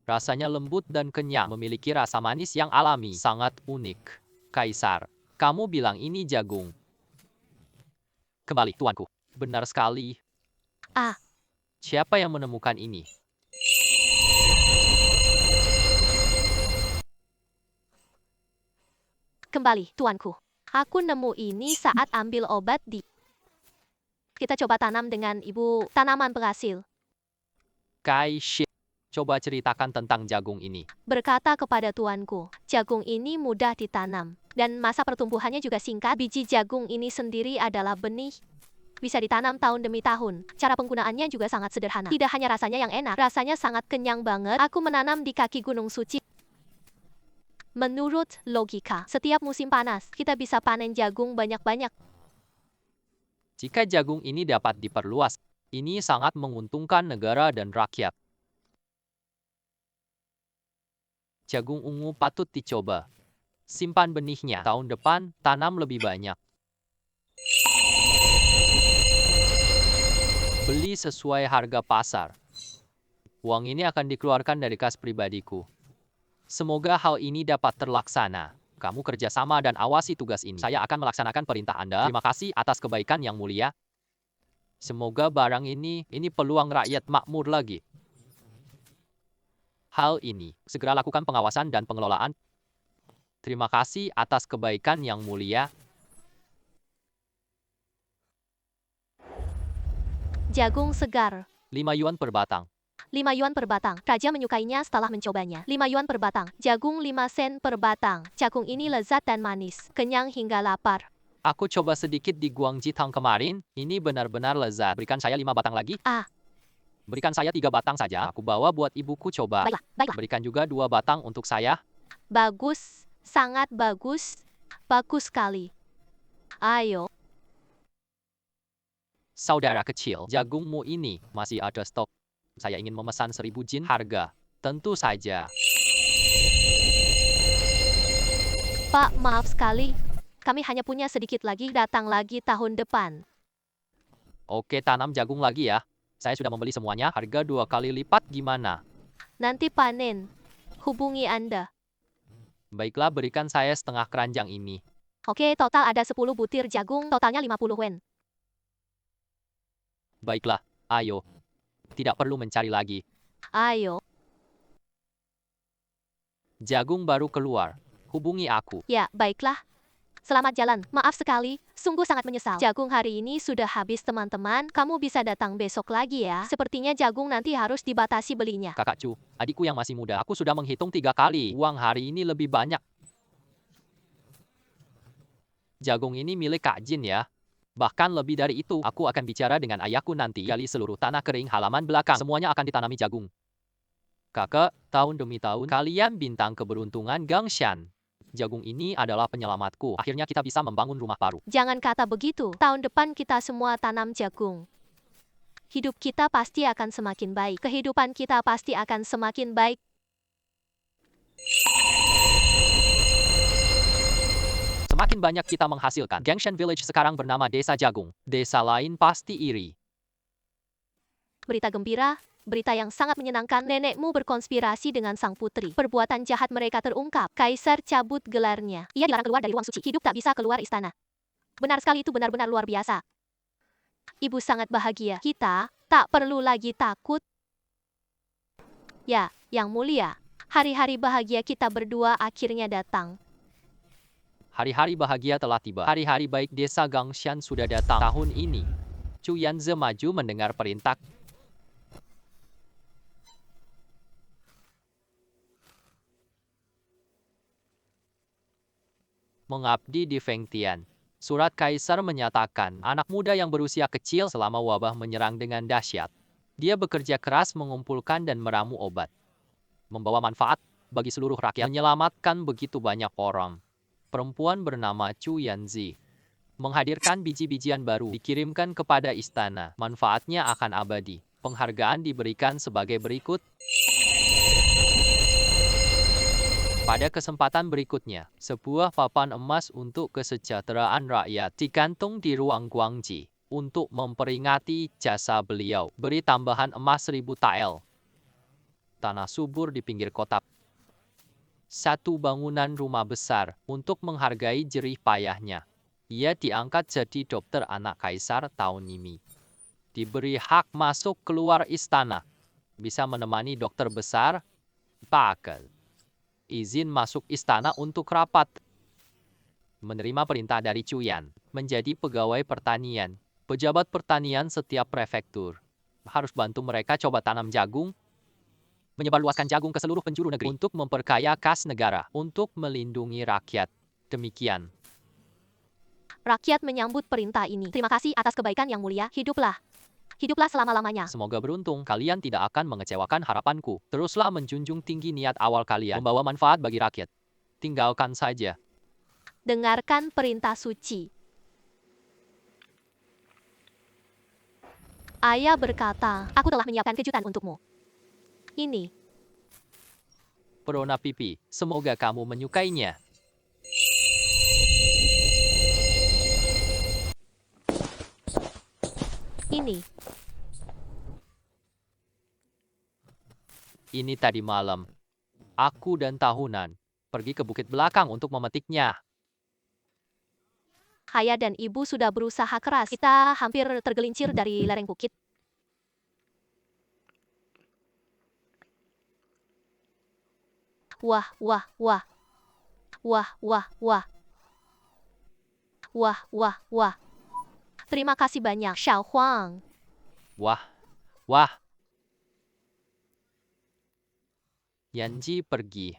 rasanya lembut dan kenyang, memiliki rasa manis yang alami, sangat unik. Kaisar, kamu bilang ini jagung. Kembali, tuanku. Benar sekali. Ah. Siapa yang menemukan ini? Kembali, tuanku. Aku nemu ini saat ambil obat di... Kita coba tanam dengan ibu tanaman penghasil. Kai Shi, coba ceritakan tentang jagung ini. Berkata kepada tuanku, jagung ini mudah ditanam. Dan masa pertumbuhannya juga singkat. Biji jagung ini sendiri adalah benih. Bisa ditanam tahun demi tahun. Cara penggunaannya juga sangat sederhana. Tidak hanya rasanya yang enak, rasanya sangat kenyang banget. Aku menanam di kaki Gunung Suci. Menurut logika, setiap musim panas, kita bisa panen jagung banyak-banyak. Jika jagung ini dapat diperluas, ini sangat menguntungkan negara dan rakyat. Jagung ungu patut dicoba. Simpan benihnya. Tahun depan, tanam lebih banyak. Beli sesuai harga pasar. Uang ini akan dikeluarkan dari kas pribadiku. Semoga hal ini dapat terlaksana. Kamu kerjasama dan awasi tugas ini. Saya akan melaksanakan perintah Anda. Terima kasih atas kebaikan yang mulia. Semoga barang ini peluang rakyat makmur lagi. Hal ini, segera lakukan pengawasan dan pengelolaan. Terima kasih atas kebaikan yang mulia. Jagung segar. 5 yuan per batang. 5 yuan per batang. Raja menyukainya setelah mencobanya. 5 yuan per batang. Jagung 5 sen per batang. Jagung ini lezat dan manis. Kenyang hingga lapar. Aku coba sedikit di Guangjitang kemarin. Ini benar-benar lezat. Berikan saya 5 batang lagi. Berikan saya 3 batang saja. Aku bawa buat ibuku coba. Baiklah. Berikan juga 2 batang untuk saya. Bagus. Sangat bagus. Bagus sekali. Ayo. Saudara kecil, jagungmu ini masih ada stok. Saya ingin memesan 1000 jin harga. Tentu saja. Pak, maaf sekali. Kami hanya punya sedikit lagi, datang lagi tahun depan. Oke, tanam jagung lagi ya. Saya sudah membeli semuanya, harga 2 kali lipat gimana? Nanti panen. Hubungi Anda. Baiklah, berikan saya setengah keranjang ini. Oke, total ada 10 butir jagung, totalnya 50 wen. Baiklah, ayo. Tidak perlu mencari lagi. Ayo. Jagung baru keluar. Hubungi aku. Ya, baiklah. Selamat jalan. Maaf sekali, sungguh sangat menyesal. Jagung hari ini sudah habis teman-teman. Kamu bisa datang besok lagi ya. Sepertinya jagung nanti harus dibatasi belinya. Kakak Chu, adikku yang masih muda, aku sudah menghitung 3 kali. Uang hari ini lebih banyak. Jagung ini milik Kak Jin ya. Bahkan lebih dari itu, aku akan bicara dengan ayahku nanti. Gali seluruh tanah kering halaman belakang. Semuanya akan ditanami jagung. Kakak, tahun demi tahun, kalian bintang keberuntungan Gangshan. Jagung ini adalah penyelamatku. Akhirnya kita bisa membangun rumah baru. Jangan kata begitu. Tahun depan kita semua tanam jagung. Hidup kita pasti akan semakin baik. Kehidupan kita pasti akan semakin baik. Semakin banyak kita menghasilkan. Gangshan Village sekarang bernama Desa Jagung. Desa lain pasti iri. Berita gembira, berita yang sangat menyenangkan. Nenekmu berkonspirasi dengan sang putri. Perbuatan jahat mereka terungkap. Kaisar cabut gelarnya. Ia dilarang keluar dari ruang suci. Hidup tak bisa keluar istana. Benar sekali, itu benar-benar luar biasa. Ibu sangat bahagia. Kita tak perlu lagi takut. Ya, Yang Mulia. Hari-hari bahagia kita berdua akhirnya datang. Hari-hari bahagia telah tiba. Hari-hari baik Desa Gangshan sudah datang tahun ini. Chu Yanze maju mendengar perintah. Mengabdi di Fengtian. Surat Kaisar menyatakan anak muda yang berusia kecil selama wabah menyerang dengan dahsyat. Dia bekerja keras mengumpulkan dan meramu obat. Membawa manfaat bagi seluruh rakyat, menyelamatkan begitu banyak orang. Perempuan bernama Chu Yanzi menghadirkan biji-bijian baru dikirimkan kepada istana. Manfaatnya akan abadi. Penghargaan diberikan sebagai berikut. Pada kesempatan berikutnya, sebuah papan emas untuk kesejahteraan rakyat digantung di ruang Guangji untuk memperingati jasa beliau. Beri tambahan emas 1000 tael. Tanah subur di pinggir kota. Satu bangunan rumah besar untuk menghargai jerih payahnya. Ia diangkat jadi dokter anak kaisar tahun ini. Diberi hak masuk keluar istana. Bisa menemani dokter besar. Bakal. Izin masuk istana untuk rapat. Menerima perintah dari Chuyan. Menjadi pegawai pertanian. Pejabat pertanian setiap prefektur. Harus bantu mereka coba tanam jagung. Menyebarluaskan jagung ke seluruh penjuru negeri. Untuk memperkaya kas negara. Untuk melindungi rakyat. Demikian. Rakyat menyambut perintah ini. Terima kasih atas kebaikan Yang Mulia. Hiduplah. Hiduplah selama-lamanya. Semoga beruntung, kalian tidak akan mengecewakan harapanku. Teruslah menjunjung tinggi niat awal kalian, membawa manfaat bagi rakyat. Tinggalkan saja. Dengarkan perintah suci. Ayah berkata, aku telah menyiapkan kejutan untukmu. Ini. Perona pipi, semoga kamu menyukainya. Ini. Ini tadi malam. Aku dan Tahunan pergi ke bukit belakang untuk memetiknya. Ayah dan ibu sudah berusaha keras. Kita hampir tergelincir dari lereng bukit. Wah, wah, wah. Wah, wah, wah. Wah, wah, wah. Terima kasih banyak, Xiao Huang. Wah, wah. Yanji pergi.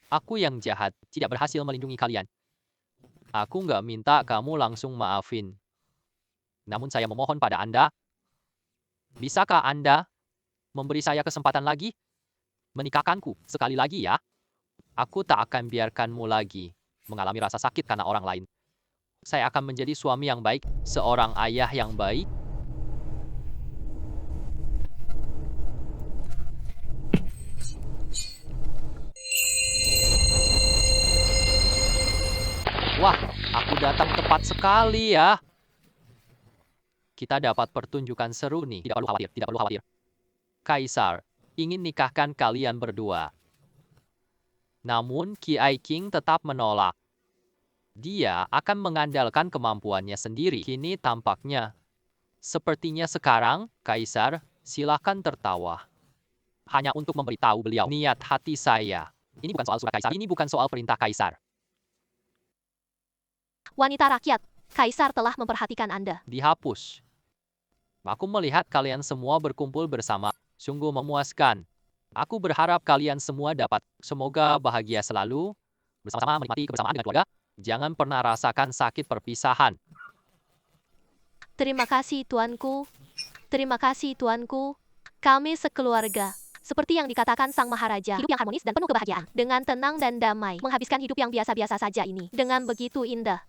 Aku yang jahat, tidak berhasil melindungi kalian. Aku nggak minta kamu langsung maafin. Namun saya memohon pada Anda. Bisakah Anda memberi saya kesempatan lagi? Menikahkanku sekali lagi ya. Aku tak akan biarkanmu lagi mengalami rasa sakit karena orang lain. Saya akan menjadi suami yang baik, seorang ayah yang baik. Wah, aku datang tepat sekali ya. Kita dapat pertunjukan seru nih. Tidak perlu khawatir, tidak perlu khawatir. Kaisar ingin nikahkan kalian berdua. Namun Kiai King tetap menolak. Dia akan mengandalkan kemampuannya sendiri. Kini tampaknya. Sepertinya sekarang, Kaisar, silakan tertawa. Hanya untuk memberitahu beliau niat hati saya. Ini bukan soal surat Kaisar, ini bukan soal perintah Kaisar. Wanita rakyat, Kaisar telah memperhatikan Anda. Dihapus. Aku melihat kalian semua berkumpul bersama. Sungguh memuaskan. Aku berharap kalian semua dapat. Semoga bahagia selalu. Bersama-sama menikmati kebersamaan dengan keluarga. Jangan pernah rasakan sakit perpisahan. Terima kasih tuanku. Terima kasih tuanku. Kami sekeluarga. Seperti yang dikatakan Sang Maharaja, hidup yang harmonis dan penuh kebahagiaan. Dengan tenang dan damai, menghabiskan hidup yang biasa-biasa saja ini. Dengan begitu indah.